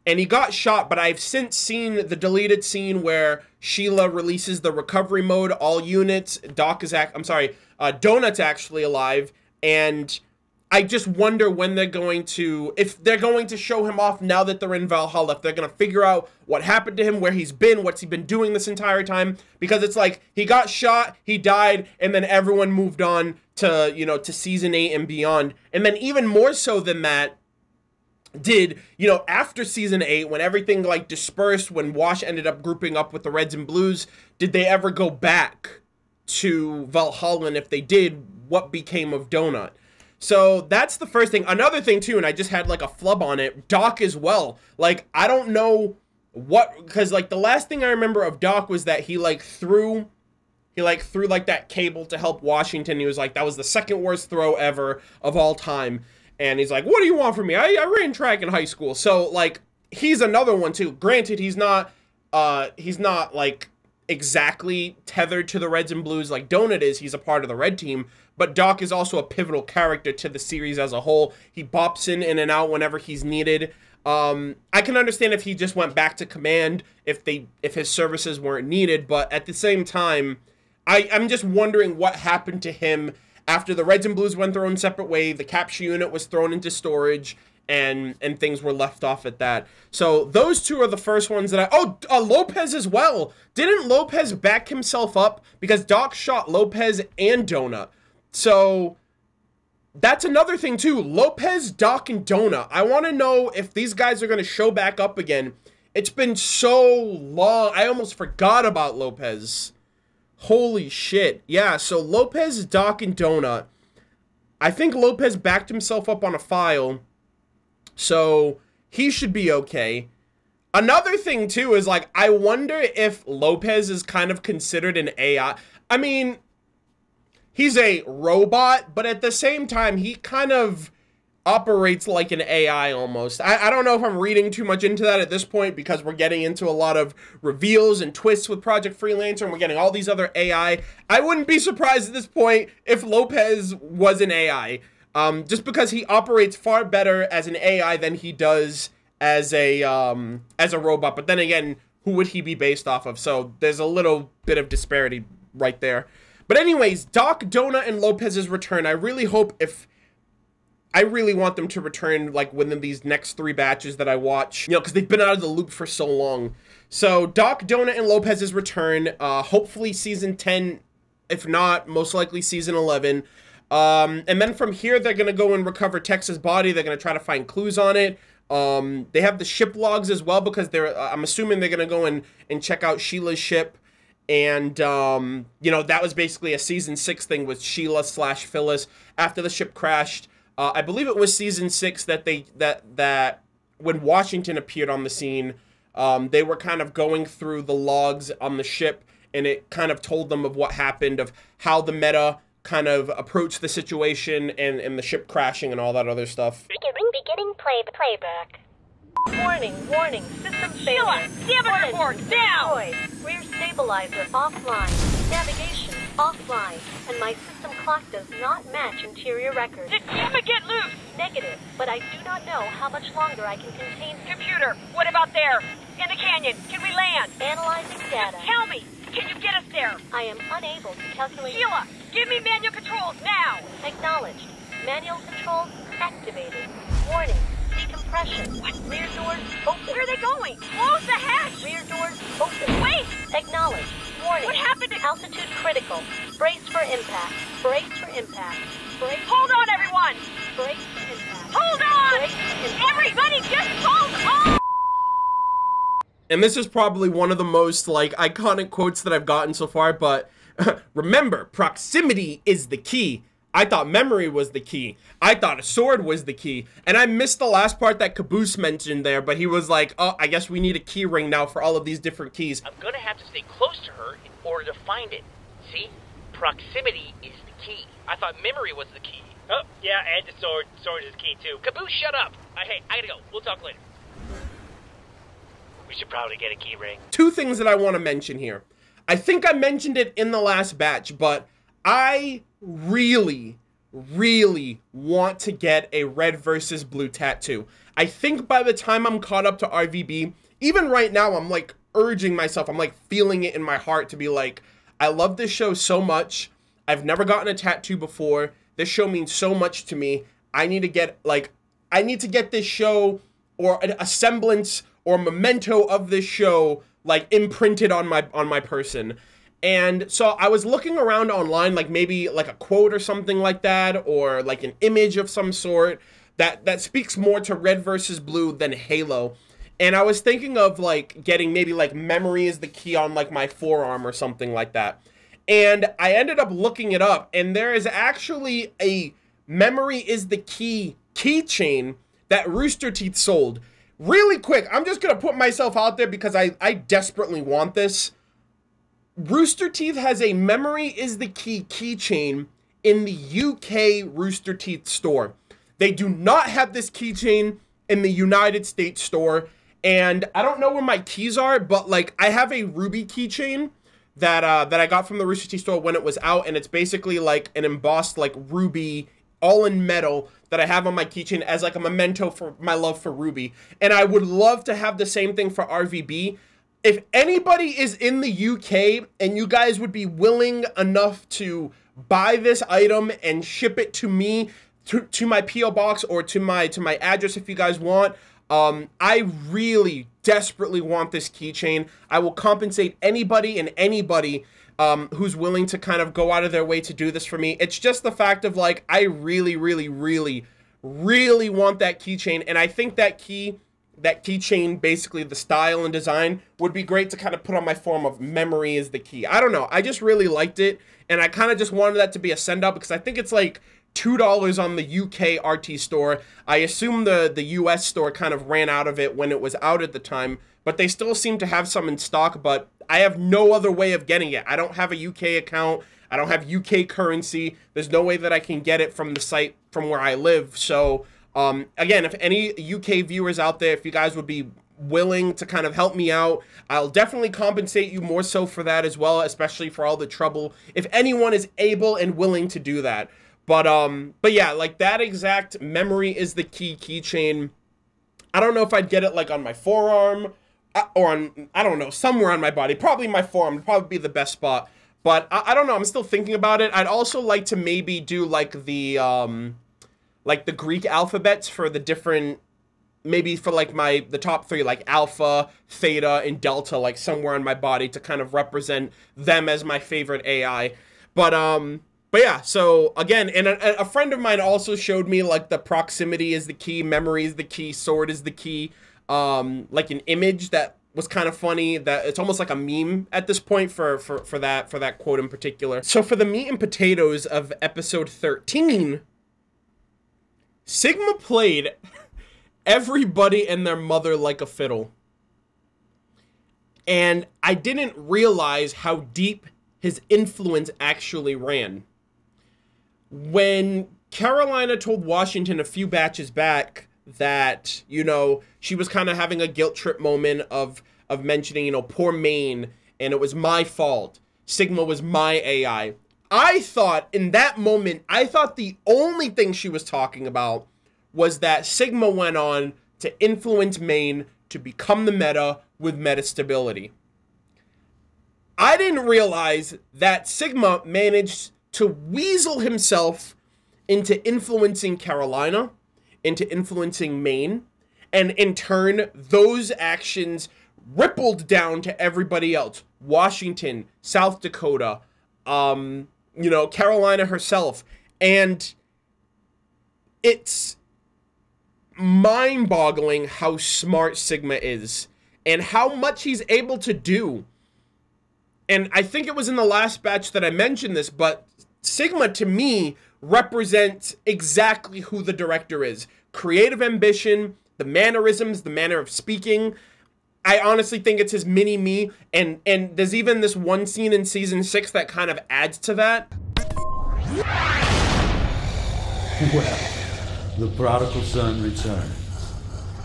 And he got shot, but I've since seen the deleted scene where Sheila releases the recovery mode, all units. Donut's actually alive. And I just wonder when they're going to, if they're going to show him off now that they're in Valhalla, if they're going to figure out what happened to him, where he's been, what's he been doing this entire time, because it's like, he got shot, he died, and then everyone moved on to, you know, to season 8 and beyond. And then even more so than that, did, you know, after season 8, when everything, like, dispersed, when Wash ended up grouping up with the Reds and Blues, did they ever go back to Valhalla? And if they did, what became of Donut? So that's the first thing. Another thing too, and I just had like a flub on it, Doc as well. Like, I don't know what, because like the last thing I remember of Doc was that he threw like that cable to help Washington. He was like, that was the second worst throw ever of all time. And he's like, what do you want from me? I ran track in high school. So like, he's another one too. Granted, he's not like exactly tethered to the Reds and Blues like Donut is. He's a part of the Red team. But Doc is also a pivotal character to the series as a whole. He bops in and out whenever he's needed. I can understand if he just went back to command, if his services weren't needed. But at the same time, I'm just wondering what happened to him after the Reds and Blues went their own separate way. The capture unit was thrown into storage, and things were left off at that. So those two are the first ones that Lopez as well. Didn't Lopez back himself up? Because Doc shot Lopez and Donut. So that's another thing too. Lopez, Doc, and Donut. I want to know if these guys are going to show back up again. It's been so long. I almost forgot about Lopez. Holy shit. Yeah, so Lopez, Doc, and Donut. I think Lopez backed himself up on a file, so he should be okay. Another thing too is, like, I wonder if Lopez is kind of considered an AI. I mean, he's a robot, but at the same time, he kind of operates like an AI almost. I don't know if I'm reading too much into that at this point, because we're getting into a lot of reveals and twists with Project Freelancer, and we're getting all these other AI. I wouldn't be surprised at this point if Lopez was an AI, just because he operates far better as an AI than he does as a robot. But then again, who would he be based off of? So there's a little bit of disparity right there. But anyways, Doc, Donut, and Lopez's return. I really hope I really want them to return, like, within these next 3 batches that I watch, you know, because they've been out of the loop for so long. So, Doc, Donut, and Lopez's return, hopefully Season 10, if not, most likely Season 11. And then from here, they're going to go and recover Tex's body. They're going to try to find clues on it. They have the ship logs as well, because I'm assuming they're going to go and check out Sheila's ship. And, you know, that was basically a Season 6 thing with Sheila/Phyllis after the ship crashed. I believe it was Season 6 that when Washington appeared on the scene, they were kind of going through the logs on the ship, and it kind of told them of what happened, of how the meta kind of approached the situation and the ship crashing and all that other stuff. Beginning playback. Warning, system failure. Sheila, damage report, down! Rear stabilizer offline, navigation offline, and my system clock does not match interior records. Did Gamma get loose? Negative, but I do not know how much longer I can contain... Computer, what about there? In the canyon, can we land? Analyzing data. Just tell me, can you get us there? I am unable to calculate... Sheila, give me manual controls now! Acknowledged. Manual controls activated. Warning. Decompression. What? Rear doors open. Where are they going? Close the hatch! Rear doors open. Wait! Acknowledged. Warning. What happened to... Altitude critical. Brace for impact. Brace for impact. Brace. Hold on, everyone! Brace for impact. Hold on! Brace for impact. Everybody just hold on! And this is probably one of the most, like, iconic quotes that I've gotten so far, but remember, proximity is the key. I thought memory was the key. I thought a sword was the key. And I missed the last part that Caboose mentioned there, but he was like, oh, I guess we need a key ring now for all of these different keys. I'm gonna have to stay close to her in order to find it. See? Proximity is the key. I thought memory was the key. Oh, yeah, and the sword. Sword is the key, too. Caboose, shut up! Hey, I gotta go. We'll talk later. We should probably get a key ring. 2 things that I want to mention here. I think I mentioned it in the last batch, but I really want to get a red versus blue tattoo. I think by the time I'm caught up to RVB, even right now, I'm like urging myself, I'm like feeling it in my heart to be like, I love this show so much. I've never gotten a tattoo before. This show means so much to me. I need to get this show, or a semblance or memento of this show, like imprinted on my person. And so I was looking around online, like maybe like a quote or something like that, or like an image of some sort that speaks more to red versus blue than Halo. And I was thinking of like getting maybe like memory is the key on like my forearm or something like that. And I ended up looking it up, and there is actually a memory is the key keychain that Rooster Teeth sold. Really quick, I'm just gonna put myself out there because I desperately want this. Rooster Teeth has a memory is the key keychain in the UK Rooster Teeth store. They do not have this keychain in the United States store, and I don't know where my keys are, but like I have a Ruby keychain that I got from the Rooster Teeth store when it was out, and it's basically like an embossed like Ruby, all in metal, that I have on my keychain as like a memento for my love for Ruby. And I would love to have the same thing for RVB. If anybody is in the UK and you guys would be willing enough to buy this item and ship it to me, to my P.O. box, or to my address if you guys want, I really desperately want this keychain. I will compensate anybody and anybody who's willing to kind of go out of their way to do this for me. It's just the fact of like, I really want that keychain, and I think that keychain, basically the style and design, would be great to kind of put on my form of memory is the key. I don't know, I just really liked it, and I kind of just wanted that to be a send out because I think it's like $2 on the UK RT store. I assume the US store kind of ran out of it when it was out at the time, but they still seem to have some in stock, but I have no other way of getting it. I don't have a UK account. I don't have UK currency. There's no way that I can get it from the site from where I live. So, again, if any UK viewers out there, if you guys would be willing to kind of help me out, I'll definitely compensate you more so for that as well, especially for all the trouble, if anyone is able and willing to do that. But yeah, like that exact memory is the key keychain. I don't know if I'd get it like on my forearm or on, I don't know, somewhere on my body. Probably my forearm would probably be the best spot. But I don't know, I'm still thinking about it. I'd also like to maybe do like the like the Greek alphabets for the different, maybe for like the top 3, like alpha, theta, and delta, like somewhere on my body to kind of represent them as my favorite AI. But yeah, so again, and a friend of mine also showed me like the proximity is the key, memory is the key, sword is the key, like an image that was kind of funny, that it's almost like a meme at this point for that quote in particular. So for the meat and potatoes of episode 13, Sigma played everybody and their mother like a fiddle. And I didn't realize how deep his influence actually ran. When Carolina told Washington a few batches back that, you know, she was kind of having a guilt trip moment of mentioning, you know, poor Maine, and it was my fault. Sigma was my AI. I thought in that moment, I thought the only thing she was talking about was that Sigma went on to influence Maine to become the meta with metastability. I didn't realize that Sigma managed to weasel himself into influencing Carolina, into influencing Maine, and in turn, those actions rippled down to everybody else. Washington, South Dakota, you know, Carolina herself. And it's mind-boggling how smart Sigma is and how much he's able to do. And I think it was in the last batch that I mentioned this, but Sigma, to me, represents exactly who the director is. Creative ambition, the mannerisms, the manner of speaking. I honestly think it's his mini-me, and there's even this one scene in Season 6 that kind of adds to that. Well, the prodigal son returns.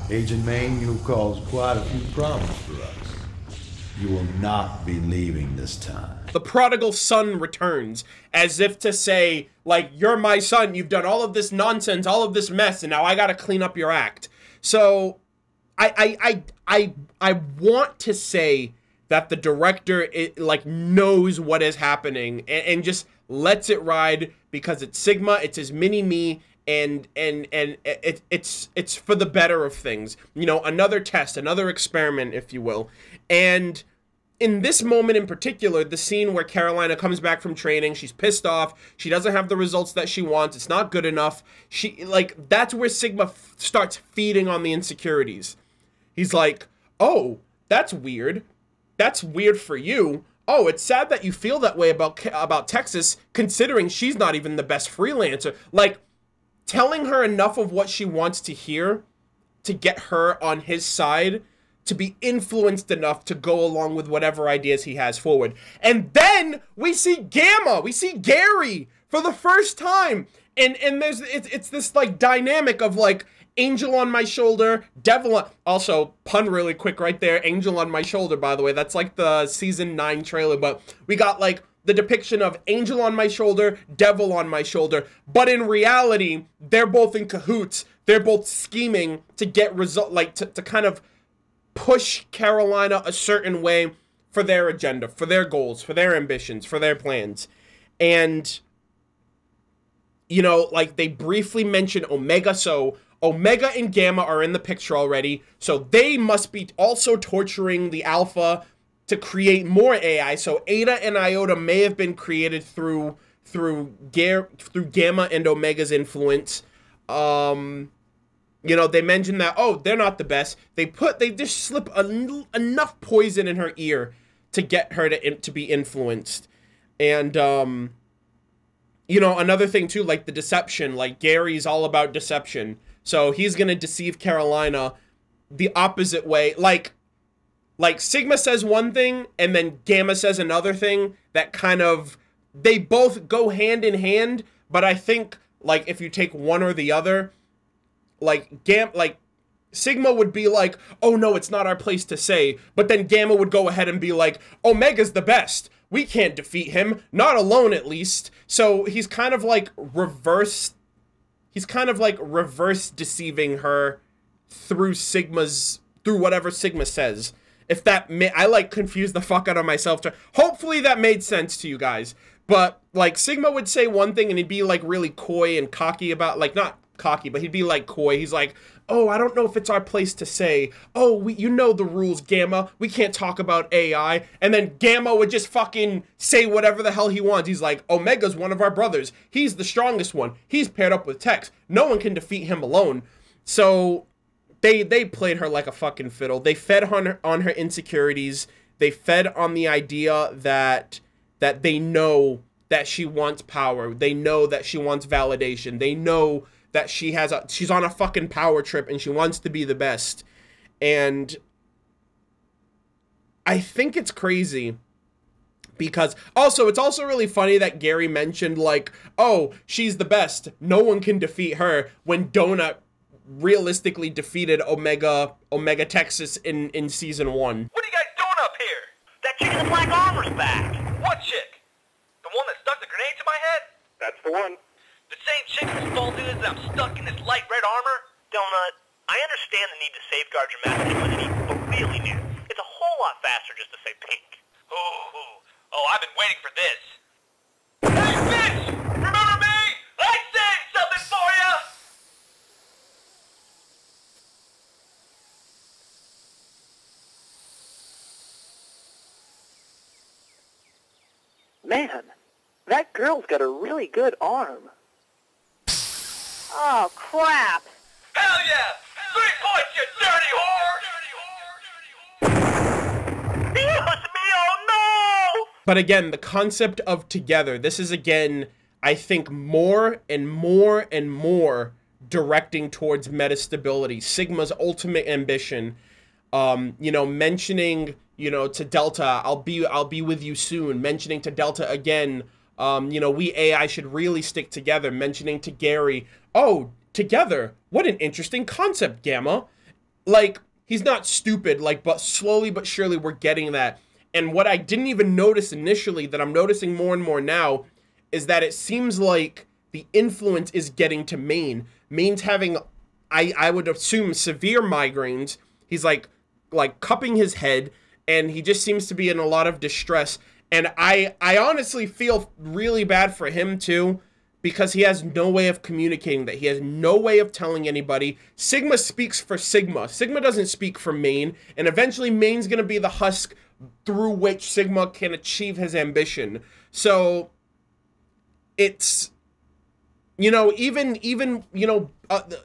Agent Maine, you caused quite a few problems for us. You will not be leaving this time. The prodigal son returns, as if to say, like, you're my son, you've done all of this nonsense, all of this mess, and now I gotta clean up your act. So, I want to say that the director, like, knows what is happening, and just lets it ride, because it's Sigma, it's his mini-me, and it's for the better of things. You know, another test, another experiment, if you will. And in this moment in particular, the scene where Carolina comes back from training, she's pissed off, she doesn't have the results that she wants, it's not good enough. That's where Sigma starts feeding on the insecurities. He's like, oh, that's weird. That's weird for you. Oh, it's sad that you feel that way about Texas, considering she's not even the best freelancer. Like, telling her enough of what she wants to hear to get her on his side, to be influenced enough to go along with whatever ideas he has forward. And then we see Gamma, we see Gary for the first time. And it's this like dynamic of like angel on my shoulder, devil on, also pun really quick right there, angel on my shoulder, by the way, that's like the season 9 trailer, but we got like the depiction of angel on my shoulder, devil on my shoulder, but in reality, they're both in cahoots. They're both scheming to get to kind of push Carolina a certain way for their agenda, for their goals, for their ambitions, for their plans. And, you know, like they briefly mention Omega, so Omega and Gamma are in the picture already, so they must be also torturing the Alpha to create more AI. So Eta and Iota may have been created through Gamma and Omega's influence. You know, they mentioned that, oh, they're not the best. They just slip enough poison in her ear to get her to be influenced. And, you know, another thing too, like the deception, like Gary's all about deception. So he's going to deceive Carolina the opposite way. Like Sigma says one thing and then Gamma says another thing that kind of, they both go hand in hand. But I think, like, if you take one or the other, like Sigma would be like, oh no, it's not our place to say. But then Gamma would go ahead and be like, Omega's the best. We can't defeat him. Not alone, at least. So he's kind of like reverse deceiving her through whatever Sigma says. If that, I like confused the fuck out of myself. Hopefully that made sense to you guys. But like Sigma would say one thing and he'd be like really coy and cocky about, like not cocky, but he'd be like coy. He's like, oh, I don't know if it's our place to say. Oh, you know the rules, Gamma. We can't talk about AI. And then Gamma would just fucking say whatever the hell he wants. He's like, Omega's one of our brothers. He's the strongest one. He's paired up with Tex. No one can defeat him alone. So they played her like a fucking fiddle. They fed on her insecurities. They fed on the idea that they know that she wants power. They know that she wants validation. They know that she's on a fucking power trip and she wants to be the best. And I think it's crazy because it's also really funny that Gary mentioned like, oh, she's the best. No one can defeat her, when Donut realistically defeated Omega Texas in season 1. What are you guys doing up here? That chick in the black armor's back. What chick? The one that stuck the grenade to my head? That's the one. The same chick whose fault it is that I'm stuck in this light red armor? Donut, I understand the need to safeguard your masculinity, but really, dude, it's a whole lot faster just to say pink. Oh, I've been waiting for this. Hey, bitch! Remember me? I saved something for ya! Man, that girl's got a really good arm. Oh, crap. Hell yeah! 3 points, you dirty whore! It was me, oh no! But again, the concept of together, this is again, I think, more and more and more directing towards metastability. Sigma's ultimate ambition, you know, mentioning, you know, to Delta, I'll be with you soon. Mentioning to Delta again, you know, we AI should really stick together. Mentioning to Gary, oh, together, what an interesting concept, Gamma. Like, he's not stupid, like, but slowly but surely we're getting that. And what I didn't even notice initially, that I'm noticing more and more now, is that it seems like the influence is getting to Maine. Maine's having, I would assume, severe migraines. He's like cupping his head, and he just seems to be in a lot of distress. And I honestly feel really bad for him too, because he has no way of communicating that. He has no way of telling anybody. Sigma speaks for Sigma. Sigma doesn't speak for Maine, and eventually Maine's gonna be the husk through which Sigma can achieve his ambition. So it's, you know, even you know,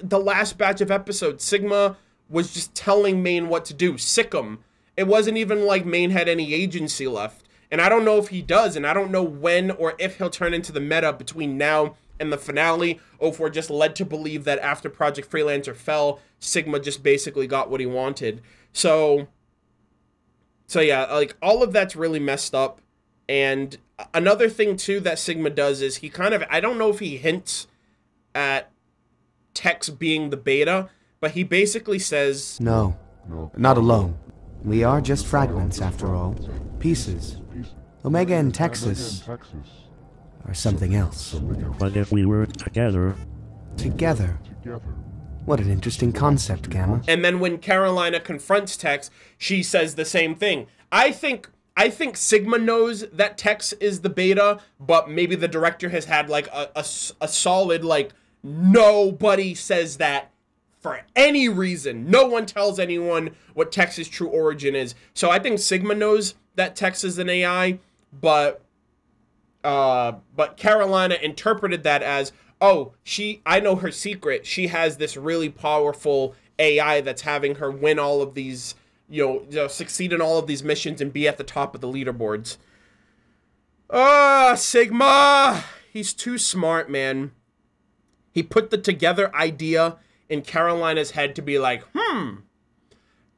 the last batch of episodes, Sigma was just telling Maine what to do. Sick 'em. It wasn't even like Maine had any agency left. And I don't know if he does, and I don't know when or if he'll turn into the meta between now and the finale, or if we're just led to believe that after Project Freelancer fell, Sigma just basically got what he wanted. So yeah, like, all of that's really messed up. And another thing, too, that Sigma does is he kind of, I don't know if he hints at Tex being the beta, but he basically says, No, not alone. We are just fragments, after all. Pieces. Omega and Texas are something else. But if we were together... Together? What an interesting concept, Gamma. And then when Carolina confronts Tex, she says the same thing. I think Sigma knows that Tex is the beta, but maybe the director has had like a solid, like, nobody says that for any reason. No one tells anyone what Tex's true origin is. So I think Sigma knows that Tex is an AI, but Carolina interpreted that as, oh, I know her secret. She has this really powerful AI that's having her win all of these, you know, succeed in all of these missions and be at the top of the leaderboards. Sigma! He's too smart, man. He put the together idea in Carolina's head to be like,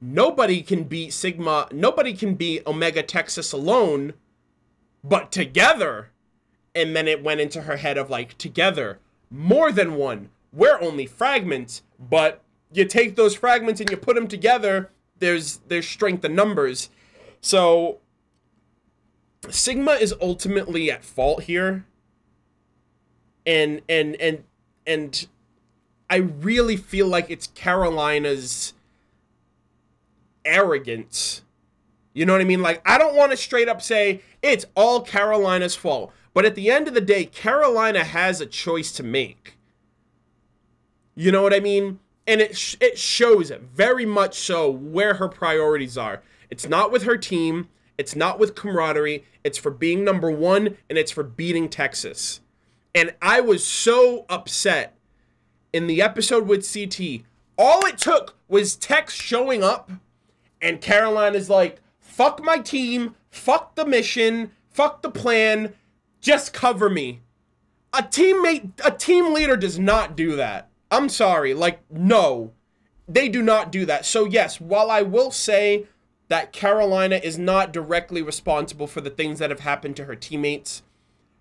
nobody can beat Sigma, nobody can beat Omega Texas alone, but together. And then it went into her head of like, together, more than one. We're only fragments, but you take those fragments and you put them together, there's strength in numbers. So Sigma is ultimately at fault here. And I really feel like it's Carolina's arrogance. You know what I mean? Like, I don't want to straight up say it's all Carolina's fault. But at the end of the day, Carolina has a choice to make. You know what I mean? And it shows very much so where her priorities are. It's not with her team. It's not with camaraderie. It's for being number one, and it's for beating Texas. And I was so upset in the episode with CT. All it took was Tex showing up, and Carolina's like, fuck my team, fuck the mission, fuck the plan, just cover me. A team leader does not do that. I'm sorry, like, no, they do not do that. So yes, while I will say that Carolina is not directly responsible for the things that have happened to her teammates,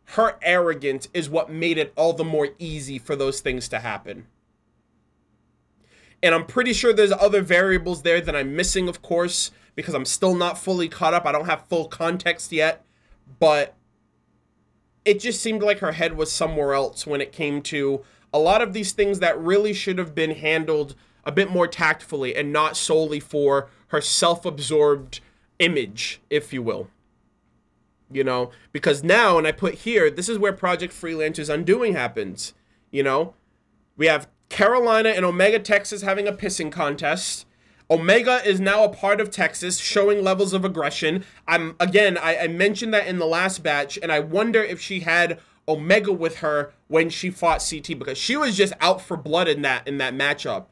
her arrogance is what made it all the more easy for those things to happen. And I'm pretty sure there's other variables there that I'm missing, of course, because I'm still not fully caught up. I don't have full context yet, but it just seemed like her head was somewhere else when it came to a lot of these things that really should have been handled a bit more tactfully and not solely for her self-absorbed image, if you will. You know, because now, and I put here, this is where Project Freelancer's undoing happens. You know, we have Carolina and Omega Texas having a pissing contest. Omega is now a part of Texas, showing levels of aggression. I mentioned that in the last batch, and I wonder if she had Omega with her when she fought CT, because she was just out for blood in that matchup.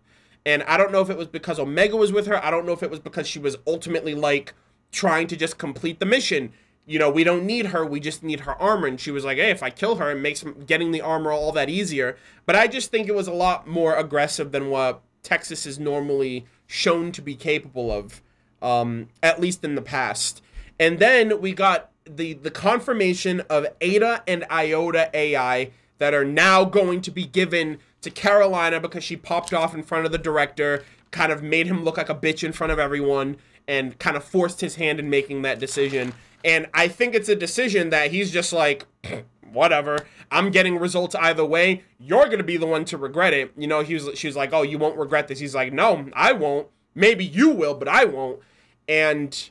And I don't know if it was because Omega was with her. I don't know if it was because she was ultimately like trying to just complete the mission. You know, we don't need her, we just need her armor. And she was like, hey, if I kill her, it makes getting the armor all that easier. But I just think it was a lot more aggressive than what Texas is normally shown to be capable of, at least in the past. And then we got the confirmation of Ada and Iota AI that are now going to be given to Carolina because she popped off in front of the director, kind of made him look like a bitch in front of everyone, and kind of forced his hand in making that decision. And I think it's a decision that he's just like, whatever, I'm getting results either way. You're going to be the one to regret it. You know, she was like, oh, you won't regret this. He's like, no, I won't. Maybe you will, but I won't. And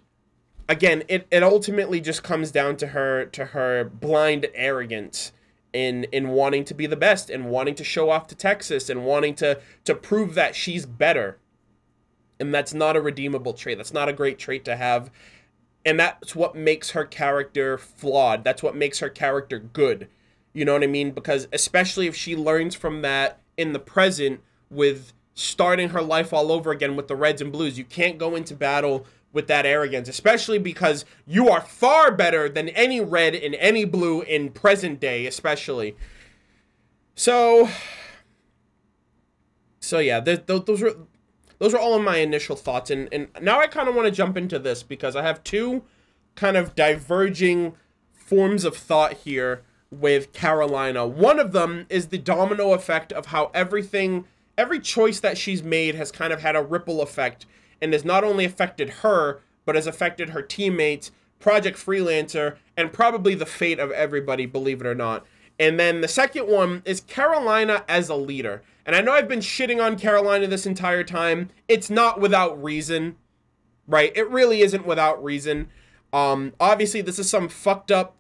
again, it ultimately just comes down to her blind arrogance in wanting to be the best and wanting to show off to Texas and wanting to prove that she's better. And that's not a redeemable trait. That's not a great trait to have. And that's what makes her character flawed. That's what makes her character good. You know what I mean? Because especially if she learns from that in the present with starting her life all over again with the Reds and Blues, you can't go into battle with that arrogance, especially because you are far better than any Red and any Blue in present day, especially. So yeah, those were all of my initial thoughts, and now I kind of want to jump into this because I have two kind of diverging forms of thought here with Carolina. One of them is the domino effect of how every choice that she's made has kind of had a ripple effect and has not only affected her, but has affected her teammates, Project Freelancer, and probably the fate of everybody, believe it or not. And then the second one is Carolina as a leader. And I know I've been shitting on Carolina this entire time. It's not without reason, right? It really isn't without reason. Obviously, this is some fucked up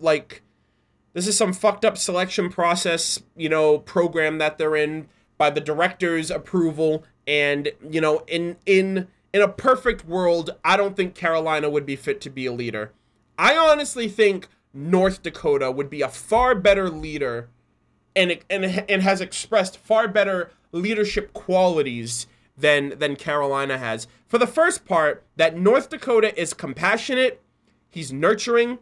selection process, you know, program that they're in by the director's approval. And, you know, in a perfect world, I don't think Carolina would be fit to be a leader. I honestly think North Dakota would be a far better leader and has expressed far better leadership qualities than Carolina has. For the first part, that North Dakota is compassionate, he's nurturing.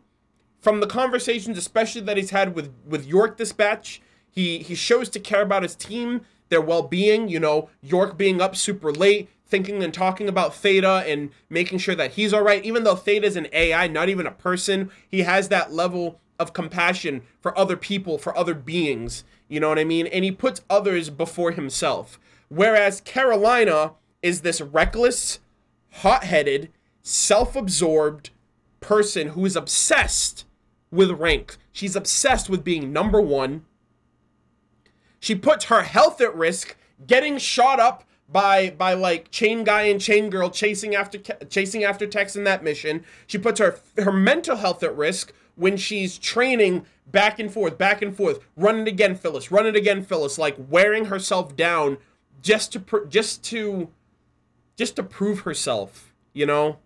From the conversations, especially that he's had with York this batch, he shows to care about his team, their well-being, you know, York being up super late, thinking and talking about Theta and making sure that he's all right. Even though Theta's an AI, not even a person, he has that level of compassion for other people, for other beings, you know what I mean? And he puts others before himself. Whereas Carolina is this reckless, hot-headed, self-absorbed person who is obsessed with rank. She's obsessed with being number one. She puts her health at risk, getting shot up by like Chain Guy and Chain Girl chasing after Tex in that mission. She puts her mental health at risk when she's training back and forth, run it again, Phyllis, like wearing herself down just to prove herself, you know?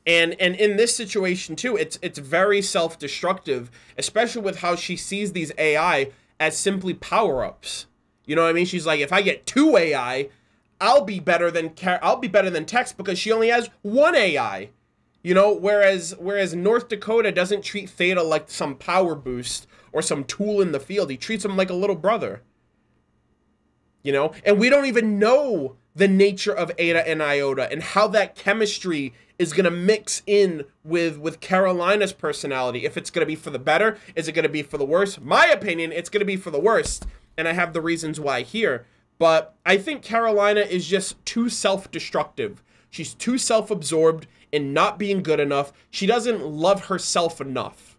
And in this situation too, it's very self-destructive, especially with how she sees these AI as simply power-ups. You know what I mean? She's like, if I get 2 AI, I'll be better than Tex because she only has 1 AI. You know, whereas North Dakota doesn't treat Theta like some power boost or some tool in the field. He treats him like a little brother. You know, and we don't even know the nature of Eta and Iota and how that chemistry is going to mix in with Carolina's personality. If it's going to be for the better, is it going to be for the worse? My opinion, it's going to be for the worst, and I have the reasons why here. But I think Carolina is just too self-destructive. She's too self-absorbed in not being good enough. She doesn't love herself enough.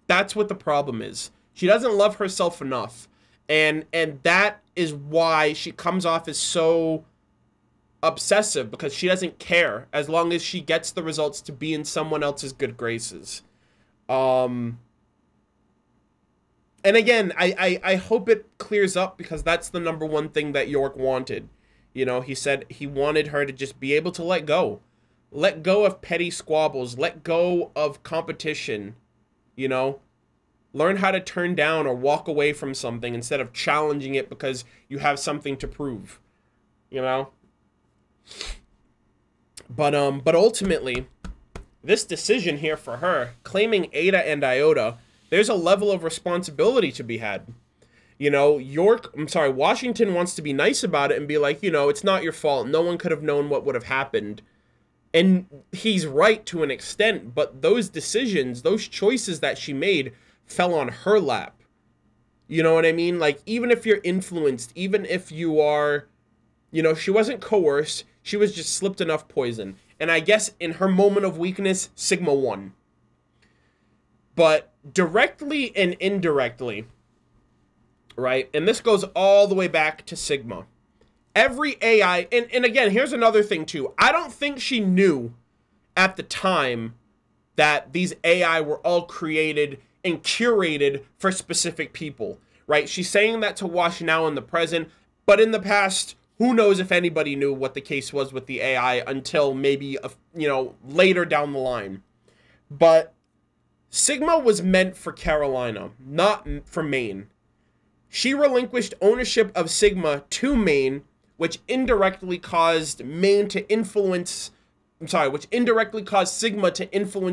That's what the problem is. She doesn't love herself enough. And that is why she comes off as so obsessive, because she doesn't care as long as she gets the results to be in someone else's good graces. And again, I hope it clears up, because that's the #1 thing that York wanted. You know, he said he wanted her to just be able to let go. Let go of petty squabbles. Let go of competition, you know. Learn how to turn down or walk away from something instead of challenging it because you have something to prove, you know? But ultimately, this decision here for her, claiming Eta and Iota, there's a level of responsibility to be had. You know, Washington wants to be nice about it and be like, you know, it's not your fault. No one could have known what would have happened. And he's right to an extent, but those decisions, those choices that she made fell on her lap. You know what I mean? Like, even if you're influenced, even if you are, you know, she wasn't coerced, she was just slipped enough poison. And I guess in her moment of weakness, Sigma won. But directly and indirectly, right? And this goes all the way back to Sigma. Every AI, and again, here's another thing too. I don't think she knew at the time that these AI were all created and curated for specific people, right? She's saying that to Wash now in the present, but in the past, who knows if anybody knew what the case was with the AI until maybe, you know, later down the line. But Sigma was meant for Carolina, not for Maine. She relinquished ownership of Sigma to Maine, which indirectly caused Sigma to influence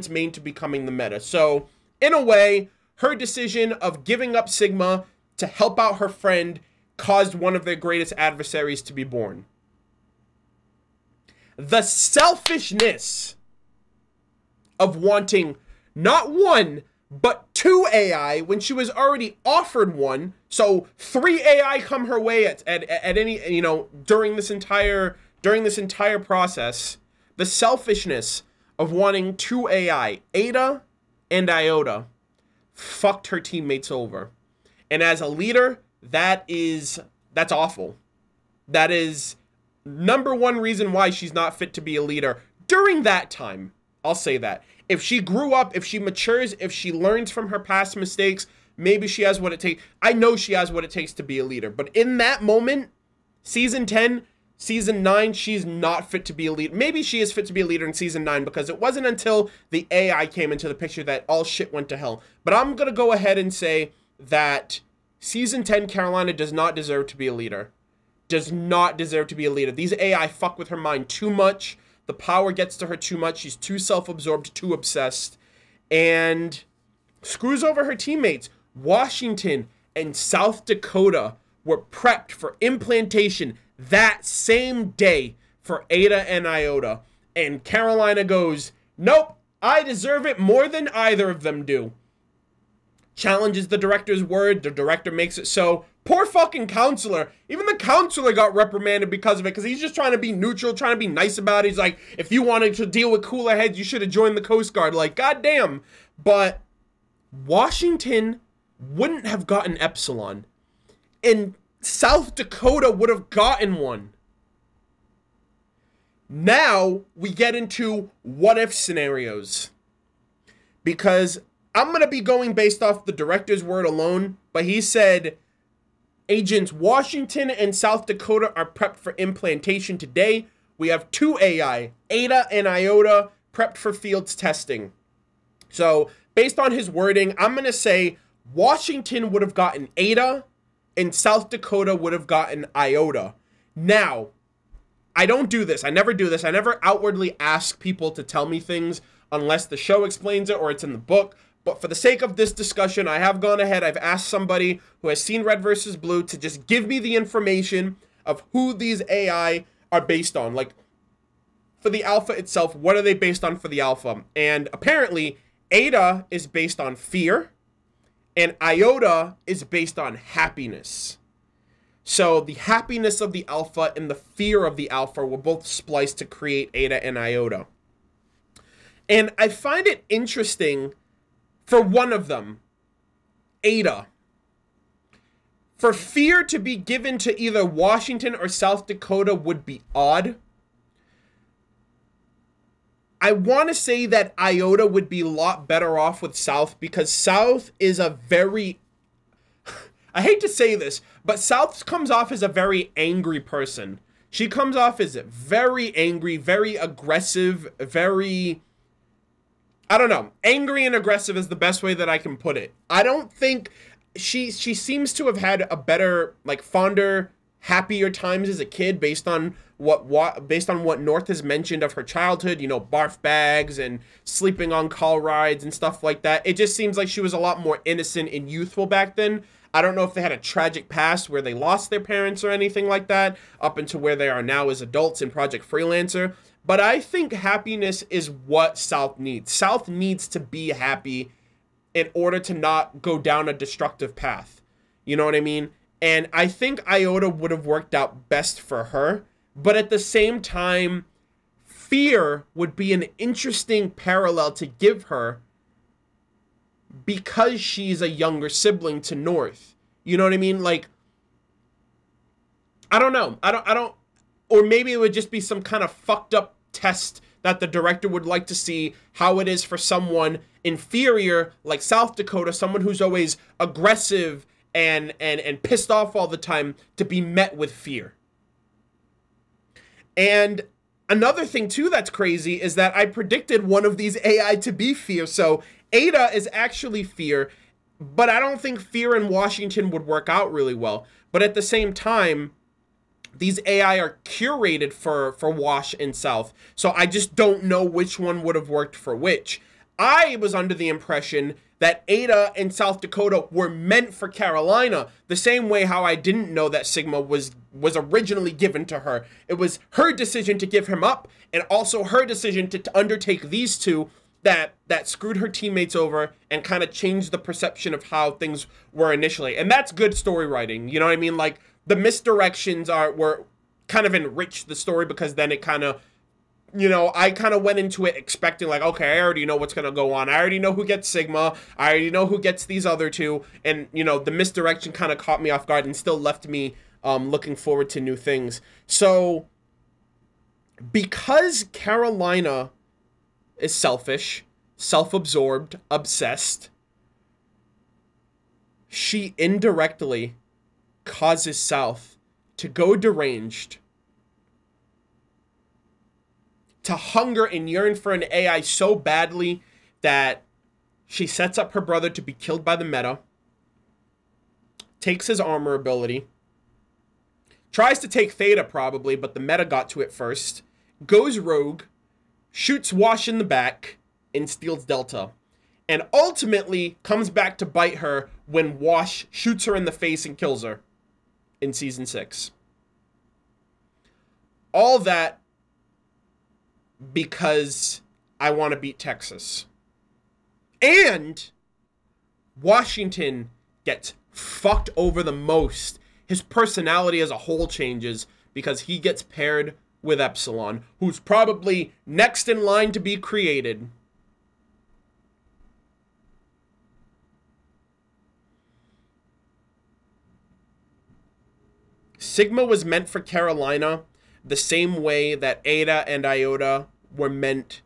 Maine to becoming the meta. So, in a way, her decision of giving up Sigma to help out her friend caused one of their greatest adversaries to be born. The selfishness of wanting not 1, but 2 AI when she was already offered 1. So 3 AI come her way at any, you know, during this entire process. The selfishness of wanting 2 AI, Eta and Iota, fucked her teammates over. And as a leader, that's awful. That is #1 reason why she's not fit to be a leader during that time. I'll say that. If she grew up, if she matures, if she learns from her past mistakes, maybe she has what it takes. I know she has what it takes to be a leader. But in that moment, Season 10, Season 9, she's not fit to be a leader. Maybe she is fit to be a leader in Season 9 because it wasn't until the AI came into the picture that all shit went to hell. But I'm going to go ahead and say that Season 10, Carolina does not deserve to be a leader. Does not deserve to be a leader. These AI fuck with her mind too much. The power gets to her too much. She's too self-absorbed, too obsessed, and screws over her teammates. Washington and South Dakota were prepped for implantation that same day for Eta and Iota. And Carolina goes, nope, I deserve it more than either of them do. Challenges the director's word. The director makes it so. Poor fucking counselor. Even the counselor got reprimanded because of it, because he's just trying to be neutral, trying to be nice about it. He's like, if you wanted to deal with cooler heads, you should have joined the Coast Guard. Like, goddamn. But Washington wouldn't have gotten Epsilon. And South Dakota would have gotten one. Now we get into what-if scenarios. Because I'm going to be going based off the director's word alone, but he said Agents Washington and South Dakota are prepped for implantation today. We have 2 AI, Ada and Iota, prepped for fields testing. So, based on his wording, I'm going to say Washington would have gotten Ada and South Dakota would have gotten Iota. Now, I don't do this. I never do this. I never outwardly ask people to tell me things unless the show explains it or it's in the book. But for the sake of this discussion, I have gone ahead. I've asked somebody who has seen Red versus Blue to just give me the information of who these AI are based on. Like, for the alpha itself, what are they based on for the alpha? And apparently, Ada is based on fear, and Iota is based on happiness. So the happiness of the alpha and the fear of the alpha were both spliced to create Ada and Iota. And I find it interesting for one of them, Ada. For fear to be given to either Washington or South Dakota would be odd. I want to say that Iota would be a lot better off with South because South is a very... I hate to say this, but South comes off as a very angry person. She comes off as very angry, very aggressive, very... I don't know. Angry and aggressive is the best way that I can put it. I don't think... She seems to have had a better, like, fonder, happier times as a kid based on what North has mentioned of her childhood, you know, barf bags and sleeping on car rides and stuff like that. It just seems like she was a lot more innocent and youthful back then. I don't know if they had a tragic past where they lost their parents or anything like that, up into where they are now as adults in Project Freelancer. But I think happiness is what South needs. South needs to be happy in order to not go down a destructive path. You know what I mean? And I think Iota would have worked out best for her. But at the same time, fear would be an interesting parallel to give her because she's a younger sibling to North. You know what I mean? Like, I don't know. I don't, or maybe it would just be some kind of fucked up test that the director would like to see how it is for someone inferior like South Dakota, someone who's always aggressive and pissed off all the time, to be met with fear. And another thing too that's crazy is that I predicted one of these AI to be fear. So Ada is actually fear, but I don't think fear in Washington would work out really well. But at the same time, these AI are curated for Wash and South. So I just don't know which one would have worked for which. I was under the impression that Ada and South Dakota were meant for Carolina, the same way how I didn't know that Sigma was originally given to her. It was her decision to give him up, and also her decision to undertake these two that screwed her teammates over and kind of changed the perception of how things were initially. And that's good story writing, you know what I mean? Like, the misdirections were kind of enriched the story, because then it kind of, you know, I kind of went into it expecting, like, okay, I already know what's going to go on. I already know who gets Sigma. I already know who gets these other two. And, you know, the misdirection kind of caught me off guard and still left me looking forward to new things. So, because Carolina is selfish, self-absorbed, obsessed, she indirectly causes South to go deranged, to hunger and yearn for an AI so badly that she sets up her brother to be killed by the Meta, takes his armor ability, tries to take Theta probably, but the Meta got to it first, goes rogue, shoots Wash in the back, and steals Delta, and ultimately comes back to bite her when Wash shoots her in the face and kills her in Season 6. All that because I want to beat Texas. And Washington gets fucked over the most. His personality as a whole changes because he gets paired with Epsilon, who's probably next in line to be created. Sigma was meant for Carolina the same way that Ada and Iota were meant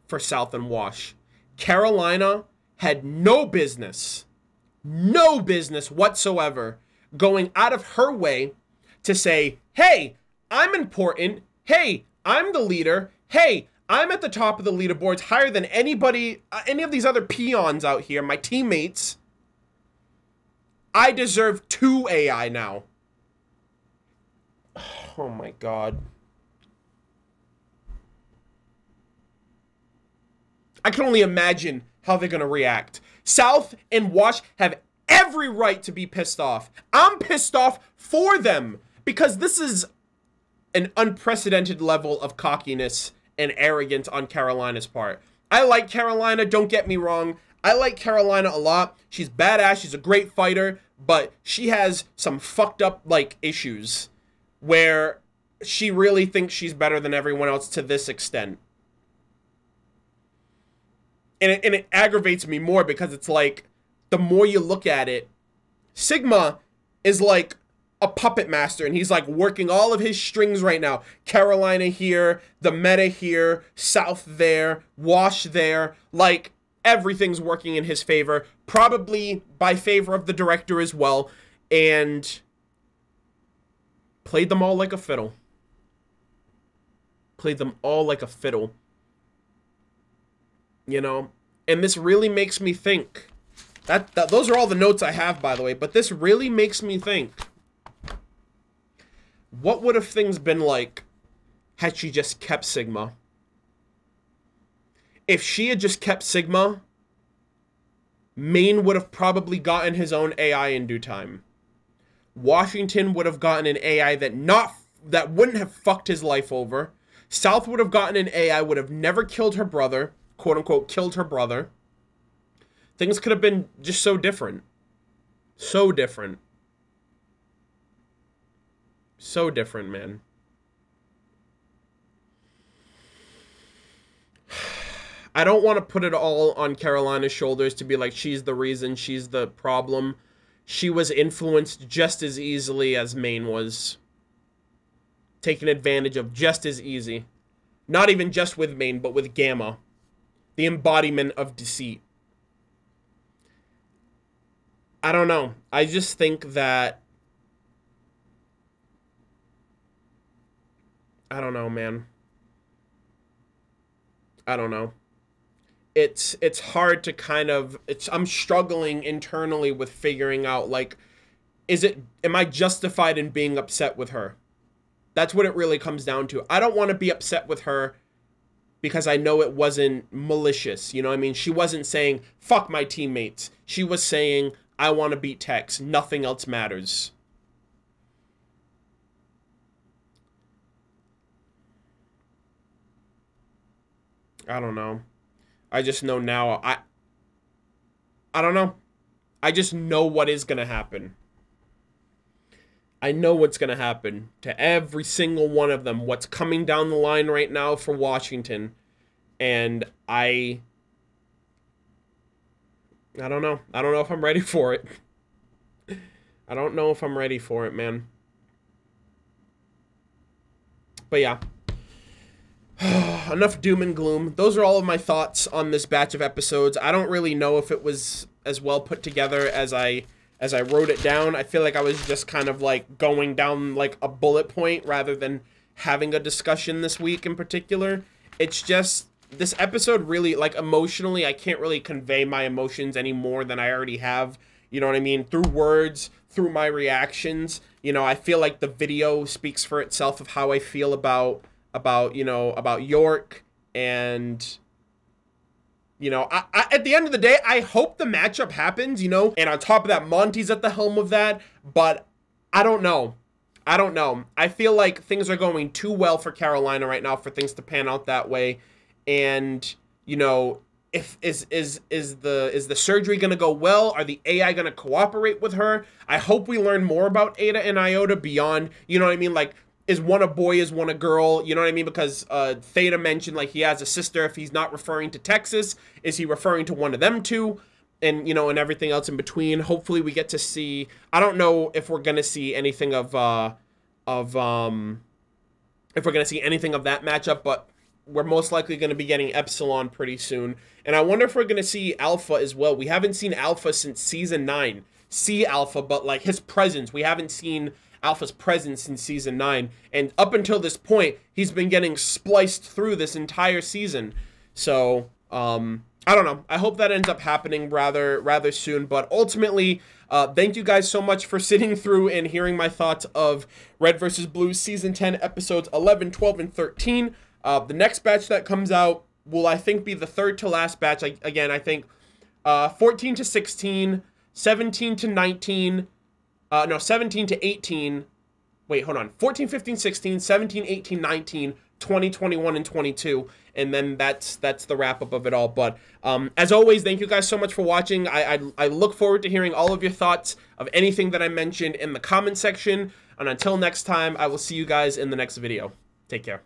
for South and Wash. Carolina had no business whatsoever going out of her way to say, hey, I'm important. Hey, I'm the leader. Hey, I'm at the top of the leaderboards higher than anybody, any of these other peons out here, my teammates. I deserve 2 AI now. Oh my God. I can only imagine how they're going to react. South and Wash have every right to be pissed off. I'm pissed off for them because this is an unprecedented level of cockiness and arrogance on Carolina's part. I like Carolina, don't get me wrong. I like Carolina a lot. She's badass, she's a great fighter, but she has some fucked up, like, issues where she really thinks she's better than everyone else to this extent. And it aggravates me more because it's like, the more you look at it, Sigma is like a puppet master, and he's like working all of his strings right now. Carolina here, the meta here, South there, Wash there. Like, everything's working in his favor, probably by favor of the director as well, and played them all like a fiddle. Played them all like a fiddle. You know? And this really makes me think. Those are all the notes I have, by the way, but this really makes me think. What would have things been like had she just kept Sigma? If she had just kept Sigma, Maine would have probably gotten his own AI in due time. Washington would have gotten an AI that wouldn't have fucked his life over. South would have gotten an AI, would have never killed her brother, quote unquote, killed her brother. Things could have been just so different. So different. So different, man. I don't want to put it all on Carolina's shoulders to be like, she's the reason, she's the problem. She was influenced just as easily as Maine was. Taken advantage of just as easy. Not even just with Maine, but with Gamma. The embodiment of deceit. I don't know. I just think that... I don't know, man. I don't know. It's hard to kind of... I'm struggling internally with figuring out, like, am I justified in being upset with her? That's what it really comes down to. I don't want to be upset with her because I know it wasn't malicious. You know what I mean? She wasn't saying, fuck my teammates. She was saying, I want to beat Tex. Nothing else matters. I don't know. I just know now. I don't know. I just know what is going to happen. I know what's going to happen to every single one of them. What's coming down the line right now for Washington. And I don't know. I don't know if I'm ready for it. I don't know if I'm ready for it, man. But yeah. Enough doom and gloom. Those are all of my thoughts on this batch of episodes. I don't really know if it was as well put together as I wrote it down. I feel like I was just kind of like going down like a bullet point rather than having a discussion this week in particular. It's just, this episode really, like, emotionally, I can't really convey my emotions any more than I already have. You know what I mean? Through words, through my reactions. You know, I feel like the video speaks for itself of how I feel about York, and you know, I at the end of the day, I hope the matchup happens, you know, and on top of that, Monty's at the helm of that, but I don't know. I feel like things are going too well for Carolina right now for things to pan out that way, and you know, if is the surgery gonna go well? Are the AI gonna cooperate with her? I hope we learn more about Ada and Iota beyond, you know what I mean, like, is one a boy, is one a girl, you know what I mean? Because Theta mentioned, like, he has a sister. If he's not referring to Texas, is he referring to one of them two? And, you know, and everything else in between. Hopefully we get to see, I don't know if we're going to see anything if we're going to see anything of that matchup, but we're most likely going to be getting Epsilon pretty soon. And I wonder if we're going to see Alpha as well. We haven't seen Alpha since Season 9. see Alpha, but like his presence. We haven't seen Alpha's presence in season 9, and up until this point, he's been getting spliced through this entire season. So, I don't know. I hope that ends up happening rather soon, but ultimately, thank you guys so much for sitting through and hearing my thoughts of Red vs. Blue Season 10, Episodes 11, 12, and 13. The next batch that comes out will, I think, be the third to last batch. Again, I think 14 to 16, 17 to 19, no, 17 to 18, wait, hold on, 14, 15, 16, 17, 18, 19, 20, 21, and 22, and then that's the wrap-up of it all. But as always, thank you guys so much for watching. I look forward to hearing all of your thoughts of anything that I mentioned in the comment section, and until next time, I will see you guys in the next video. Take care.